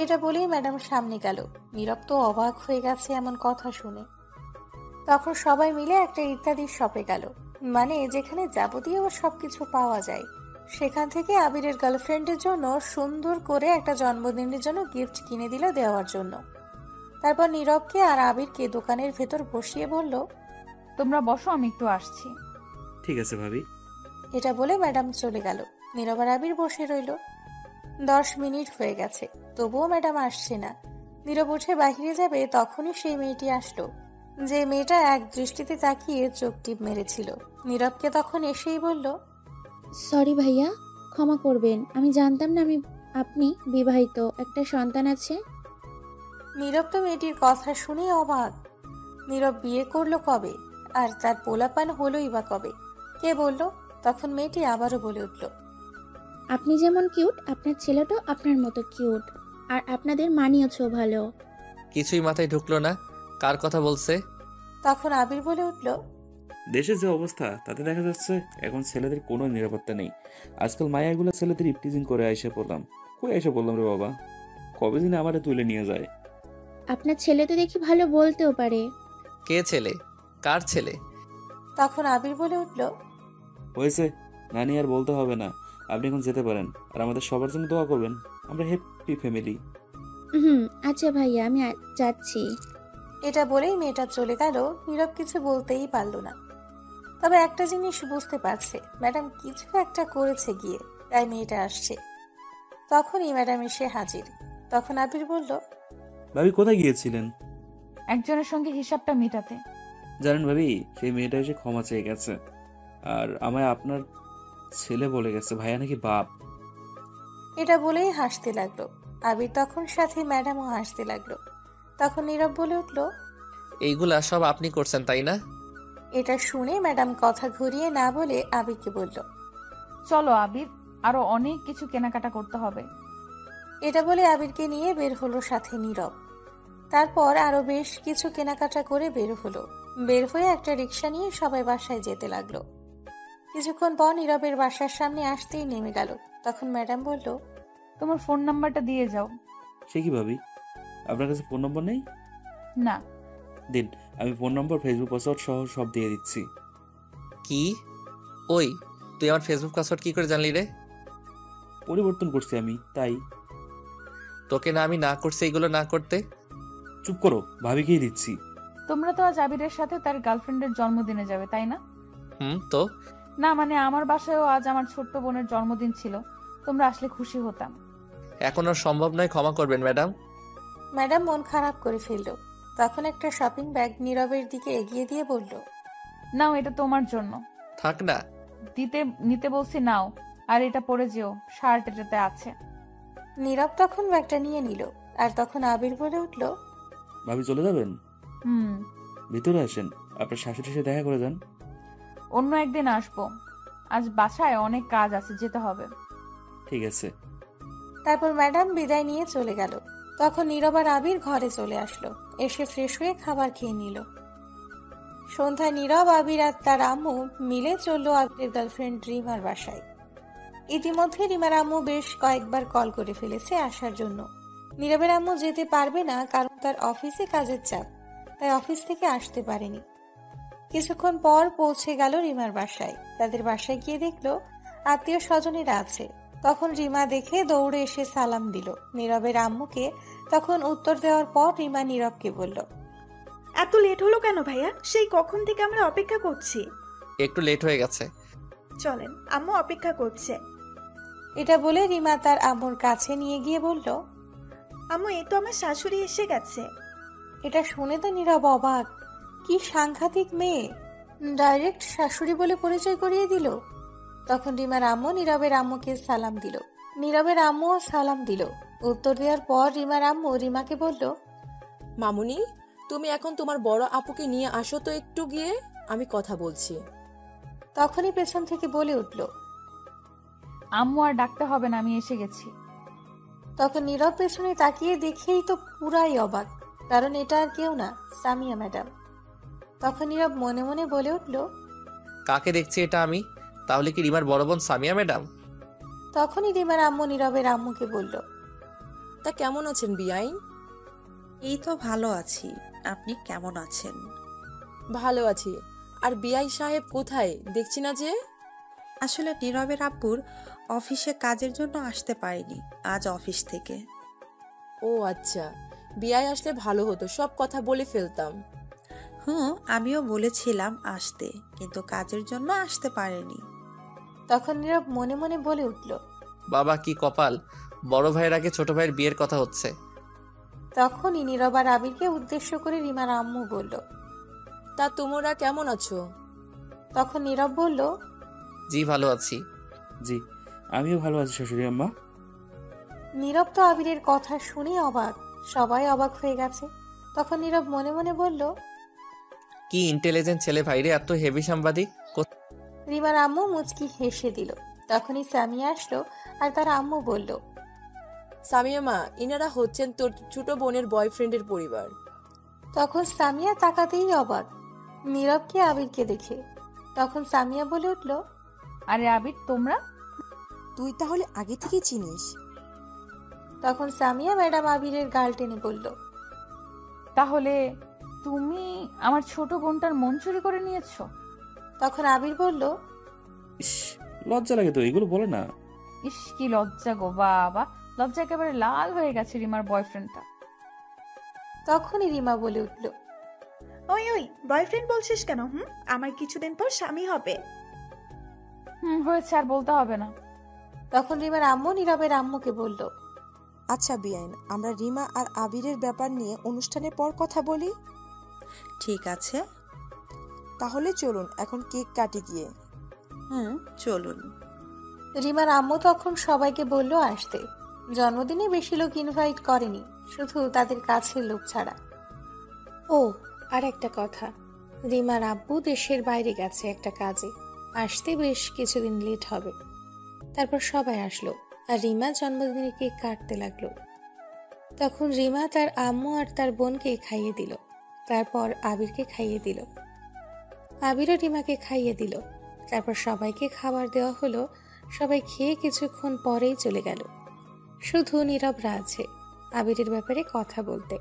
S3: এটা বলেই ম্যাডাম সামনে গেল। নীরব তো অবাক হয়ে গেছে এমন কথা শুনে। তখন সবাই মিলে একটা ইত্যাদি শপে গেল, মানে যেখানে যাবতীয় সবকিছু পাওয়া যায়। সেখান থেকে আবিরের গার্লফ্রেন্ডের জন্য সুন্দর করে একটা জন্মদিনের জন্য গিফট কিনে দিল দেওয়ার জন্য। তারপর নীরবকে আর আবিরকে দোকানের ভেতর বসিয়ে বলল,
S7: তোমরা বসো, আমি একটু আসছি।
S11: ঠিক আছে ভাবি।
S3: এটা বলে ম্যাডাম চলে গেল। নীরব আর আবির বসে রইল। 10 মিনিট হয়ে গেছে, তবুও ম্যাডাম আসছে না। নীরব উঠে বাহিরে যাবে, তখনই সেই মেয়েটি আসলো, যে মেয়েটা এক দৃষ্টিতে তাকিয়ে চোখ টিপ মেরেছিল। নীরবকে তখন এসেই বলল,
S13: সরি ভাইয়া, ক্ষমা করবেন, আমি জানতাম না আপনি বিবাহিত, একটা সন্তান আছে।
S3: নীরব তো মেয়েটির কথা শুনে অবাক। নীরব বিয়ে করলো কবে, আর তার পোলাপান হলোই বা কবে, কে বলল? তখন মেয়েটি আবারও বলে উঠল,
S13: আপনি যেমন কিউট, আপনার ছেলেটাও আপনার মতো কিউট, আর আপনাদের মানিয়েছেও ভালো।
S2: কিছুই মাথায় ঢুকলো না, কার কথা বলছে?
S3: তখন আবির বলে উঠল,
S11: দেশের যে অবস্থা তাতে দেখা যাচ্ছে এখন ছেলেদের কোনো নিরাপত্তা নেই। আজকাল মায়াগুলো ছেলেদের ইপটিজিং করে আইসে পড়লাম। কই আইসে বললাম রে বাবা, কবে দিনে আমারে তুলে নিয়ে যায়।
S13: আপনার ছেলে তো দেখি ভালো বলতেও পারে।
S2: কে ছেলে? কার ছেলে?
S3: তখন আবির বলে উঠল,
S11: হয়েছে নানি, আর বলতে হবে না, আপনি এখন যেতে পারেন। আর আমাদের সবার জন্য দোয়া করবেন, আমরা হ্যাপি ফ্যামিলি।
S13: আচ্ছা ভাইয়া, আমি যাচ্ছি।
S3: এটা বলেই মেয়েটা চলে গেল। নীরব কিছু বলতেই পারল না। তবে একটা জিনিস বুঝতে পারছে, ম্যাডাম কিছু একটা করেছে গিয়ে, তাই মেয়েটা আসছে। তখনই ম্যাডাম এসে হাজির। তখন আবির বলল,
S11: ভাবি কোথায় গিয়েছিলেন?
S7: একজনের সঙ্গে হিসাবটা মেটাতে।
S11: জানেন ভাবি, সেই মেয়েটা এসে ক্ষমা চেয়ে গেছে, আর আমায় আপনার ছেলে বলে গেছে। ভাইয়া নাকি বাপ।
S3: এটা বলেই হাসতে লাগলো। আবির তখন সাথে ম্যাডামও হাসতে লাগলো। তখন নীরব বলে উঠল,
S2: এইগুলা সব আপনি করছেন তাই না?
S3: এটা শুনে ম্যাডাম কথা ঘুরিয়ে না বলে আবিরকে বলল,
S7: চলো আবির, আরো অনেক কিছু কেনাকাটা করতে হবে।
S3: এটা বলে আবিরকে নিয়ে বের হলো সাথে নীরব। তারপর আরো বেশ কিছু কেনাকাটা করে বের হলো। বের হয়ে একটা রিক্সা নিয়ে সবাই বাসায় যেতে লাগলো। কিছুক্ষণ পর নীরবের বাসার সামনে আসতেই নেমে গেল। তখন ম্যাডাম বলল,
S7: তোমার ফোন নাম্বারটা দিয়ে যাও।
S11: সে কি ভাবি, আপনার কাছে ফোন নম্বর নেই?
S7: না।
S11: দিন, আমি ফোন নম্বর, ফেসবুক পাসওয়ার্ড সহ সব দিয়ে দিচ্ছি।
S2: কি? ওই তুই আমার ফেসবুক পাসওয়ার্ড কি করে জানলি রে?
S11: পরিবর্তন করছি আমি, তাই।
S2: তোকে না আমি না করছি এইগুলো না করতে?
S11: চুপ করো, ভাবিকেই দিচ্ছি।
S7: তোমরা তো আজ আবিরের সাথে তার গার্লফ্রেন্ডের জন্মদিনে যাবে, তাই না?
S2: তো
S7: না, মানে আমার বাসায়ও আজ আমার ছোট্ট বোনের জন্মদিন ছিল, তোমরা আসলে খুশি হতাম।
S2: এখন আর সম্ভব নয়, ক্ষমা করবেন ম্যাডাম।
S3: ম্যাডাম মন খারাপ করে ফেলল। তখন একটা শপিং ব্যাগ নীরবের দিকে এগিয়ে দিয়ে বলল,
S7: নাও, এটা তোমার জন্য।
S2: থাক না।
S7: নিতে বলছি, নাও। আর এটা পরে যেও, শার্ট এটাতে আছে।
S3: নীরব তখন ব্যাগটা নিয়ে নিল। আর তখন আবির বলে উঠল,
S11: ভাবি চলে যাবেন? ভিতরে আসেন, আপনার শাশুড়ির সাথে দেখা করে যান।
S7: অন্য একদিন আসবো, আজ বাসায় অনেক কাজ আছে, যেতে হবে।
S11: ঠিক আছে।
S3: তারপর ম্যাডাম বিদায় নিয়ে চলে গেল। তখন নীরব আর আবির ঘরে চলে আসলো। এসে ফ্রেশ হয়ে খাবার খেয়ে নিল। সন্ধ্যায় নীরব, আবির আর তার আম্মু মিলে চললো আবিরের গার্লফ্রেন্ড রিমার বাসায়। ইতিমধ্যে রিমার আম্মু বেশ কয়েকবার কল করে ফেলেছে আসার জন্য। নীরবের আম্মু যেতে পারবে না, কারণ তার অফিসে কাজের চাপ, তাই অফিস থেকে আসতে পারেনি। কিছুক্ষণ পর পৌঁছে গেল রিমার বাসায়। তাদের বাসায় গিয়ে দেখলো আত্মীয় স্বজনেরা আছে। তখন রিমা দেখে দৌড়ে এসে সালাম দিল নীরবের আম্মুকে। তখন উত্তর দেওয়ার পর রিমা নীরবকে বলল,
S5: এত লেট হলো কেন ভাইয়া? সেই কখন থেকে আমরা অপেক্ষা করছি।
S2: একটু লেট হয়ে গেছে।
S5: চলেন, আম্মু অপেক্ষা করছে।
S3: এটা বলে রিমা তার আম্মুর কাছে নিয়ে গিয়ে বলল,
S5: আম্মু এই তো আমার শাশুড়ি এসে গেছে।
S3: এটা শুনে তো নীরব অবাক। কি সাংঘাতিক মেয়ে, ডাইরেক্ট শাশুড়ি বলে পরিচয় করিয়ে দিল। তখন রিমার আম্মু নীরবের আম্মুকে সালাম দিল। নীরবের আম্মুও সালাম দিল। উত্তর দেওয়ার পর রিমার আম্মু রিমাকে বলল,
S14: মামুনি, তুমি এখন তোমার বড় আপুকে নিয়ে আসো তো একটু গিয়ে, আমি কথা বলছি।
S3: তখনই পেছন থেকে বলে উঠল,
S7: আম্মু আর ডাকতে হবে না, আমি এসে গেছি।
S3: তখন নীরব পেছনে তাকিয়ে দেখেই তো পুরাই অবাক, কারণ এটা আর কেউ না, সামিয়া ম্যাডাম। তখন নীরব মনে মনে বলে উঠল,
S2: কাকে দেখছি এটা আমি? তাহলে কি রিমার বড় বোন সামিয়া ম্যাডাম?
S3: তখনই রিমার আম্মু নীরবের আম্মুকে বলল,
S14: তা কেমন আছেন বিআইন?
S15: এই তো ভালো আছি, আপনি কেমন আছেন?
S14: ভালো আছি। আর বিআই সাহেব কোথায়, দেখছি না যে?
S15: আসলে নীরবের আব্বুর অফিসে কাজের জন্য আসতে পারেনি আজ অফিস থেকে।
S14: ও আচ্ছা, বিআই আসলে ভালো হতো, সব কথা বলে ফেলতাম।
S15: আমিও বলেছিলাম আসতে, কিন্তু কাজের জন্য আসতে পারেনি।
S3: তখন নীরব মনে মনে বলে উঠল,
S2: বাবা কি কপাল, বড় ভাইয়ের আগে ছোট ভাইয়ের বিয়ের কথা হচ্ছে।
S3: তখনই নীরব আর আবিরকে উদ্দেশ্য করে রিমার আম্মু বলল,
S14: তা তোমরা কেমন আছো?
S3: তখন নীরব বলল,
S2: জি ভালো আছি।
S11: জি আমিও ভালো আছি শাশুড়ি আম্মা।
S3: নীরব তো আবিরের কথা শুনে অবাক, সবাই অবাক হয়ে গেছে। তখন নীরব মনে মনে বলল,
S2: কি ইন্টেলিজেন্ট ছেলে ভাইরে, এত হেভি সাংবাদিক।
S3: রিমার আম্মু মুচকি হেসে দিল। তখনই সামিয়া আসলো আর তার আম্মু বলল,
S14: সামিয়া মা, ইনারা হচ্ছেন তোর ছোট বোনের বয়ফ্রেন্ডের পরিবার।
S3: তখন সামিয়া তাকাতেই অবাক নীরবকে আবিরকে দেখে। তখন সামিয়া বলে উঠল,
S7: আরে আবির, তোমরা?
S14: তুই তাহলে আগে থেকে চিনিস?
S3: তখন সামিয়া ম্যাডাম আবিরের গাল টেনে বলল,
S7: তাহলে তুমি আমার ছোট বোনটার মন চুরি করে নিয়েছো?
S3: তখন আবির বলল,
S11: ইস, লজ্জা লাগে তো, এগুলো বলে না।
S7: ইস কি লজ্জা গো বাবা, লজ্জা একেবারে লাল হয়ে গেছে রিমার বয়ফ্রেন্ডটা।
S3: তখনই রিমা বলে উঠল,
S5: ওই ওই বয়ফ্রেন্ড বলছিস কেন? আমার কিছুদিন পর স্বামী হবে।
S7: হয়েছে, আর বলতে হবে না।
S3: তখন রিমার আম্মু নীরবের আম্মুকে বলল,
S14: আচ্ছা বিআইন, আমরা রিমা আর আবিরের ব্যাপার নিয়ে অনুষ্ঠানের পর কথা বলি।
S15: ঠিক আছে,
S14: তাহলে চলুন এখন কেক কাটি গিয়ে।
S15: চলুন।
S3: রিমার আম্মু তখন সবাইকে বলল আসতে। জন্মদিনে বেশি লোক ইনভাইট করেনি, শুধু তাদের কাছের লোক ছাড়া। ও আর একটা কথা, রিমার আব্বু দেশের বাইরে গেছে একটা কাজে, আসতে বেশ কিছুদিন লেট হবে। তারপর সবাই আসলো আর রিমা জন্মদিনের কেক কাটতে লাগলো। তখন রিমা তার আম্মু আর তার বোনকে খাইয়ে দিল, তারপর আবিরকে খাইয়ে দিল। আবিরও রিমাকে খাইয়ে দিল। তারপর সবাইকে খাবার দেওয়া হলো। সবাই খেয়ে কিছুক্ষণ পরেই চলে গেল। শুধু নীরবরা আছে আবিরের ব্যাপারে কথা বলতে।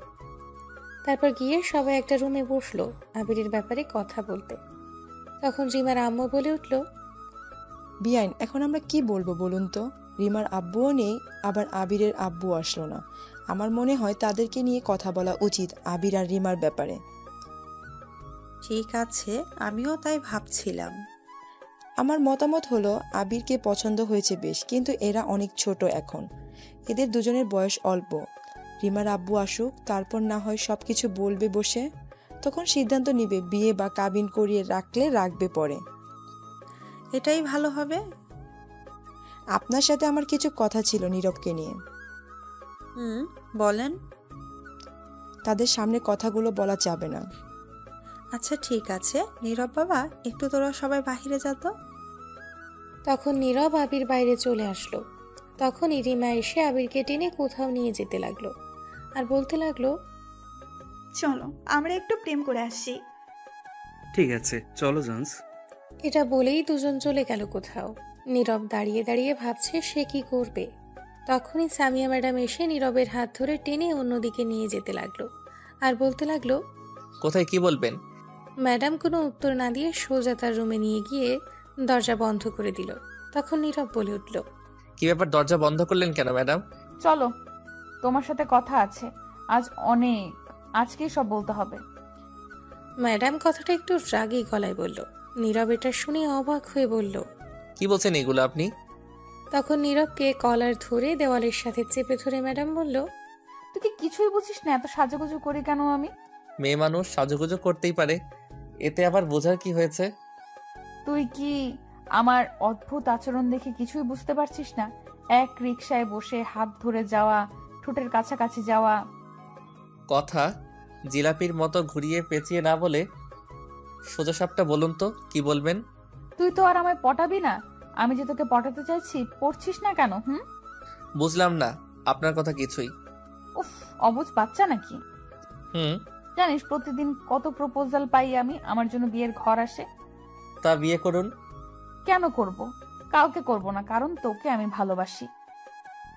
S3: তারপর গিয়ে সবাই একটা রুমে বসলো আবিরের ব্যাপারে কথা বলতে। তখন রিমার আম্মু বলে উঠল,
S14: বিআইন, এখন আমরা কি বলবো বলুন তো? রিমার আব্বুও নেই, আবার আবিরের আব্বু আসলো না। আমার মনে হয় তাদেরকে নিয়ে কথা বলা উচিত আবির আর রিমার ব্যাপারে।
S15: ঠিক আছে, আমিও তাই ভাবছিলাম।
S14: আমার মতামত হলো আবিরকে পছন্দ হয়েছে বেশ, কিন্তু এরা অনেক ছোট এখন, এদের দুজনের বয়স অল্প। রিমার আব্বু আসুক, তারপর না হয় সবকিছু বলবে বসে, তখন সিদ্ধান্ত নিবে বিয়ে বা কাবিন করিয়ে রাখলে রাখবে পরে।
S15: এটাই ভালো হবে।
S14: আপনার সাথে আমার কিছু কথা ছিল নীরবকে নিয়ে।
S15: বলেন।
S14: তাদের সামনে কথাগুলো বলা যাবে না।
S15: আচ্ছা ঠিক আছে, নীরব বাবা, একটু তোরা সবাই বাহিরে যেত।
S3: তখন নীরব আবির বাইরে চলে আসলো। তখনই রিমা এসে আবিরকে টেনে কোথাও নিয়ে যেতে লাগলো আর বলতে লাগলো,
S5: চলো আমরা একটু প্রেম করে আসি।
S11: ঠিক আছে চলো জান্স।
S3: এটা বলেই দুজন চলে গেল কোথাও। নীরব দাঁড়িয়ে দাঁড়িয়ে ভাবছে সে কি করবে। তখনই সামিয়া ম্যাডাম এসে নীরবের হাত ধরে টেনে অন্যদিকে নিয়ে যেতে লাগলো আর বলতে লাগলো,
S2: কোথায় কি বলবেন?
S3: ম্যাডাম কোনো উত্তর না দিয়ে সোজা তার রুমে নিয়ে গিয়ে দরজা বন্ধ করে দিল। তখন নীরব বলে উঠল,
S2: কি ব্যাপার, দরজা বন্ধ করলেন কেন ম্যাডাম?
S7: চলো, তোমার সাথে কথা আছে আজ অনেক, আজকেই সব বলতে হবে।
S3: ম্যাডাম কথাটা একটু রাগী গলায় বলল। নীরব এটা শুনে অবাক হয়ে বলল,
S2: কি বলছেন এগুলো আপনি?
S3: তখন নীরবকে কলার ধরে দেওয়ালের সাথে চেপে ধরে ম্যাডাম বলল,
S7: তুই কি কিছুই বুঝিস না এত সাজুগুজু করি কেন আমি?
S2: মেয়ে মানুষ সাজুগুজু করতেই পারে, এতে আবার বোঝার কি হয়েছে?
S7: তুই কি আমার অদ্ভুত আচরণ দেখে কিছুই বুঝতে পারছিস না? এক রিকশায় বসে হাত ধরে যাওয়া, ঠোঁটের কাছাকাছি যাওয়া।
S2: কথা জিলাপির মতো ঘুরিয়ে পেঁচিয়ে না বলে সোজাসাপটা বলুন তো, কি বলবেন?
S7: তুই তো আর আমায় পটাবি না। আমি যে তোকে পটাতে চাইছি, পড়ছিস না কেন?
S2: বুঝলাম না আপনার কথা কিছুই।
S7: উফ, অবুঝ বাচ্চা নাকি? জানিস প্রতিদিন কত প্রপোজাল পাই আমি, আমার জন্য বিয়ের ঘর আসে।
S2: তা বিয়ে করুন।
S7: কেন করব? কাউকে করব না, কারণ তোকে আমি ভালোবাসি।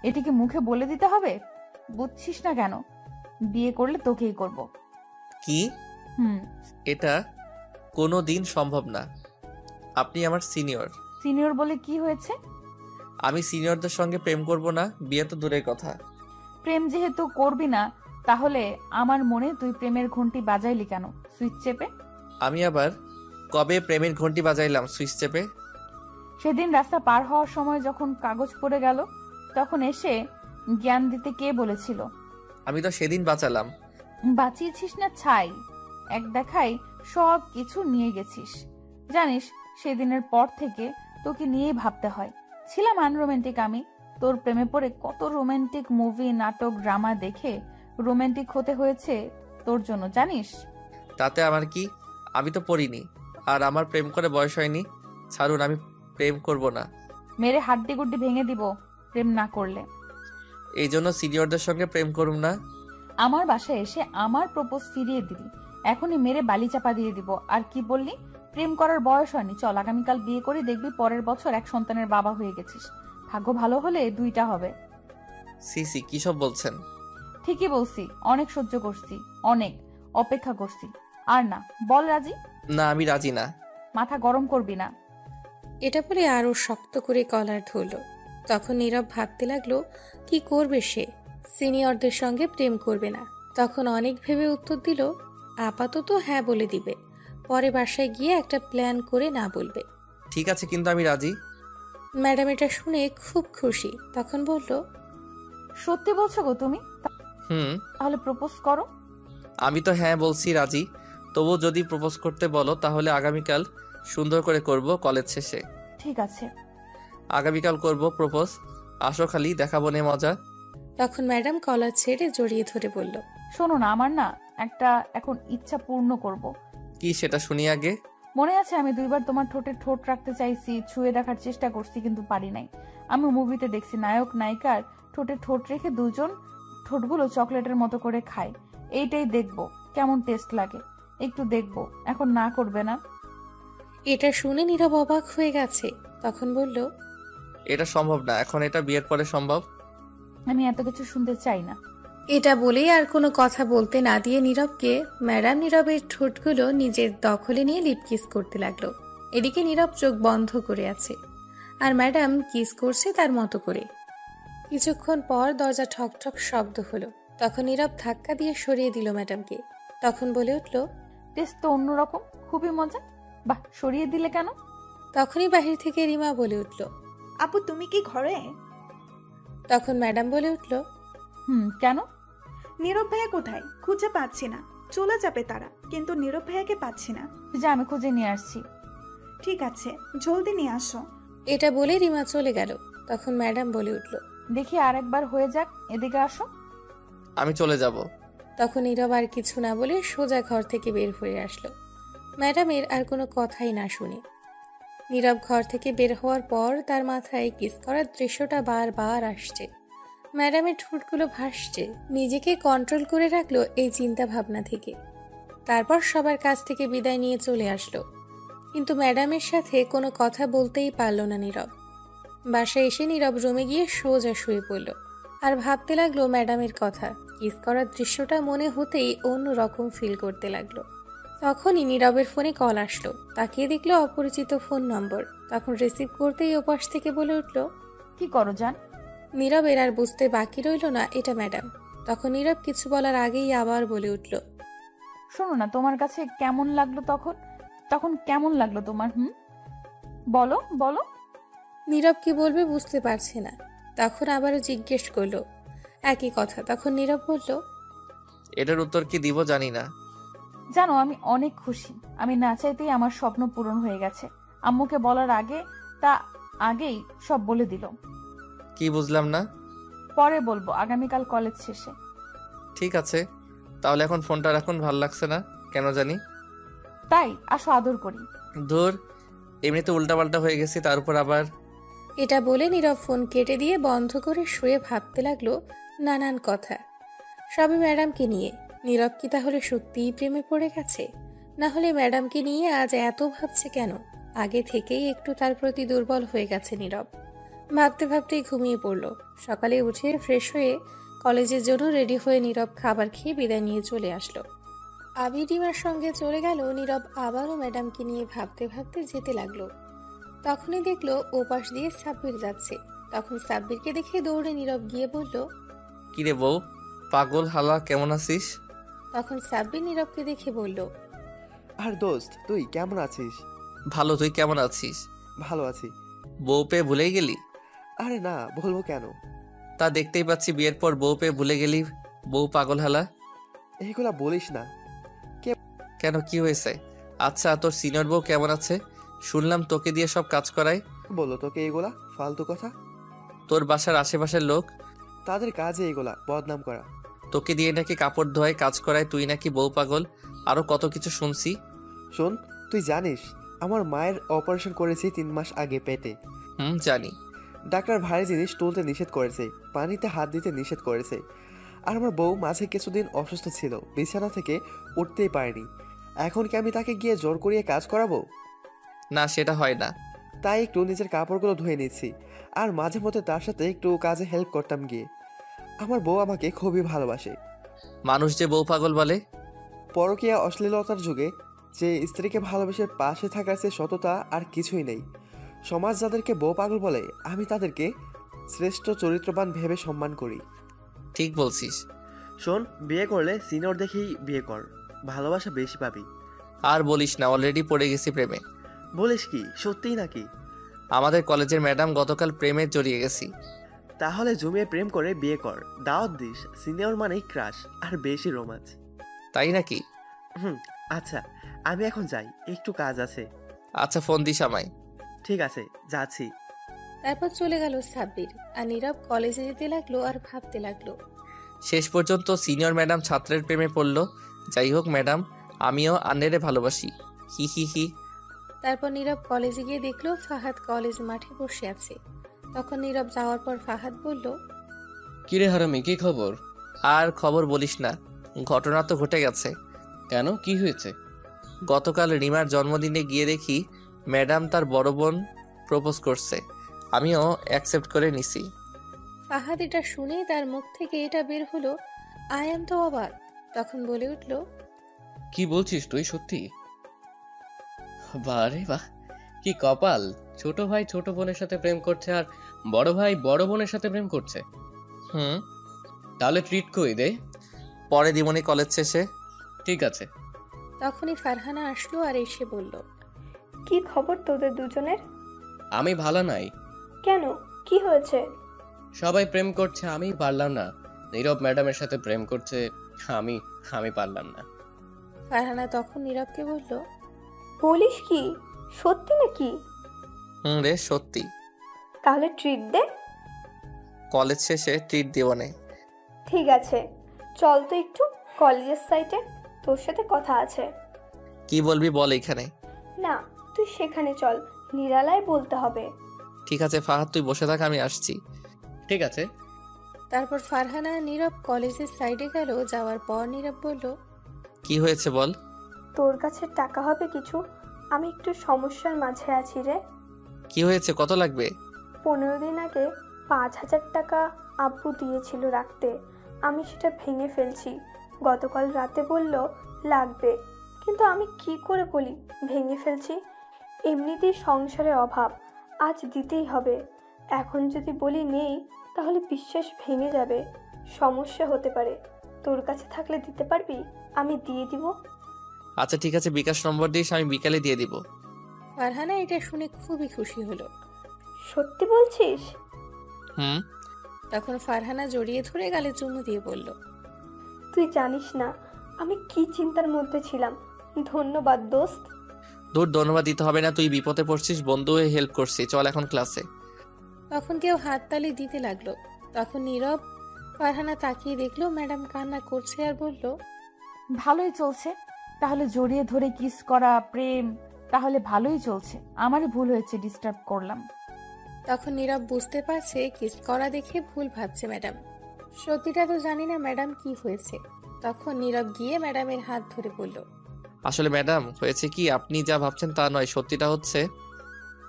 S7: এটিকে মুখে বলে দিতে হবে? বুঝছিস না কেন? বিয়ে করলে তোকেই করব।
S2: কি? এটা কোনো দিন সম্ভব না। আপনি আমার সিনিয়র।
S7: সিনিয়র বলে কি হয়েছে?
S2: আমি সিনিয়রদের সঙ্গে প্রেম করব না, বিয়ে তো দূরের কথা।
S7: প্রেম যেহেতু করবি না, তাহলে আমার মনে তুই প্রেমের ঘন্টি বাজাইলি কেন সুইচ চেপে?
S2: আমি আবার কবে প্রেমের ঘন্টি বাজাইলাম সুইচ চেপে?
S7: সেদিন রাস্তা পার হওয়ার সময় যখন কাগজ পড়ে গেল, তখন এসে জ্ঞান দিতে কে বলেছিল?
S2: আমি তো সেদিন বাঁচালাম।
S7: বাঁচিয়েছিস না ছাই, এক দেখাই সব কিছু নিয়ে গেছিস। জানিস সেদিনের পর থেকে তোকে নিয়েই ভাবতে হয়। ছিলাম আনরোম্যান্টিক আমি, তোর প্রেমে পড়ে কত রোমান্টিক মুভি, নাটক, ড্রামা দেখে রোমান্টিক হতে হয়েছে তোর জন্য, জানিস?
S2: তাতে আমার কি? আমি তো পড়িনি, আর আমার প্রেম করে বয়স হয়নি। ছাড়ুন, আমি প্রেম করব না।
S7: মেরে হাড্ডি গুড্ডি ভেঙে দিব প্রেম না করলে।
S2: এই জন্য সিনিয়রদের সঙ্গে প্রেম করুম না।
S7: আমার বাসায় এসে আমার প্রপোজ ফিরিয়ে দিবি, এখনই মেরে বালি চাপা দিয়ে দিব। আর কি বললি? প্রেম করার বয়স হয়নি। চল আগামীকাল বিয়ে করে দেখবি পরের বছর এক সন্তানের বাবা হয়ে গেছিস। ভাগ্য ভালো হলে 2টা হবে।
S2: সিসি কি সব বলছেন?
S7: ঠিকই বলছি, অনেক সহ্য করছি, অনেক অপেক্ষা করছি। আর না, বল রাজি?
S2: না, আমি রাজি না।
S7: মাথা গরম করবি না।
S3: এটা বলে আরো শক্ত করে কলার ধরল। তখন নীরব ভাবতে লাগলো কি করবে সে। সিনিয়রদের সঙ্গে প্রেম করবে না। তখন অনেক ভেবে উত্তর দিল, আপাতত হ্যাঁ বলে দিবে, পরে বাসায় গিয়ে একটা প্ল্যান করে না বলবে।
S2: ঠিক আছে, কিন্তু আমি রাজি।
S3: ম্যাডাম এটা শুনে খুব খুশি। তখন বলল,
S7: সত্যি বলছো গো তুমি? তাহলে প্রপোজ করো।
S2: আমি তো হ্যাঁ বলছি, রাজি। তবু যদি প্রপোজ করতে বলো তাহলে আগামীকাল সুন্দর করে করব, কলেজ শেষে।
S7: ঠিক আছে,
S2: আগামীকাল করব প্রপোজ। আসো, খালি দেখাবো নে মজা।
S3: তখন ম্যাডাম কলার ছেড়ে জড়িয়ে ধরে বলল,
S7: শোনো না, আমার না একটা এখন ইচ্ছা পূর্ণ করব।
S2: কি সেটা শুনি আগে।
S7: মনে আছে আমি 2বার তোমার ঠোঁটে ঠোঁট রাখতে চাইছি, ছুঁয়ে দেখার চেষ্টা করছি, কিন্তু পারি নাই। আমি মুভিতে দেখছি নায়ক নায়িকার ঠোঁটে ঠোঁট রেখে দুজন ঠোঁটগুলো চকলেটের মতো করে খায়। এইটাই দেখবো কেমন টেস্ট লাগে, একটু দেখবো। এখন না করবে না?
S3: এটা শুনে নীরব অবাক হয়ে গেছে। তখন বলল,
S2: এটা সম্ভব না, এখন এটা বিয়ের পরে সম্ভব।
S7: আমি এত কিছু শুনতে চাই না।
S3: এটা বলেই আর কোনো কথা বলতে না দিয়ে নীরবকে ম্যাডাম নীরবের ঠোঁটগুলো নিজের দখলে নিয়ে লিপ কিস করতে লাগলো। এদিকে নীরব চোখ বন্ধ করে আছে আর ম্যাডাম কিস করছে তার মতো করে। কিছুক্ষণ পর দরজা ঠক ঠক শব্দ হলো। তখন নীরব ধাক্কা দিয়ে সরিয়ে দিল ম্যাডামকে। তখন বলে উঠল,
S7: টেস্ট তো অন্যরকম, খুবই মজা। বাহ, সরিয়ে দিলে কেন?
S3: তখনই বাহির থেকে রিমা বলে উঠল,
S5: আপু তুমি কি ঘরে?
S3: তখন ম্যাডাম বলে উঠল,
S7: কেন?
S5: নীরব ভাইয়া কোথায়? খুঁজে পাচ্ছি না। চলে যাবে তারা, কিন্তু নীরব ভাইয়াকে পাচ্ছি না।
S7: যা, আমি খুঁজে নিয়ে আসছি।
S5: ঠিক আছে, জলদি নিয়ে আসো।
S3: এটা বলে রিমা চলে গেল। তখন ম্যাডাম বলে উঠল,
S7: দেখি আরেকবার হয়ে যাক, এদিকে আসো।
S2: আমি চলে যাব।
S3: তখন নীরব আর কিছু না বলে সোজা ঘর থেকে বের হয়ে আসলো, ম্যাডামের আর কোনো কথাই না শুনে। নীরব ঘর থেকে বের হওয়ার পর তার মাথায় কিস করার দৃশ্যটা বারবার আসছে। ম্যাডামের ঠোঁটগুলো ভাসছে। নিজেকে কন্ট্রোল করে রাখলো এই চিন্তা ভাবনা থেকে। তারপর সবার কাছ থেকে বিদায় নিয়ে চলে আসলো, কিন্তু ম্যাডামের সাথে কোনো কথা বলতেই পারলো না নীরব। বাসায় এসে নীরব রুমে গিয়ে সোজা শুয়ে পড়ল আর ভাবতে লাগলো ম্যাডামের কথা। কিস করার দৃশ্যটা মনে হতেই অন্য রকম ফিল করতে লাগলো। তখনই নীরবের ফোনে কল আসলো। তাকিয়ে দেখলো অপরিচিত ফোন নম্বর। তখন রিসিভ করতেই ওপাশ থেকে বলে উঠল,
S7: কি করো জান?
S3: নীরবের আর বুঝতে বাকি রইল না এটা ম্যাডাম। তখন নীরব কিছু বলার আগেই আবার বলে উঠল,
S7: শোনো না, তোমার কাছে কেমন লাগলো তখন? কেমন লাগলো তোমার? বলো বলো।
S3: নীরব কি বলবে বুঝতে পারছে না। তখন আবারও জিজ্ঞেস করলো একই কথা। তখন নীরব বলল,
S2: এটার উত্তর কি দিব জানি না।
S7: জানো আমি অনেক খুশি। আমি না চাইতেই আমার স্বপ্ন পূরণ হয়ে গেছে। আম্মুকে বলার আগে তা আগেই সব বলে দিল।
S2: কি বুঝলাম না?
S7: পরে বলবো আগামীকাল কলেজ শেষে।
S2: ঠিক আছে, তাহলে এখন ফোনটা রাখুন, ভাল লাগছে না কেন জানি।
S7: তাই আসো আদর করি।
S2: ধুর, এমনিতে উল্টাপাল্টা হয়ে গেছি, তার উপর আবার।
S3: এটা বলে নীরব ফোন কেটে দিয়ে বন্ধ করে শুয়ে ভাবতে লাগলো নানান কথা। সবে ম্যাডামকে নিয়ে। নীরব কি তাহলে সত্যিই প্রেমে পড়ে গেছে? না হলে ম্যাডামকে নিয়ে আজ এত ভাবছে কেন? আগে থেকেই একটু তার প্রতি দুর্বল হয়ে গেছে নীরব। ভাবতে ভাবতেই ঘুমিয়ে পড়ল। সকালে উঠে ফ্রেশ হয়ে কলেজের জন্য রেডি হয়ে নীরব খাবার খেয়ে বিদায় নিয়ে চলে আসলো। আবির রিমার সঙ্গে চলে গেল। নীরব আবারও ম্যাডামকে নিয়ে ভাবতে ভাবতে যেতে লাগলো। তখনই দেখলো ওপাশ দিয়ে সাব্বির যাচ্ছে। তখন সাব্বিরকে দেখে দৌড়ে নীরব গিয়ে বলল,
S2: কিরে বউ, পাগল হালা, কেমন আছিস?
S3: তখন সাব্বির নীরবকে দেখে বলল,
S16: আর দোস্ত তুই কেমন আছিস?
S2: ভালো, তুই কেমন আছিস?
S16: ভালো আছি।
S2: বউ পেয়ে ভুলেই গেলি?
S16: আরে না, বলবো কেন?
S2: তা দেখতেই পাচ্ছি বিয়ের পর বউ পেয়ে ভুলে গেলি। বউ পাগল হালা।
S16: এইগুলা বলিস না।
S2: কেন, কি হয়েছে? আচ্ছা, তোর সিনিয়র বউ কেমন আছে? শুনলাম তোকে দিয়ে সব কাজ করায়।
S16: বললো তোকে এইগুলা ফালতু কথা?
S2: তোর বাসার আশেপাশের লোক,
S16: তাদের কাজে এইগুলা বদনাম করা।
S2: তোকে দিয়ে নাকি কাপড় ধোয়, কাজ করায়, তুই নাকি বউ পাগল, আরো কত কিছু শুনছি।
S16: শোন, তুই জানিস আমার মায়ের অপারেশন করেছি 3 মাস আগে পেটে।
S2: জানি।
S16: ডাক্তার ভারী জিনিস তুলতে নিষেধ করেছে, পানিতে হাত দিতে নিষেধ করেছে। আর আমার বউ মাঝে কিছুদিন অসুস্থ ছিল, বিছানা থেকে উঠতেই পারেনি। এখন কি আমি তাকে গিয়ে জোর করিয়ে কাজ করাবো?
S2: না, সেটা হয় না।
S16: তাই একটু নিজের কাপড়গুলো ধুয়ে নিচ্ছি, আর মাঝে মধ্যে তার সাথে একটু কাজে হেল্প করতাম গিয়ে। আমার বউ আমাকে খুবই ভালোবাসে।
S2: মানুষ যে বউ পাগল বলে।
S16: পরকীয়া অশ্লীলতার যুগে যে স্ত্রীকে ভালোবেসে পাশে থাকার চেয়ে সততা আর কিছুই নেই। সমাজ যাদেরকে বউ পাগল বলে, আমি তাদেরকে শ্রেষ্ঠ চরিত্রবান ভেবে সম্মান করি।
S2: ঠিক বলছিস।
S16: শোন, বিয়ে করলে সিনিয়র দেখেই বিয়ে কর, ভালোবাসা বেশি পাবি।
S2: আর বলিস না, অলরেডি পড়ে গেছি প্রেমে।
S16: বলিস কি, সত্যিই নাকি?
S2: আমাদের কলেজের ম্যাডাম গতকাল প্রেমে জড়িয়ে গেছি।
S16: তাহলে জমিয়ে প্রেম করে বিয়ে কর, দাওয়াত দিস। সিনিয়র মানেই ক্রাশ আর বেশি রোমাঞ্চ।
S2: তাই নাকি?
S16: আচ্ছা, আমি এখন যাই, একটু কাজ আছে।
S2: আচ্ছা, ফোন দিস আমায়।
S16: ঠিক আছে, যাচ্ছি।
S3: তারপর চলে গেল সাব্বির। আর নীরব কলেজে যেতে লাগলো আর ভাবতে লাগলো।
S2: শেষ পর্যন্ত সিনিয়র ম্যাডাম ছাত্রের প্রেমে পড়ল। যাই হোক ম্যাডাম, আমিও আন্নেরে ভালোবাসি। হি হি হি।
S3: তারপর নীরব কলেজে গিয়ে দেখলো ফাহাদ কলেজ মাঠে বসে আছে। তখন নীরব যাওয়ার পর ফাহাদ বলল,
S4: কিরে হারামি, কি খবর?
S2: আর খবর বলিস না, ঘটনা তো ঘটে গেছে।
S4: কেন, কি হয়েছে?
S2: গতকাল রিমার জন্মদিনে গিয়ে দেখি ম্যাডাম তার বড় বোন প্রপোজ করছে। আমিও অ্যাকসেপ্ট করে নিছি।
S3: ফাহাদ এটা শুনে তার মুখ থেকে এটা বের হলো, আই এম তো অবাক। তখন বলে উঠল,
S4: কি বলছিস তুই, সত্যি? বারে বাহ, কি কপাল! ছোট ভাই ছোট বোনের সাথে প্রেম করছে, আর বড় ভাই বড় বোনের সাথে প্রেম করছে। তাহলে ট্রিট কই দে।
S2: পরে দিমনি কলেজ শেষে।
S4: ঠিক আছে।
S3: তখনই ফারহানা আসলো আর এসে বলল,
S10: কি খবর তোদের দুজনের?
S4: আমি ভালো নাই।
S10: কেন, কি হয়েছে?
S4: সবাই প্রেম করছে, আমি পারলাম না। নীরব ম্যাডামের সাথে প্রেম করছে, আমি পারলাম না।
S3: ফারহানা তখন নীরবকে বলল,
S10: বলিস কি, সত্যি নাকি?
S2: রে, সত্যি।
S10: তাহলে ট্রিট দে।
S2: কলেজ শেষে ট্রিট দিবনে।
S10: ঠিক আছে, চল তো একটু কলেজের সাইডে, তোর সাথে কথা আছে।
S2: কি বলবি বল এখানে।
S10: না, তুই সেখানে চল, নিরালায় বলতে হবে।
S2: ঠিক আছে ফাহাদ, তুই বসে থাক, আমি আসছি।
S4: ঠিক আছে।
S3: তারপর ফারহানা নীরব কলেজের সাইডে গেল। যাওয়ার পর নীরব বলল,
S2: কি হয়েছে বল।
S10: তোর কাছে টাকা হবে কিছু? আমি একটু সমস্যার মাঝে আছি রে।
S2: কি হয়েছে, কত লাগবে?
S10: 15 দিন আগে 5,000 টাকা আব্বু দিয়েছিল রাখতে, আমি সেটা ভেঙে ফেলছি। গতকাল রাতে বলল লাগবে, কিন্তু আমি কি করে বলি ভেঙে ফেলছি? এমনিতেই সংসারে অভাব, আজ দিতেই হবে। এখন যদি বলি নেই তাহলে বিশ্বাস ভেঙে যাবে, সমস্যা হতে পারে। তোর কাছে থাকলে দিতে পারবি? আমি দিয়ে দিব।
S2: আচ্ছা ঠিক আছে, বিকাশ নম্বর দিস, আমি বিকালে দিয়ে দিব।
S3: ফারহানা এটা শুনে খুবই খুশি হলো।
S10: সত্যি বলছিস?
S2: হুম।
S3: তখন ফারহানা জড়িয়ে ধরে গালে চুমু দিয়ে বলল,
S10: তুই জানিস না আমি কি চিন্তার মধ্যে ছিলাম। ধন্যবাদ দোস্ত।
S2: দূর ধন্যবাদ দিতে হবে না, তুই বিপদে পড়ছিস, বন্ধু হয়ে হেল্প করছি, চল এখন ক্লাসে।
S3: তখন কেউ হাততালি দিতে লাগলো। তখন নীরব। ফারহানা তাকিয়ে দেখলো ম্যাডাম কান্না করছে আর বলল,
S7: ভালোই চলছে তাহলে, জড়িয়ে ধরে কিস করা, প্রেম, তাহলে ভালোই চলছে। আমারই ভুল হয়েছে, ডিস্টার্ব করলাম।
S3: তখন নীরব বুঝতে পারছে কিস করা দেখে ভুল ভাবছে ম্যাডাম। সত্যিটা তো জানি না ম্যাডাম কি হয়েছে। তখন নীরব গিয়ে ম্যাডামের হাত ধরে বলল,
S2: আসলে ম্যাডাম হয়েছে কি, আপনি যা ভাবছেন তা নয়, সত্যিটা হচ্ছে।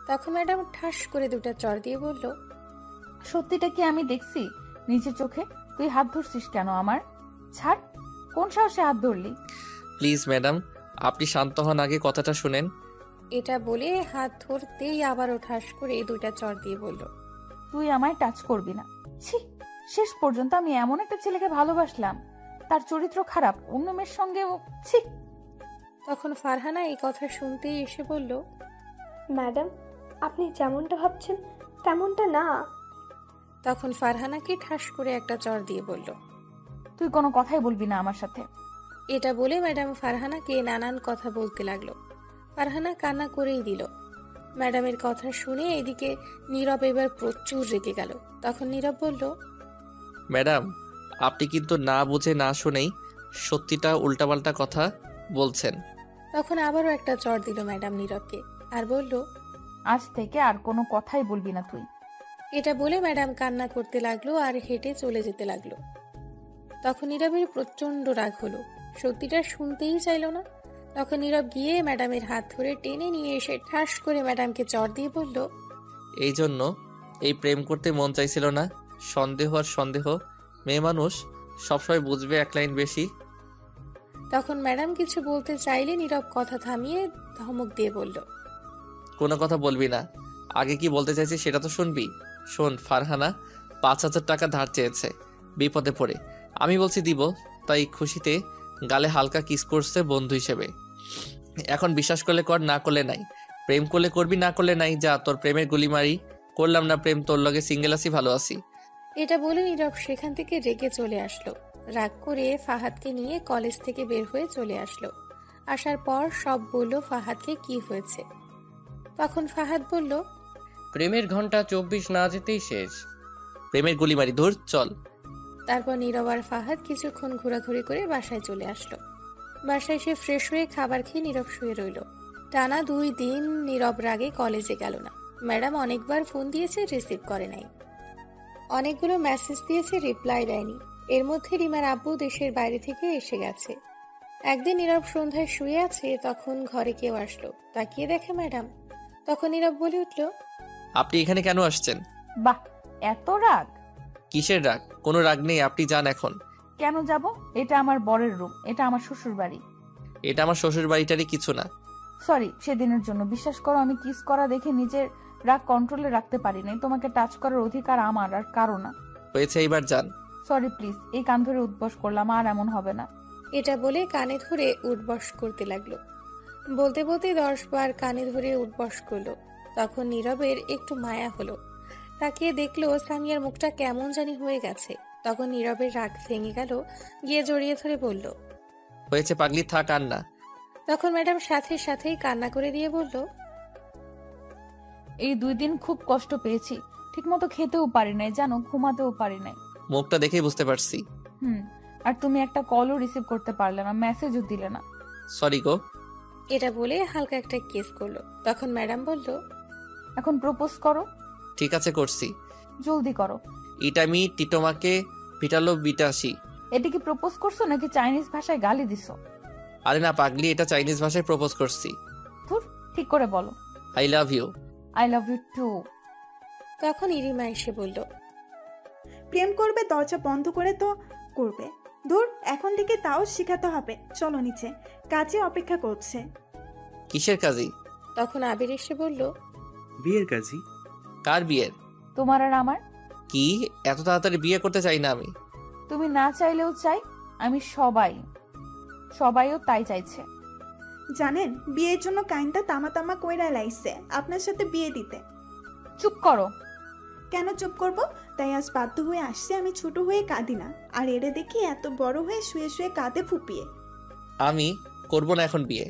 S3: তখন ম্যাডাম ঠাস করে দুটা চড় দিয়ে বলল,
S7: সত্যিটা কি আমি দেখছি নিজের চোখে। তুই হাত ধরছিস কেন আমার? ছাড়, কোন সাহসে হাত ধরলি?
S2: প্লিজ ম্যাডাম, আপনি শান্ত হন, আগে কথাটা শুনেন।
S3: এটা বলে হাত ধরতেই আবারও ঠাস করে দুটা চড় দিয়ে বলল,
S7: তুই আমায় টাচ করবি না। ছি, শেষ পর্যন্ত আমি এমন একটা ছেলেকে ভালোবাসলাম, তার চরিত্র খারাপ, অন্য মেয়ের সঙ্গেও। ছি।
S3: তখন ফারহানা এই কথা শুনতেই এসে বলল,
S10: ম্যাডাম আপনি যেমনটা ভাবছেন তেমনটা না।
S3: তখন ফারহানাকে ঠাস করে একটা চড় দিয়ে বলল,
S7: তুই কোনো কথাই বলবি না আমার সাথে।
S3: এটা বলে ম্যাডাম ফারহানাকে নানান কথা বলতে লাগলো। ফারহানা কান্না করেই দিল। ম্যাডামের কথা শুনে এদিকে নীরব এবার প্রচুর রেগে গেল। তখন নীরব বলল,
S2: ম্যাডাম আপনি কিন্তু না বুঝে না শুনেই সত্যিটা উল্টাপাল্টা কথা বলছেন।
S3: তখন আবারও একটা চড় দিল ম্যাডাম নীরবকে আর বলল,
S7: আজ থেকে আর কোনো কথাই বলবি না তুই।
S3: এটা বলে ম্যাডাম কান্না করতে লাগলো আর হেঁটে চলে যেতে লাগলো। তখন নীরবের প্রচন্ড রাগ হলো, সত্যিটা শুনতেই চাইল না। তখন নীরব গিয়ে ম্যাডামের হাত ধরে টেনে নিয়ে এসে ঠাস করে ম্যাডামকে চড় দিয়ে বলল,
S2: এই জন্য এই প্রেম করতে মন চাইছিল না। সন্দেহ আর সন্দেহ, মেয়ে মানুষ সবসময় বুঝবে এক লাইন বেশি।
S3: তখন ম্যাডাম কিছু বলতে চাইলে নীরব কথা থামিয়ে ধমক দিয়ে বলল,
S2: কোনো কথা বলবি না, আগে কি বলতে চাইছি সেটা তো শুনবি। শোন, ফারহানা 5,000 টাকা ধার চেয়েছে বিপদে পড়ে, আমি বলছি দিব, তাই খুশিতে গালে হালকা কিস করছে বন্ধু হিসেবে। এখন বিশ্বাস করলে কর, না করলে নাই। প্রেম করলে করবি, না করলে নাই। যা, তোর প্রেমের গুলি মারি। করলাম না প্রেম, তোর লগে সিঙ্গেল আছি, ভালো আছি।
S3: এটা বলে নীরব সেখান থেকে রেগে চলে আসলো। রাগ করে ফাহাদকে নিয়ে কলেজ থেকে বের হয়ে চলে আসলো। আসার পর সব বলল ফাহাদকে কি হয়েছে। তখন ফাহাদ বলল,
S4: প্রেমের ঘন্টা 24 না যেতেই শেষ।
S2: প্রেমের গুলি মারি, ধুর চল।
S3: তারপর নীরব আর ফাহাদ কিছুক্ষণ ঘোরাঘুরি করে বাসায় চলে আসলো। বাসায় এসে ফ্রেশ হয়ে খাবার খেয়ে নীরব শুয়ে রইল। টানা 2 দিন নীরব রাগে কলেজে গেল না। ম্যাডাম অনেকবার ফোন দিয়েছে, রিসিভ করে নাই। অনেকগুলো মেসেজ দিয়েছে, রিপ্লাই দেয়নি। এর মধ্যে রিমার আব্বু দেশের বাইরে থেকে এসে গেছে। একদিন নীরব সন্ধ্যায় শুয়ে আছে, তখন ঘরে কেউ আসলো। তাকিয়ে দেখে ম্যাডাম। তখন নীরব বলে উঠল,
S2: আপনি এখানে কেন আসছেন?
S7: বাহ, এত রাগ?
S2: কিসের রাগ? কোনো রাগ নেই, আপনি যান এখন।
S7: কেন যাব? এটা আমার বরের রুম, এটা আমার শ্বশুর বাড়ি।
S2: এটা আমার শ্বশুর বাড়িটারই কিছু না।
S7: সরি সেদিনের জন্য। বিশ্বাস করো, আমি কিস করা দেখে নিজের রাগ কন্ট্রোলে রাখতে পারি নাই। তোমাকে টাচ করার অধিকার আমার, আর কারো না।
S2: হয়েছে, এইবার যান।
S7: সরি প্লিজ, এই কান ধরে উদ্বস করলাম, আর এমন হবে না।
S3: এটা বলে কানে ধরে উঠবস করতে লাগলো। বলতে বলতে 10 বার কানে ধরে উঠবস করলো। তখন নীরবের একটু মায়া হলো। তাকিয়ে দেখলো সামিয়ার মুখটা কেমন জানি হয়ে গেছে। তখন নীরবের রাগ ভেঙে গেল, গিয়ে জড়িয়ে ধরে বলল,
S2: হয়েছে পাগলি, থাক আর না।
S3: তখন ম্যাডাম সাথে সাথেই কান্না করে দিয়ে বলল,
S7: এই 2 দিন খুব কষ্ট পেয়েছি, ঠিকমতো খেতেও পারি নাই, জানো, ঘুমাতেও পারি নাই।
S2: মুখটা দেখেই বুঝতে পারছি।
S7: আর তুমি একটা কলও রিসিভ করতে পারলে না, মেসেজও দিলে না।
S2: সরি গো।
S3: এটা বলে হালকা একটা কিস করলো। তখন ম্যাডাম বলল,
S7: এখন প্রপোজ করো।
S2: ঠিক আছে, করছি।
S7: জলদি করো।
S2: ইটামি টিটোমাকে পিটালো বিটাসি।
S7: এটা কি প্রপোজ করছো নাকি চাইনিজ ভাষায় গালি দিছো?
S2: আরে না পাগলি, এটা চাইনিজ ভাষায় প্রপোজ করছি।
S7: ধুর, ঠিক করে বলো।
S2: I love you.
S7: I love you too.
S3: তখন ইরিমা এসে বলল,
S5: প্রেম করবে দরজা বন্ধ করে তো করবে। দূর, এখন থেকে তাও শিখাতে হবে। চলো নিচে, কাজে অপেক্ষা করছে।
S2: কিসের কাজী?
S3: তখন আবির এসে বলল,
S11: বিয়ের কাজী।
S2: কার বিয়ের?
S7: তোমার আর আমার।
S2: কি, এত তাড়াতাড়ি বিয়ে করতে চাই না আমি।
S7: তুমি না চাইলেও চাই আমি, সবাইও তাই চাইছে।
S5: জানেন, বিয়ের জন্য কাইনটা তামা তামা কইরা লাইছে আপনার সাথে বিয়ে দিতে।
S7: চুপ করো।
S5: কেন চুপ করব? তাই আজ বাধ্য হয়ে আসছে আমি ছোট হয়ে কাঁদি না, আর এরে দেখি এত বড় হয়ে শুয়ে শুয়ে কাঁদে ফুপিয়ে।
S2: আমি করব না এখন বিয়ে।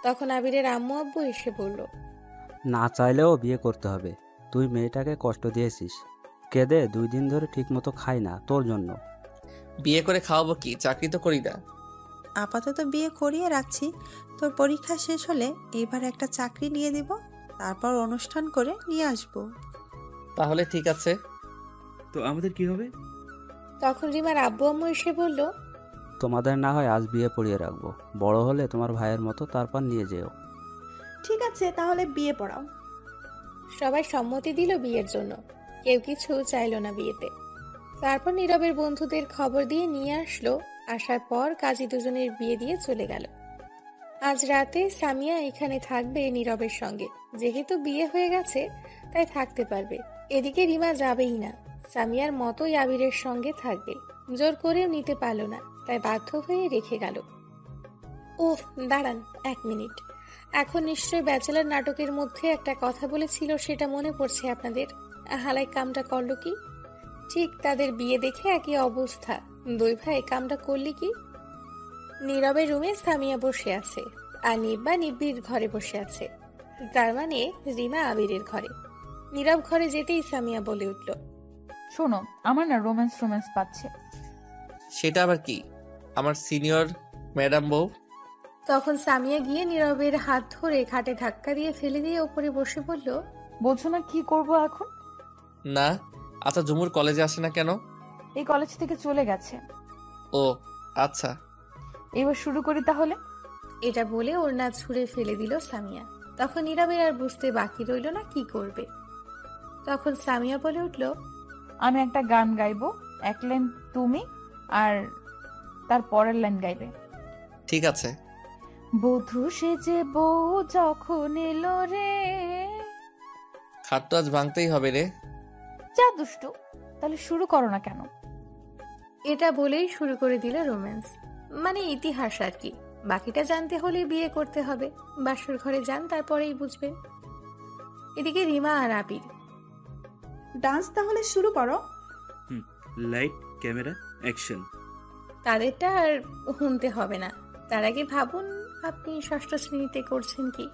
S3: তখন আবিরের আম্মু আব্বু এসে বলল,
S12: না চাইলেও বিয়ে করতে হবে। তুই মেয়েটাকে কষ্ট দিয়েছিস, কেঁদে 2 দিন ধরে ঠিকমতো খাই না তোর জন্য।
S2: বিয়ে করে খাওয়াবো কি? চাকরি তো করি না।
S15: আপাতত বিয়ে করিয়ে রাখছি, তোর পরীক্ষা শেষ হলে এবার একটা চাকরি নিয়ে দিব, তারপর অনুষ্ঠান করে নিয়ে আসবো।
S2: তাহলে ঠিক আছে।
S11: তো আমাদের কি হবে?
S3: তখন রিমার আব্বু আম্মু এসে বলল,
S12: তোমাদের না হয় আজ বিয়ে পড়িয়ে রাখবো, বড় হলে তোমার ভাইয়ের মতো তারপর নিয়ে যেও।
S5: ঠিক আছে, তাহলে বিয়ে পড়াও।
S3: সবাই সম্মতি দিল বিয়ের জন্য, কেউ কিছু চাইল না বিয়েতে। তারপর নীরবের বন্ধুদের খবর দিয়ে নিয়ে আসলো, আসার পর কাজী দুজনের বিয়ে দিয়ে চলে গেল। আজ রাতে সামিয়া এখানে থাকবে নীরবের সঙ্গে, যেহেতু বিয়ে হয়ে গেছে তাই থাকতে পারবে। এদিকে রিমা যাবেই না, সামিয়ার মতোই আবিরের সঙ্গে থাকবে। জোর করেও নিতে পারল না, তাই বাধ্য হয়ে রেখে গেল। ওহ দাঁড়ান 1 মিনিট, এখন নিশ্চয়ই ব্যাচেলার নাটকের মধ্যে একটা কথা বলেছিল, সেটা মনে পড়ছে আপনাদের? হালাই কামটা করলো কি? ঠিক তাদের বিয়ে দেখে একই অবস্থা। 2 ভাই কামটা করলি কি? নীরবের রুমে সামিয়া বসে আছে, আর নিব্বা নিব্বির ঘরে বসে আছে, তার মানে রিমা আবিরের ঘরে। নীরব ঘরে যেতেই সামিয়া বলে উঠল,
S7: শোনো, আমার না রোম্যান্স পাচ্ছে।
S2: সেটা আবার কি? আমার সিনিয়র ম্যাডাম বউ।
S3: তখন সামিয়া গিয়ে নীরবের হাত ধরে খাটে ধাক্কা দিয়ে ফেলে দিয়ে ওপরে বসে বলল,
S7: বলছো না কি করব এখন?
S2: না। আচ্ছা ঝুমুর কলেজে আসে না কেন?
S7: এই কলেজ থেকে চলে গেছে।
S2: ও আচ্ছা।
S7: এবার শুরু করি তাহলে।
S3: এটা বলে ওড়না ছুঁড়ে ফেলে দিল সামিয়া। তখন নীরবের আর বুঝতে বাকি রইল না কি করবে। তখন সামিয়া বলে উঠল,
S7: আমি একটা গান গাইবো, 1 লাইন তুমি আর তার পরের লাইন গাইবে।
S2: ঠিক আছে।
S7: বধূ সেজে বউ যখন এলো রে।
S2: খাট তো আজ ভাঙতেই হবে রে।
S7: যা দুষ্টু, তাহলে শুরু করো না কেন?
S3: এটা বলেই শুরু করে দিল রোম্যান্স, মানে ইতিহাস আর কি। বাকিটা জানতে হলে বিয়ে করতে হবে। বাসর ঘরে যান, তারপরেই বুঝবেন। এদিকে রিমা আর আবির,
S5: ডান্স তাহলে শুরু করো।
S11: Light camera action.
S3: তাদেরটা আর শুনতে হবে না। তার আগে ভাবুন আপনি 6ষ্ঠ শ্রেণীতে করছেন কি।